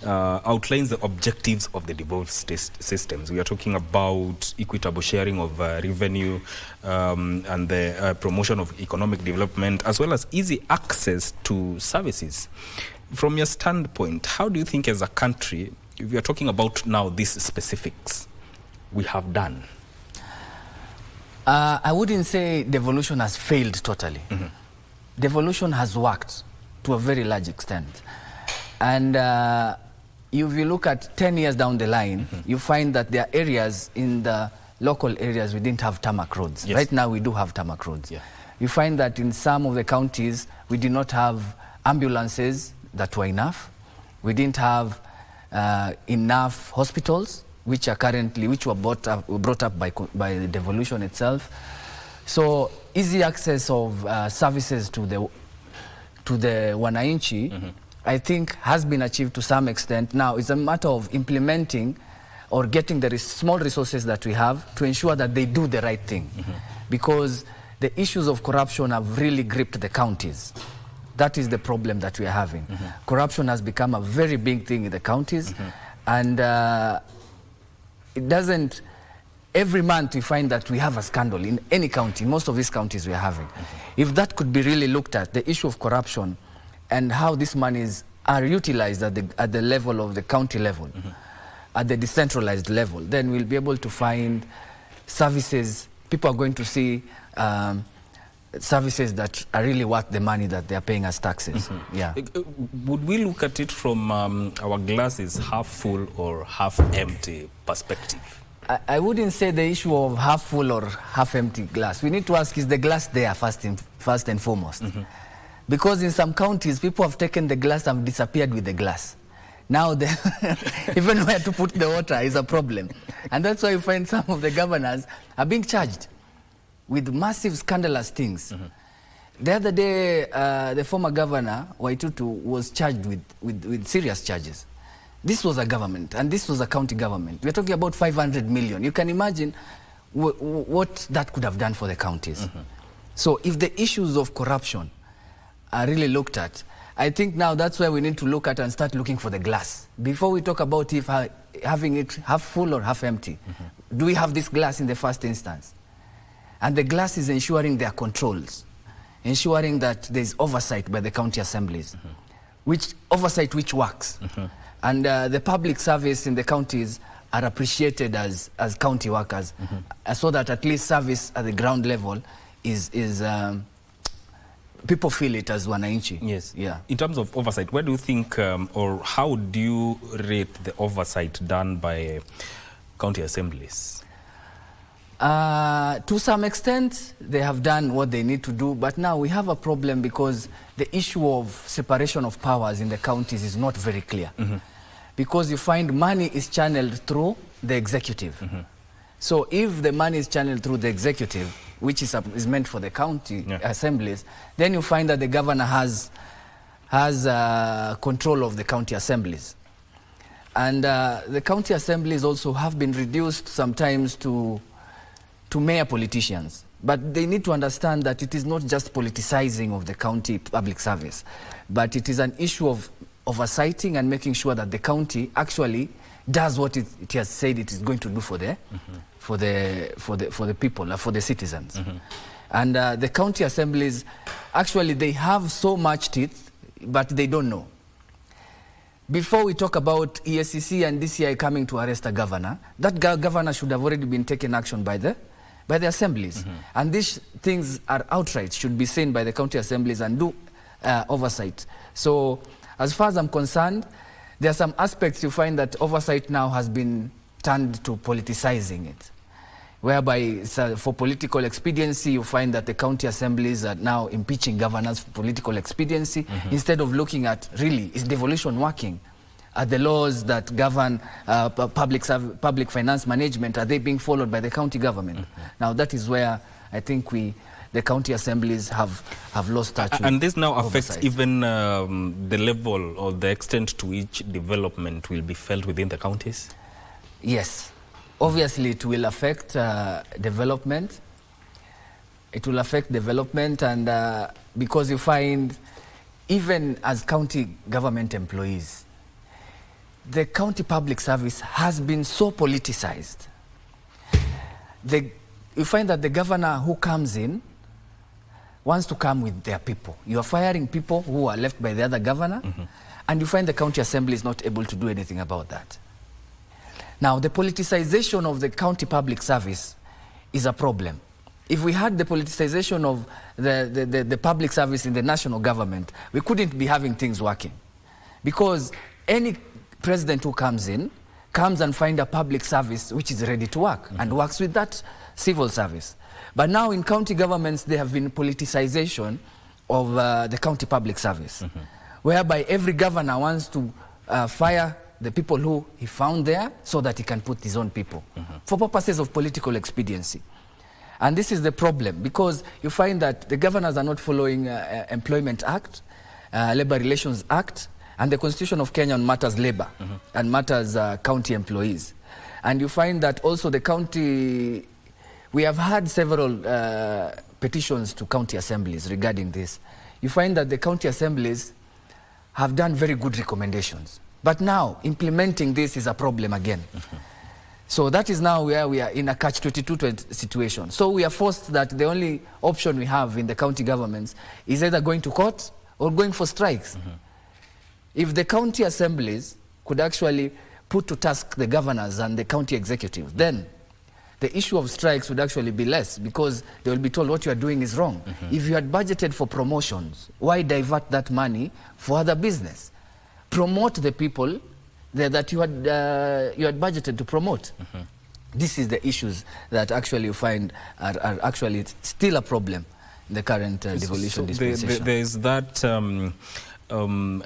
outlines the objectives of the devolved systems. We are talking about equitable sharing of revenue and the promotion of economic development, as well as easy access to services. From your standpoint, how do you think as a country, if we are talking about now these specifics, we have done? I wouldn't say devolution has failed totally. Devolution has worked to a very large extent. And if you look at 10 years down the line, you find that there are areas in the local areas we didn't have tarmac roads. Right now we do have tarmac roads. You find that in some of the counties we did not have ambulances that were enough. We didn't have enough hospitals, which were brought up by the devolution itself. So easy access of services to the wananchi, I think has been achieved to some extent. Now it's a matter of implementing or getting the small resources that we have to ensure that they do the right thing. Because the issues of corruption have really gripped the counties. That is the problem that we are having. Corruption has become a very big thing in the counties, and it doesn't. Every month we find that we have a scandal in any county. Most of these counties we are having. If that could be really looked at, the issue of corruption and how these monies are utilized at the level of the county level, at the decentralized level, then we'll be able to find services. People are going to see services that are really worth the money that they are paying as taxes. Yeah. Would we look at it from our glasses half full or half empty perspective? I wouldn't say the issue of half full or half empty glass. We need to ask, is the glass there first and foremost? Because in some counties, people have taken the glass and disappeared with the glass. Now, even where to put the water is a problem. And that's why you find some of the governors are being charged with massive scandalous things. The other day, the former governor, Waitutu, was charged with serious charges. This was a government, and this was a county government. We're talking about 500 million. You can imagine what that could have done for the counties. So if the issues of corruption are really looked at, I think now that's where we need to look at and start looking for the glass. Before we talk about if having it half full or half empty, do we have this glass in the first instance? And the glass is ensuring there are controls, ensuring that there's oversight by the county assemblies, which works. And the public service in the counties are appreciated as county workers, so that at least service at the ground level is people feel it as wananchi. Yes. Yeah. In terms of oversight, where do you think, or how do you rate the oversight done by county assemblies? To some extent, they have done what they need to do, but now we have a problem because the issue of separation of powers in the counties is not very clear. Because you find money is channeled through the executive. So if the money is channeled through the executive, which is meant for the county assemblies, then you find that the governor has control of the county assemblies. And the county assemblies also have been reduced sometimes to mayor politicians. But they need to understand that it is not just politicizing of the county public service, but it is an issue of oversighting and making sure that the county actually does what it has said it is going to do for the people, for the citizens. And the county assemblies, actually, they have so much teeth, but they don't know. Before we talk about EACC and DCI coming to arrest a governor, that governor should have already been taken action by the assemblies. And these things are outright, should be seen by the county assemblies and do oversight. So as far as I'm concerned, there are some aspects you find that oversight now has been turned to politicizing it, whereby for political expediency, you find that the county assemblies are now impeaching governors for political expediency, instead of looking at, really, is devolution working? Are the laws that govern public finance management, are they being followed by the county government? Now that is where I think the county assemblies have lost touch. And this now affects oversight. even the level or the extent to which development will be felt within the counties? Yes. Obviously, it will affect development. It will affect development, and because you find, even as county government employees, the county public service has been so politicized. You find that the governor who comes in wants to come with their people. You are firing people who are left by the other governor, and you find the county assembly is not able to do anything about that. Now, the politicization of the county public service is a problem. If we had the politicization of the public service in the national government, we couldn't be having things working. Because any president who comes in, comes and find a public service which is ready to work and works with that civil service. But now in county governments, there have been politicization of the county public service, whereby every governor wants to fire the people who he found there so that he can put his own people for purposes of political expediency. And this is the problem, because you find that the governors are not following Employment Act, Labor Relations Act, and the Constitution of Kenya on matters labor and matters county employees. And you find that also the county, we have had several petitions to county assemblies regarding this. You find that the county assemblies have done very good recommendations. But now, implementing this is a problem again. So that is now where we are in a catch-22 situation. So we are forced that the only option we have in the county governments is either going to court or going for strikes. If the county assemblies could actually put to task the governors and the county executives, then the issue of strikes would actually be less, because they will be told what you are doing is wrong. If you had budgeted for promotions, why divert that money for other business? Promote the people that you had budgeted to promote. This is the issues that actually you find are actually still a problem in the current devolution dispensation. There is that a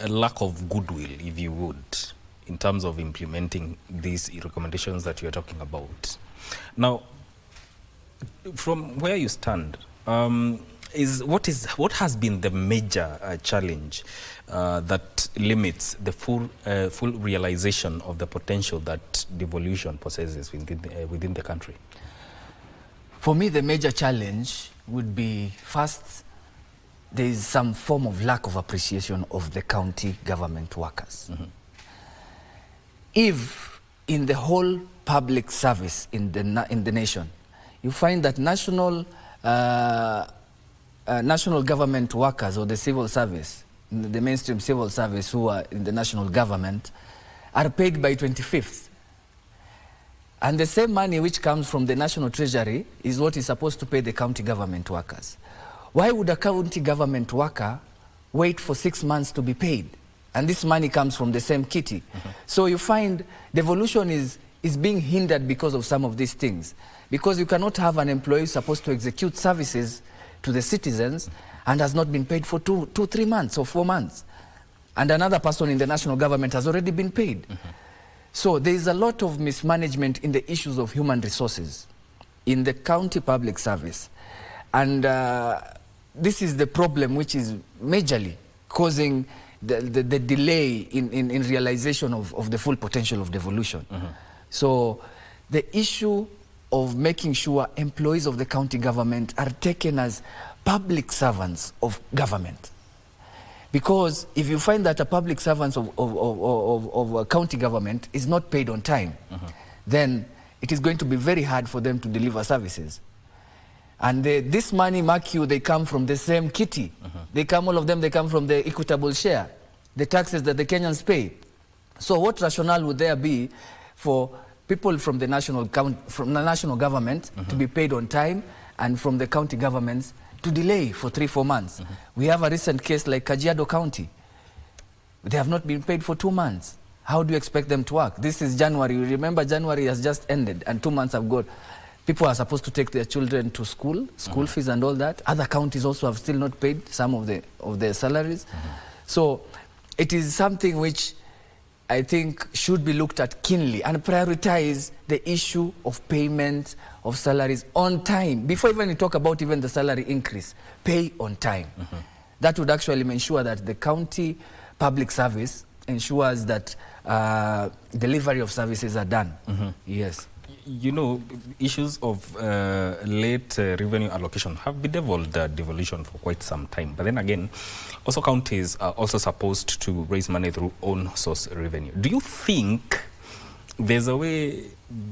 lack of goodwill, if you would, in terms of implementing these recommendations that you are talking about. Now, from where you stand, what has been the major challenge that limits the full realization of the potential that devolution possesses within the country? For me, the major challenge would be, first, there is some form of lack of appreciation of the county government workers. If in the whole public service in the nation, you find that national government workers or the civil service, the mainstream civil service who are in the national government, are paid by 25th. And the same money which comes from the national treasury is what is supposed to pay the county government workers. Why would a county government worker wait for 6 months to be paid? And this money comes from the same kitty. So you find devolution is being hindered because of some of these things. Because you cannot have an employee supposed to execute services to the citizens and has not been paid for 3 months or 4 months. And another person in the national government has already been paid. So there is a lot of mismanagement in the issues of human resources in the county public service. And this is the problem which is majorly causing the delay in realization of the full potential of devolution. So the issue of making sure employees of the county government are taken as public servants of government. Because if you find that a public servant of a county government is not paid on time, then it is going to be very hard for them to deliver services. And this money, mark you, they come from the same kitty. All of them, they come from the equitable share, the taxes that the Kenyans pay. So what rationale would there be for people from the national government to be paid on time, and from the county governments to delay for 3-4 months? We have a recent case like Kajiado County. They have not been paid for 2 months. How do you expect them to work? This is January. You remember January has just ended and 2 months have gone. People are supposed to take their children to school fees and all that. Other counties also have still not paid some of their salaries. So it is something which I think should be looked at keenly and prioritize the issue of payment of salaries on time. Before even you talk about even the salary increase, pay on time. That would actually ensure that the county public service ensures that delivery of services are done. Yes. You know, issues of late revenue allocation have bedeviled devolution for quite some time. But then again, also counties are also supposed to raise money through own source revenue. Do you think there's a way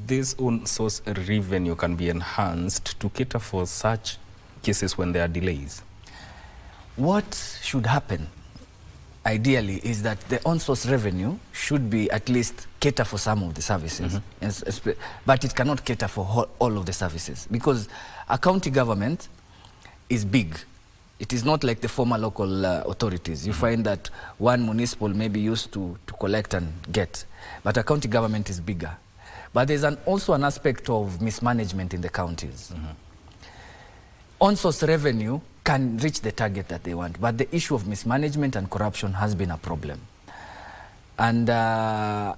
this own source revenue can be enhanced to cater for such cases when there are delays? What should happen ideally is that the on-source revenue should be at least cater for some of the services, but it cannot cater for all of the services, because a county government is big. It is not like the former local authorities. You find that one municipal may be used to collect and get, but a county government is bigger. But there's also an aspect of mismanagement in the counties. On-source revenue can reach the target that they want, but the issue of mismanagement and corruption has been a problem. And the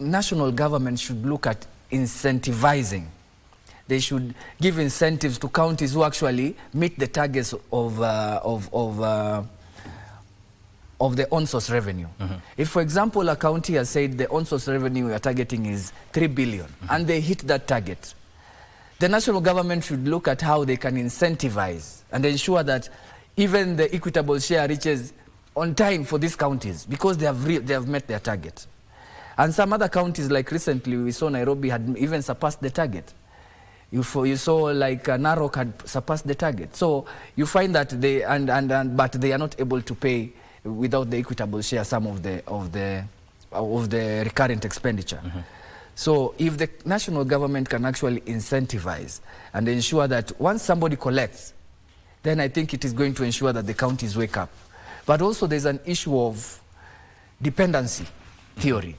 national government should look at incentivizing. They should give incentives to counties who actually meet the targets of the on-source revenue. If, for example, a county has said the on-source revenue we are targeting is 3 billion, and they hit that target, the national government should look at how they can incentivize and ensure that even the equitable share reaches on time for these counties, because they have met their target. And some other counties, like recently we saw Nairobi had even surpassed the target. You saw like Narok had surpassed the target. So you find that but they are not able to pay without the equitable share some of the recurrent expenditure. So if the national government can actually incentivize and ensure that once somebody collects, then I think it is going to ensure that the counties wake up. But also there's an issue of dependency theory.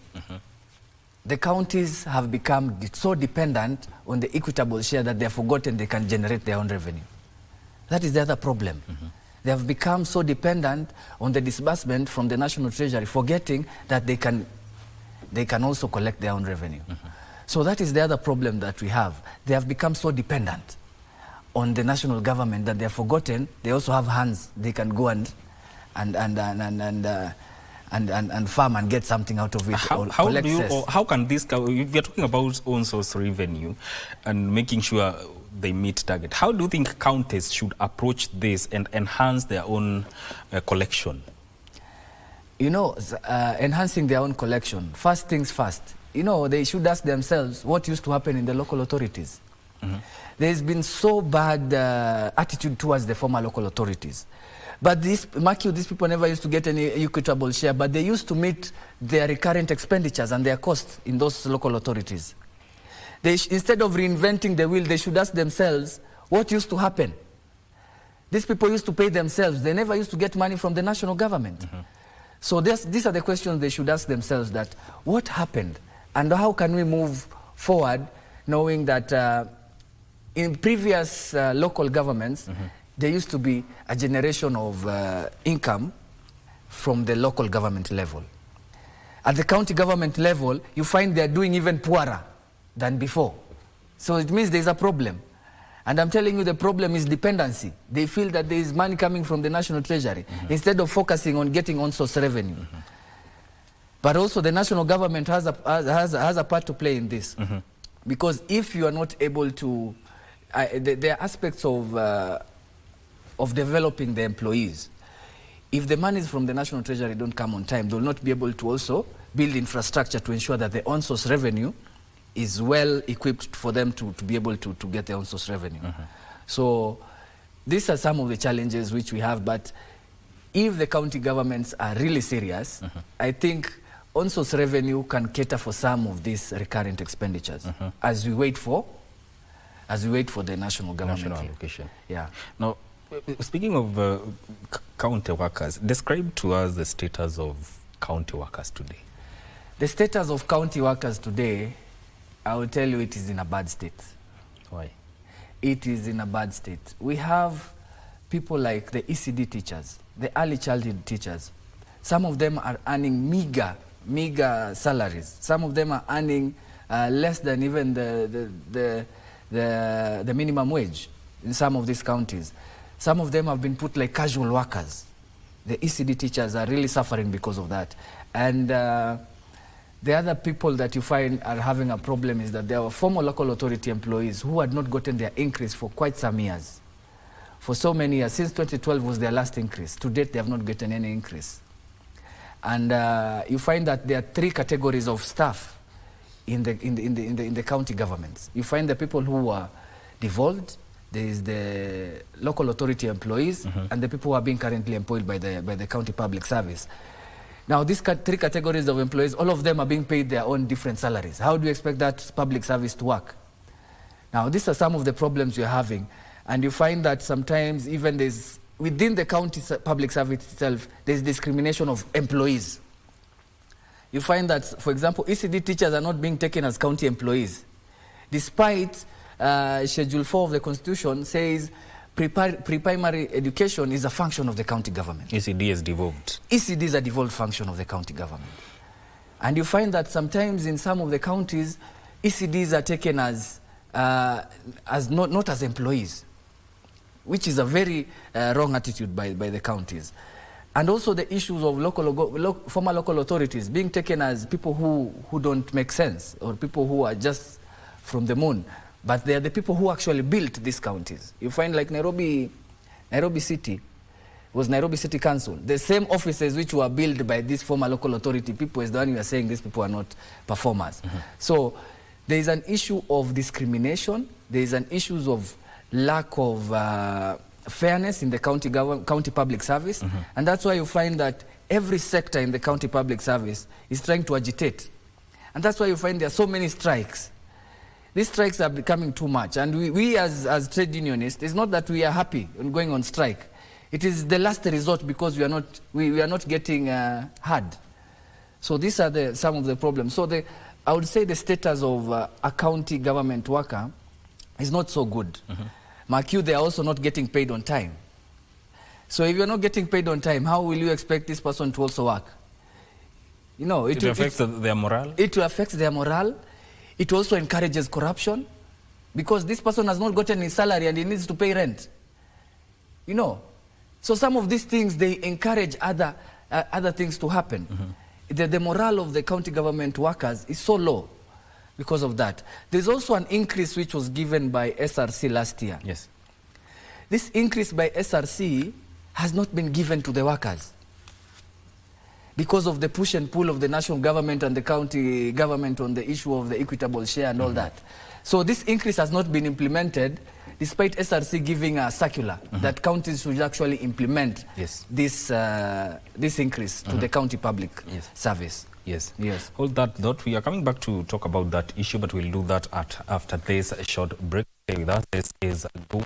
The counties have become so dependent on the equitable share that they have forgotten they can generate their own revenue. That is the other problem. They have become so dependent on the disbursement from the national treasury, forgetting that they can also collect their own revenue. So that is the other problem that we have. They have become so dependent on the national government that they have forgotten they also have hands. They can go and farm and get something out of it. How can this, if you're talking about own source revenue and making sure they meet target, how do you think counties should approach this and enhance their own collection? You know, enhancing their own collection. First things first. You know, they should ask themselves what used to happen in the local authorities. There's been so bad attitude towards the former local authorities. But mark you, these people never used to get any equitable share, but they used to meet their recurrent expenditures and their costs in those local authorities. Instead of reinventing the wheel, they should ask themselves what used to happen. These people used to pay themselves. They never used to get money from the national government. So these are the questions they should ask themselves, that what happened and how can we move forward, knowing that in previous local governments, there used to be a generation of income from the local government level. at the county government level, you find they're doing even poorer than before. So it means there's a problem. And I'm telling you, the problem is dependency. They feel that there is money coming from the national treasury instead of focusing on getting on-source revenue. But also the national government has a part to play in this. Because if you are not able to, there are aspects of developing the employees. If the monies from the national treasury don't come on time, they'll not be able to also build infrastructure to ensure that the on-source revenue is well equipped for them to be able to get the on-source revenue. So these are some of the challenges which we have, but if the county governments are really serious, I think on-source revenue can cater for some of these recurrent expenditures as we wait for the national government. National allocation. Yeah. Now, speaking of county workers, describe to us the status of county workers today. The status of county workers today, I will tell you, it is in a bad state. Why? It is in a bad state. We have people like the ECD teachers, the early childhood teachers. Some of them are earning meager salaries. Some of them are earning less than even the minimum wage in some of these counties. Some of them have been put like casual workers. The ECD teachers are really suffering because of that. And the other people that you find are having a problem is that there are former local authority employees who had not gotten their increase for quite some years. For so many years, since 2012 was their last increase. To date, they have not gotten any increase. And you find that there are three categories of staff in the county governments. You find the people who are devolved, there is the local authority employees, and the people who are being currently employed by the county public service. Now, these three categories of employees, all of them are being paid their own different salaries. How do you expect that public service to work? Now, these are some of the problems you're having. And you find that sometimes even there's, within the county public service itself, there's discrimination of employees. You find that, for example, ECD teachers are not being taken as county employees. Despite Schedule 4 of the Constitution says pre-primary education is a function of the county government. ECD is devolved. ECD is a devolved function of the county government. And you find that sometimes in some of the counties, ECDs are taken as not as employees, which is a very wrong attitude by the counties. And also the issues of former local authorities being taken as people who don't make sense, or people who are just from the moon. But they are the people who actually built these counties. You find like Nairobi City was Nairobi City Council. The same offices which were built by these former local authority people is the one you are saying these people are not performers. So there is an issue of discrimination. There is an issue of lack of fairness in the county public service. And that's why you find that every sector in the county public service is trying to agitate. And that's why you find there are so many strikes. These strikes are becoming too much. And we as trade unionists, it's not that we are happy on going on strike. It is the last resort because we are not getting heard. So these are some of the problems. So I would say the status of a county government worker is not so good. Mark you, they are also not getting paid on time. So if you're not getting paid on time, how will you expect this person to also work? You know, it affects their morale? It affects their morale. It also encourages corruption because this person has not gotten his salary and he needs to pay rent. You know, so some of these things, they encourage other things to happen. The morale of the county government workers is so low because of that. There's also an increase which was given by SRC last year. Yes. This increase by SRC has not been given to the workers because of the push and pull of the national government and the county government on the issue of the equitable share and all that. So this increase has not been implemented despite SRC giving a circular that counties should actually implement this increase to the county public service. Yes. Yes. Hold that thought. We are coming back to talk about that issue, but we'll do that after this short break. Stay with us. This is Go.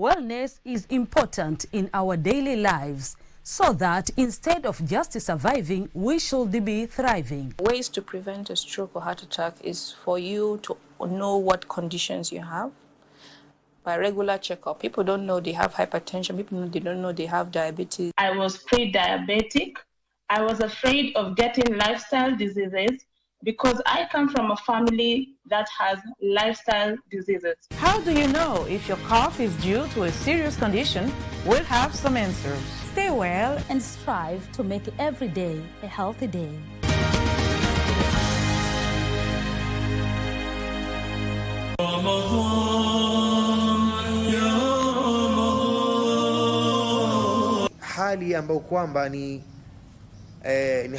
wellness is important in our daily lives, so that instead of just surviving, we should be thriving. Ways to prevent a stroke or heart attack is for you to know what conditions you have by regular checkup. People don't know they have hypertension. They don't know they have diabetes. I was pre-diabetic. I was afraid of getting lifestyle diseases because I come from a family that has lifestyle diseases. How do you know if your cough is due to a serious condition? We'll have some answers. Stay well and strive to make every day a healthy day. Hali ambayo kwamba ni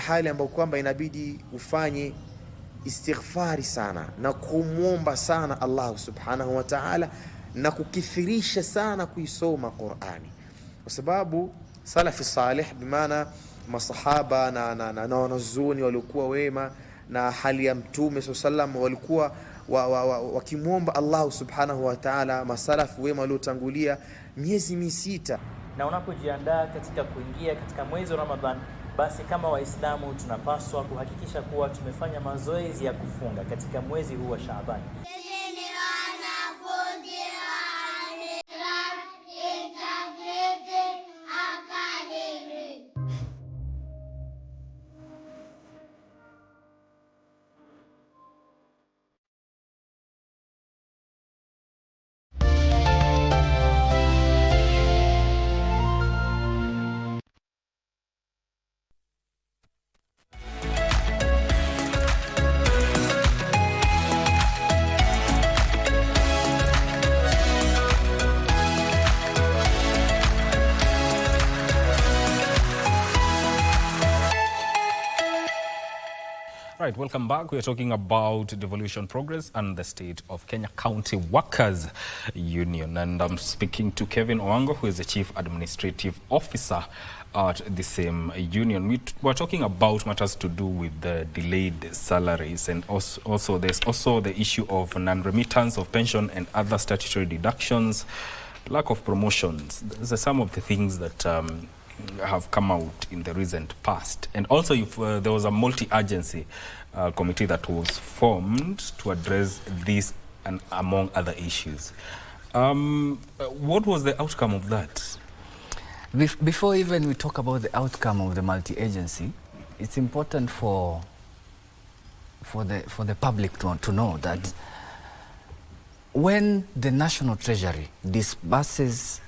hali ambayo kwamba inabidi ufanye istighfari sana na kumwomba sana Allah subhanahu wa ta'ala na kukithirisha sana kuisoma Qur'ani, kwa sababu salafi salih bimaana masahaba na wanazuoni waliokuwa wema na hali ya Mtume sallam walikuwa wakimwomba Allah subhanahu wa ta'ala, masalafu wema waliotangulia miezi misita. Na unapojiandaa katika kuingia katika mwezi wa Ramadhan, basi kama Waislamu tunapaswa kuhakikisha kuwa tumefanya mazoezi ya kufunga katika mwezi huu wa Shaaban. Right, welcome back. We are talking about devolution progress and the state of Kenya County Workers Union. And I'm speaking to Kevin Owango, who is the Chief Administrative Officer at the same union. We're talking about matters to do with the delayed salaries, and also there's also the issue of non-remittance of pension and other statutory deductions, lack of promotions. Those are some of the things that have come out in the recent past. And also there was a multi-agency committee that was formed to address this and among other issues. What was the outcome of that? Before even we talk about the outcome of the multi-agency, it's important for the public to know that when the National Treasury disburses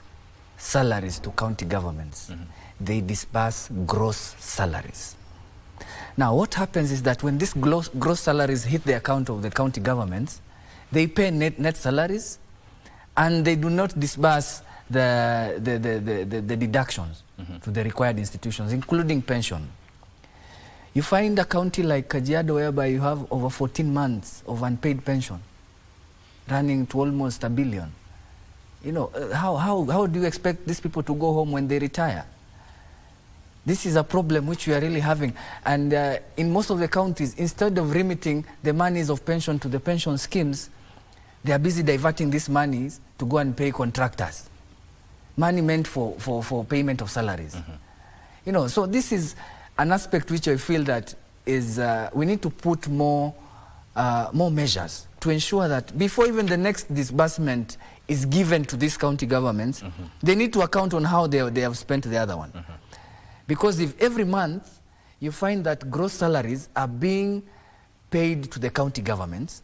salaries to county governments, they disburse gross salaries. Now what happens is that when these gross salaries hit the account of the county governments, they pay net salaries and they do not disburse the deductions to the required institutions, including pension. You find a county like Kajiado whereby you have over 14 months of unpaid pension, running to almost $1 billion. You know, how do you expect these people to go home when they retire? This is a problem which we are really having. And in most of the counties, instead of remitting the monies of pension to the pension schemes, they are busy diverting these monies to go and pay contractors. Money meant for payment of salaries. You know, so this is an aspect which I feel that is, we need to put more measures to ensure that before even the next disbursement is given to these county governments, they need to account on how they have spent the other one. Because if every month you find that gross salaries are being paid to the county governments,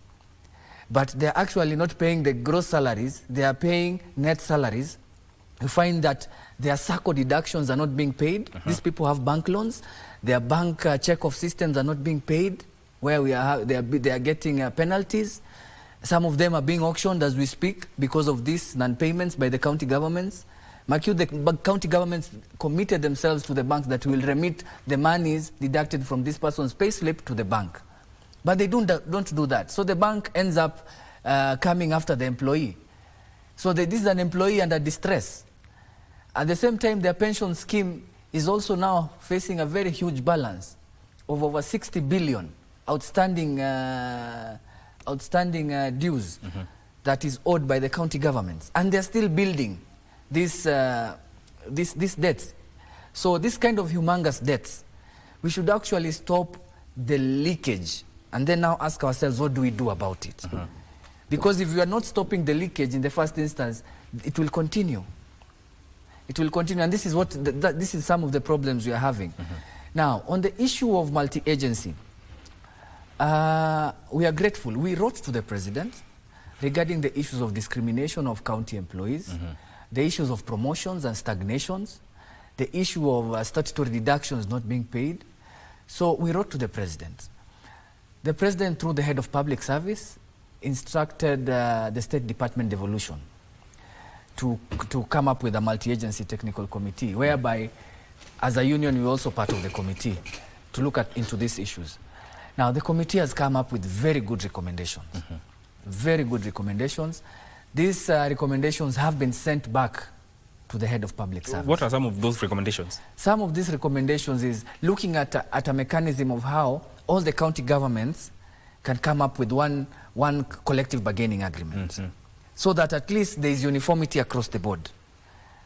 but they're actually not paying the gross salaries, they are paying net salaries, you find that their SACCO deductions are not being paid. These people have bank loans, their bank check-off systems are not being paid, where they are getting penalties. Some of them are being auctioned as we speak because of these non-payments by the county governments. The county governments committed themselves to the banks that will remit the monies deducted from this person's pay slip to the bank. But they don't do that. So the bank ends up coming after the employee. So this is an employee under distress. At the same time, their pension scheme is also now facing a very huge balance of over 60 billion outstanding dues that is owed by the county governments. And they're still building these debts. So this kind of humongous debts, we should actually stop the leakage and then now ask ourselves, what do we do about it? Because if we are not stopping the leakage in the first instance, it will continue. It will continue, and this is what this is some of the problems we are having. Now, on the issue of multi-agency, we are grateful. We wrote to the President regarding the issues of discrimination of county employees, the issues of promotions and stagnations, the issue of statutory deductions not being paid. So we wrote to the President. The President, through the head of public service, instructed the State Department Devolution to come up with a multi-agency technical committee, whereby as a union we're also part of the committee to look into these issues. Now the committee has come up with very good recommendations. Very good recommendations. These recommendations have been sent back to the head of public service. What are some of those recommendations? Some of these recommendations is looking at a mechanism of how all the county governments can come up with one collective bargaining agreement, so that at least there is uniformity across the board.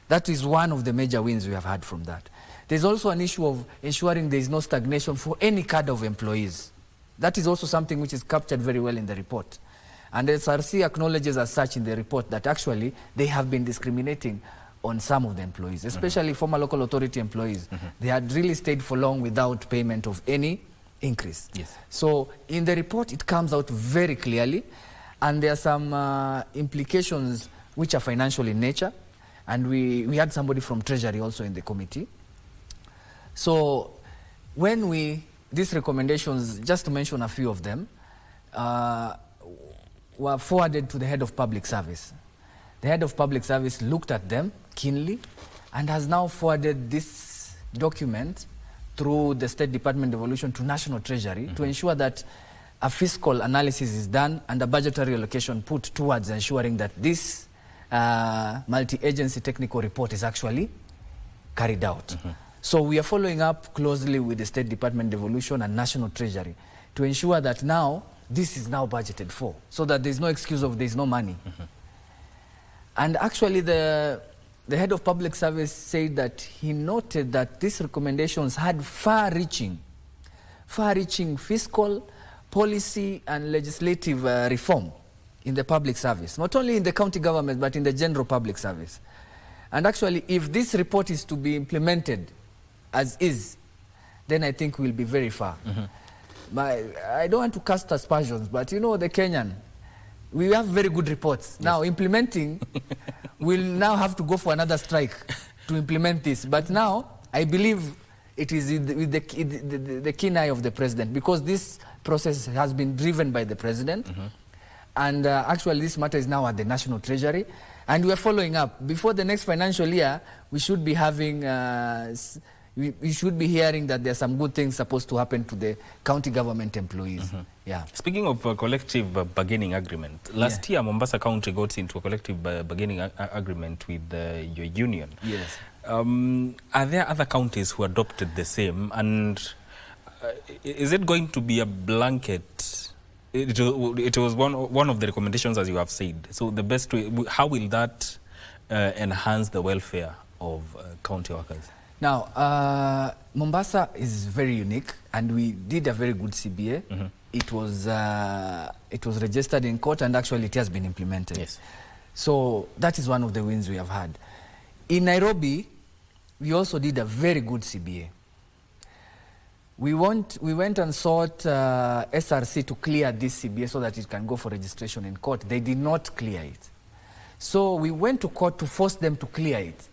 That is one of the major wins we have had from that. There's also an issue of ensuring there is no stagnation for any cadre of employees. That is also something which is captured very well in the report. And SRC acknowledges as such in the report that actually they have been discriminating on some of the employees, especially former local authority employees. They had really stayed for long without payment of any increase. So in the report it comes out very clearly, and there are some implications which are financial in nature, and we had somebody from Treasury also in the committee. So when these recommendations, just to mention a few of them, were forwarded to the head of public service. The head of public service looked at them keenly and has now forwarded this document through the State Department Devolution to National Treasury to ensure that a fiscal analysis is done and a budgetary allocation put towards ensuring that this multi-agency technical report is actually carried out. So we are following up closely with the State Department Devolution and National Treasury to ensure that now this is now budgeted for, so that there's no excuse of there's no money. And actually the head of public service said that he noted that these recommendations had far-reaching fiscal, policy and legislative reform in the public service, not only in the county government but in the general public service. And actually if this report is to be implemented as is, then I think we'll be very far. I don't want to cast aspersions, but you know the Kenyan, we have very good reports. Now implementing, we'll now have to go for another strike to implement this. But now I believe it is with the keen eye of the President, because this process has been driven by the President. And actually this matter is now at the National Treasury, and we are following up. Before the next financial year, we should be having we should be hearing that there are some good things supposed to happen to the county government employees. Speaking of collective bargaining agreement, last year Mombasa County got into a collective bargaining agreement with your union. Are there other counties who adopted the same, and is it going to be a blanket? It was one of the recommendations, as you have said. So the best way, how will that enhance the welfare of county workers? Now, Mombasa is very unique, and we did a very good CBA. It was registered in court, and actually it has been implemented. So that is one of the wins we have had. In Nairobi, we also did a very good CBA. We went and sought SRC to clear this CBA so that it can go for registration in court. They did not clear it. So we went to court to force them to clear it.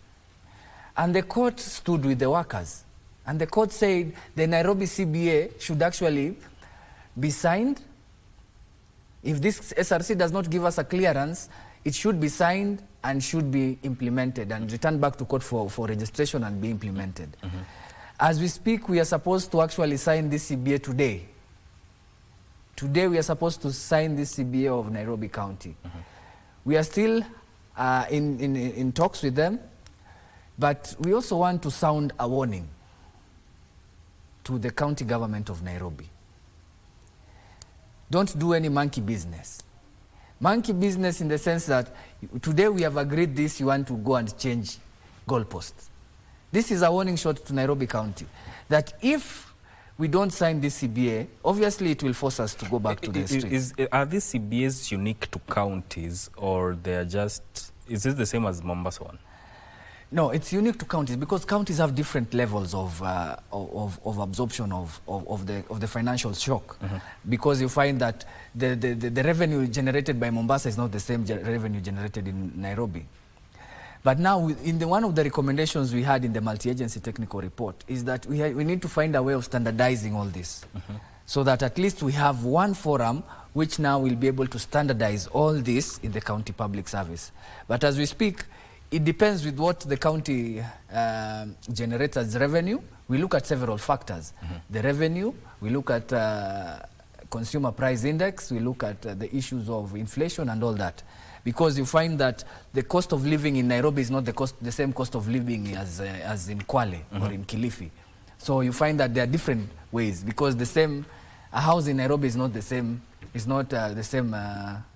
And the court stood with the workers. And the court said the Nairobi CBA should actually be signed. If this SRC does not give us a clearance, it should be signed and should be implemented and returned back to court for registration and be implemented. As we speak, we are supposed to actually sign this CBA today. Today we are supposed to sign this CBA of Nairobi County. We are still in talks with them, but we also want to sound a warning to the county government of Nairobi. Don't do any monkey business. Monkey business in the sense that today we have agreed this, you want to go and change goalposts. This is a warning shot to Nairobi County that if we don't sign this CBA, obviously it will force us to go back to the streets. Are these CBAs unique to counties, or they are just, is this the same as Mombasa one? No, it's unique to counties because counties have different levels of absorption of the financial shock. Because you find that the revenue generated by Mombasa is not the same revenue generated in Nairobi. But now, in one of the recommendations we had in the multi-agency technical report is that we need to find a way of standardizing all this, so that at least we have one forum which now will be able to standardize all this in the county public service. But as we speak, it depends with what the county generates as revenue. We look at several factors. The revenue, we look at consumer price index, we look at the issues of inflation and all that. Because you find that the cost of living in Nairobi is not the same cost of living as in Kwale or in Kilifi. So you find that there are different ways, because a house in Nairobi is not the same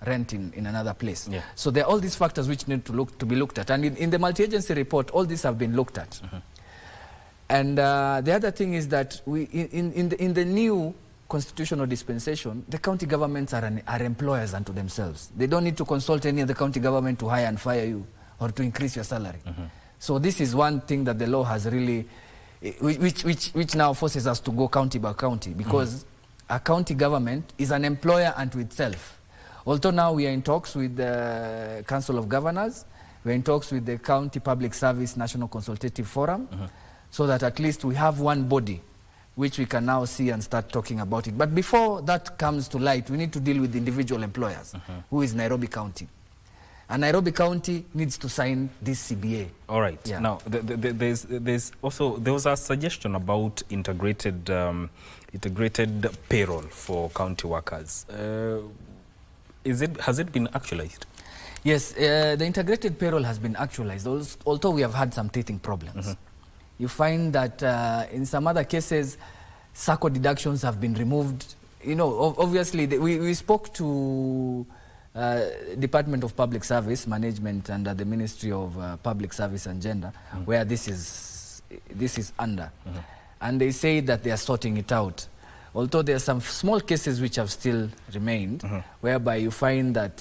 rent in another place. Yeah. So there are all these factors which need to be looked at. And in the multi-agency report, all these have been looked at. And the other thing is that in the new constitutional dispensation, the county governments are employers unto themselves. They don't need to consult any other county government to hire and fire you or to increase your salary. So this is one thing that the law has really, which now forces us to go county by county, because a county government is an employer unto itself. Although now we are in talks with the Council of Governors, we are in talks with the County Public Service National Consultative Forum, so that at least we have one body which we can now see and start talking about it. But before that comes to light, we need to deal with individual employers, who is Nairobi County. And Nairobi County needs to sign this CBA. All right. Yeah. Now, there was a suggestion about integrated payroll for county workers. Has it been actualized? Yes, the integrated payroll has been actualized, although we have had some teething problems. You find that in some other cases, SACCO deductions have been removed. You know, obviously, we spoke to Department of Public Service Management under the Ministry of Public Service and Gender, where this is under. And they say that they are sorting it out. Although there are some small cases which have still remained, whereby you find that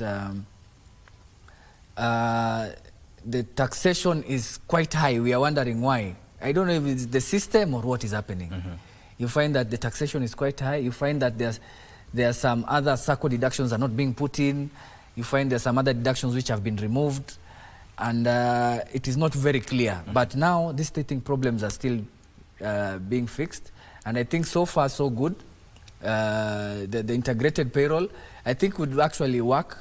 the taxation is quite high. We are wondering why. I don't know if it's the system or what is happening. You find that the taxation is quite high. You find that there are some other SACCO deductions are not being put in. You find there are some other deductions which have been removed. And it is not very clear. But now these teething problems are still being fixed. And I think so far so good. The integrated payroll, I think, would actually work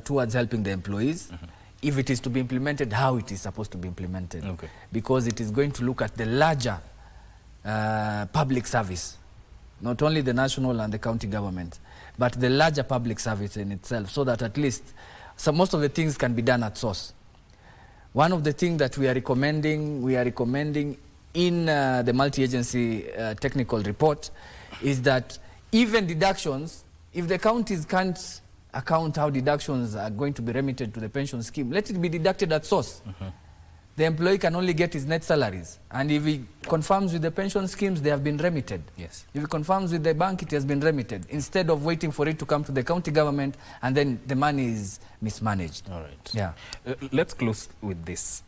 towards helping the employees. If it is to be implemented, how it is supposed to be implemented. Because it is going to look at the larger public service, not only the national and the county government, but the larger public service in itself, so that at least most of the things can be done at source. One of the things that we are recommending in the multi-agency technical report is that even deductions, if the counties can't account how deductions are going to be remitted to the pension scheme, let it be deducted at source. The employee can only get his net salaries. And if he confirms with the pension schemes, they have been remitted. Yes. If he confirms with the bank, it has been remitted, instead of waiting for it to come to the county government and then the money is mismanaged. All right. Yeah. Let's close with this.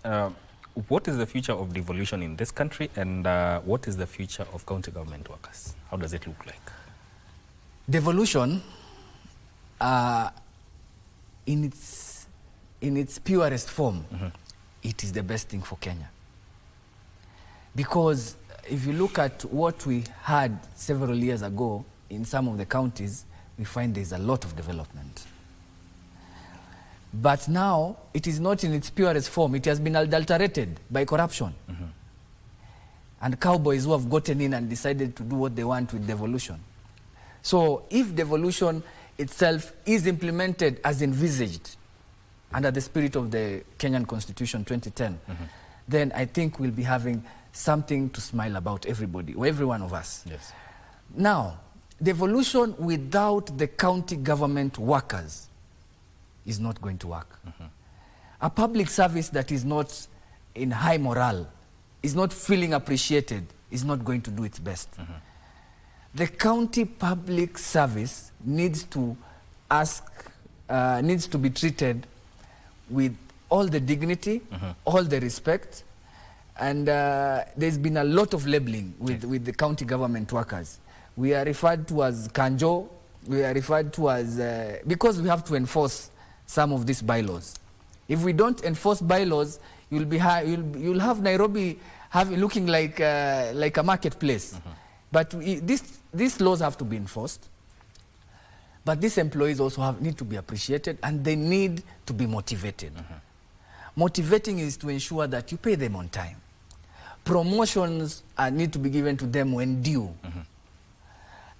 What is the future of devolution in this country, and what is the future of county government workers? How does it look like? Devolution, in its purest form, it is the best thing for Kenya. Because if you look at what we had several years ago in some of the counties, we find there's a lot of development. But now, it is not in its purest form. It has been adulterated by corruption. And cowboys who have gotten in and decided to do what they want with devolution. So if devolution itself is implemented as envisaged under the spirit of the Kenyan Constitution 2010, then I think we'll be having something to smile about, everybody, or every one of us. Yes. Now, devolution without the county government workers is not going to work. A public service that is not in high morale, is not feeling appreciated, is not going to do its best. The county public service needs to needs to be treated with all the dignity, all the respect, and there's been a lot of labeling with the county government workers. We are referred to as kanjo, we are referred to as, because we have to enforce some of these bylaws. If we don't enforce bylaws, you'll have Nairobi looking like a marketplace. But these laws have to be enforced. But these employees also need to be appreciated, and they need to be motivated. Motivating is to ensure that you pay them on time. Promotions need to be given to them when due.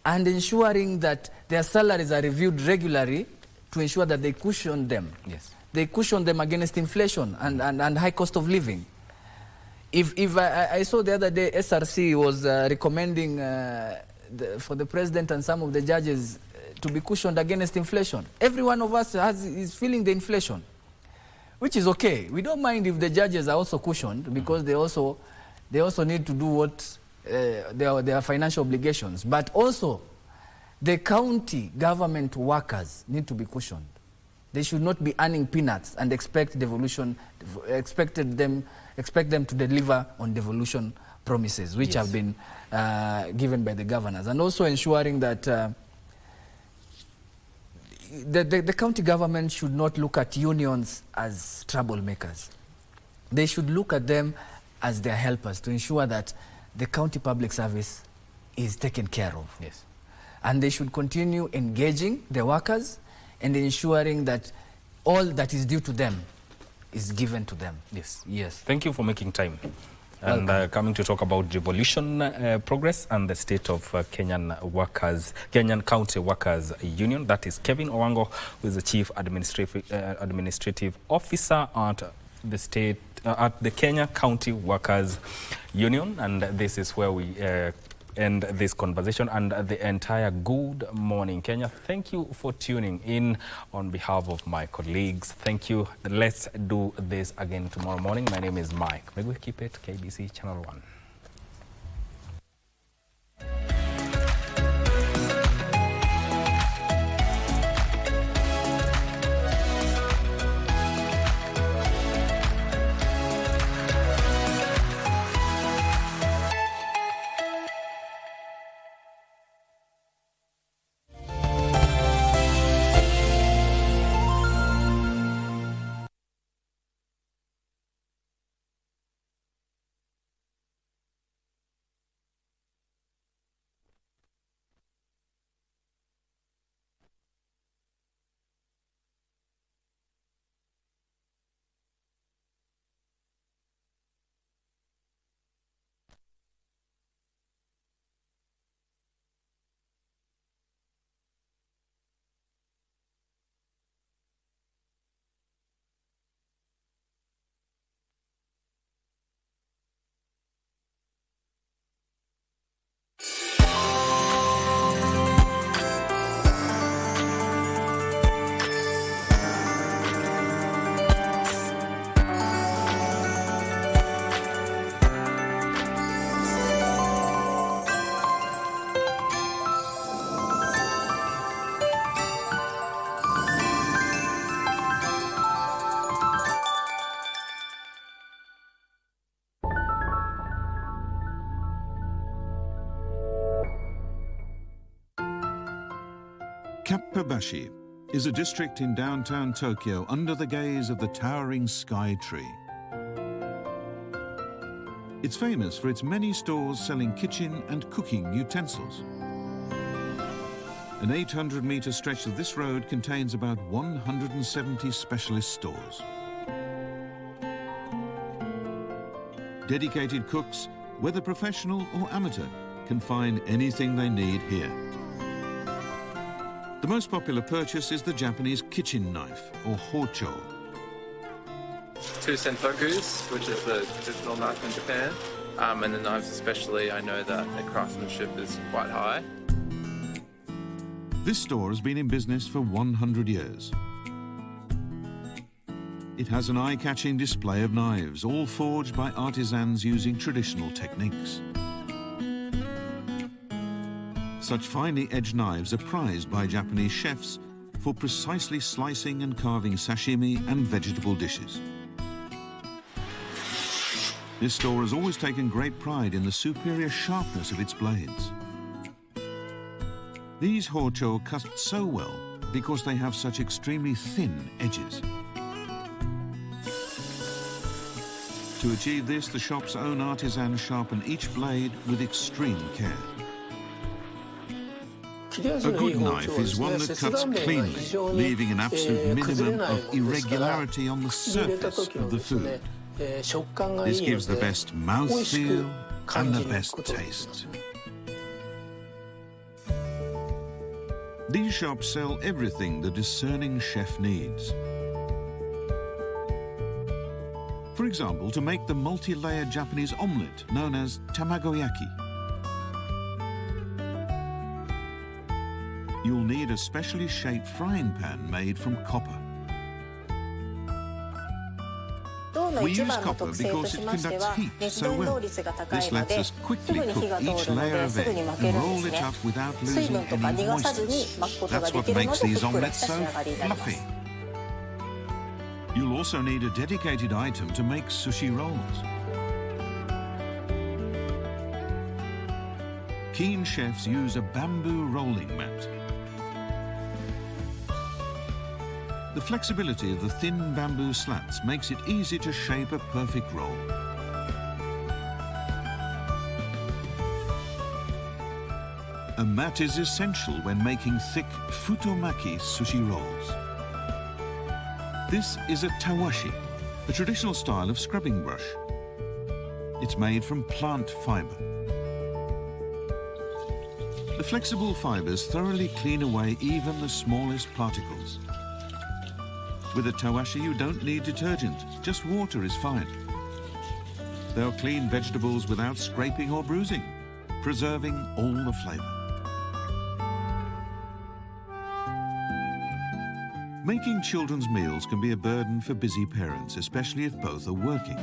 And ensuring that their salaries are reviewed regularly to ensure that they cushion them. Yes. They cushion them against inflation and high cost of living. If I saw the other day SRC was recommending for the president and some of the judges to be cushioned against inflation. Every one of us is feeling the inflation, which is okay. We don't mind if the judges are also cushioned, because they also need to do what their financial obligations. But also, the county government workers need to be cushioned. They should not be earning peanuts and expect devolution, expect them to deliver on devolution promises, which have been given by the governors. And also ensuring that the county government should not look at unions as troublemakers. They should look at them as their helpers to ensure that the county public service is taken care of. Yes. And they should continue engaging the workers and ensuring that all that is due to them is given to them. Yes. Yes. Thank you for making time. And coming to talk about devolution progress and the state of Kenyan County Workers Union. That is Kevin Owango, who is the Chief Administrative Officer at the state at the Kenya County Workers Union, and this is where we end this conversation and the entire Good Morning Kenya. Thank you for tuning in on behalf of my colleagues. Thank you. Let's do this again tomorrow morning. My name is Mike. May we keep it KBC Channel 1. Kappabashi is a district in downtown Tokyo under the gaze of the towering sky tree. It's famous for its many stores selling kitchen and cooking utensils. An 800-meter stretch of this road contains about 170 specialist stores. Dedicated cooks, whether professional or amateur, can find anything they need here. The most popular purchase is the Japanese kitchen knife, or hocho. 2 sentokus, which is the traditional knife in Japan, and the knives especially, I know that the craftsmanship is quite high. This store has been in business for 100 years. It has an eye-catching display of knives, all forged by artisans using traditional techniques. Such finely edged knives are prized by Japanese chefs for precisely slicing and carving sashimi and vegetable dishes. This store has always taken great pride in the superior sharpness of its blades. These hocho are cut so well because they have such extremely thin edges. To achieve this, the shop's own artisans sharpen each blade with extreme care. A good knife is one that cuts cleanly, leaving an absolute minimum of irregularity on the surface of the food. This gives the best mouthfeel and the best taste. These shops sell everything the discerning chef needs. For example, to make the multi-layered Japanese omelette known as tamagoyaki, you'll need a specially shaped frying pan made from copper. We use copper because it conducts heat so well. This lets us quickly cook each layer of egg and roll it up without losing any moistness. That's what makes these omelettes so fluffy. You'll also need a dedicated item to make sushi rolls. Keen chefs use a bamboo rolling mat. The flexibility of the thin bamboo slats makes it easy to shape a perfect roll. A mat is essential when making thick futomaki sushi rolls. This is a tawashi, a traditional style of scrubbing brush. It's made from plant fiber. The flexible fibers thoroughly clean away even the smallest particles. With a tawashi, you don't need detergent, just water is fine. They'll clean vegetables without scraping or bruising, preserving all the flavor. Making children's meals can be a burden for busy parents, especially if both are working.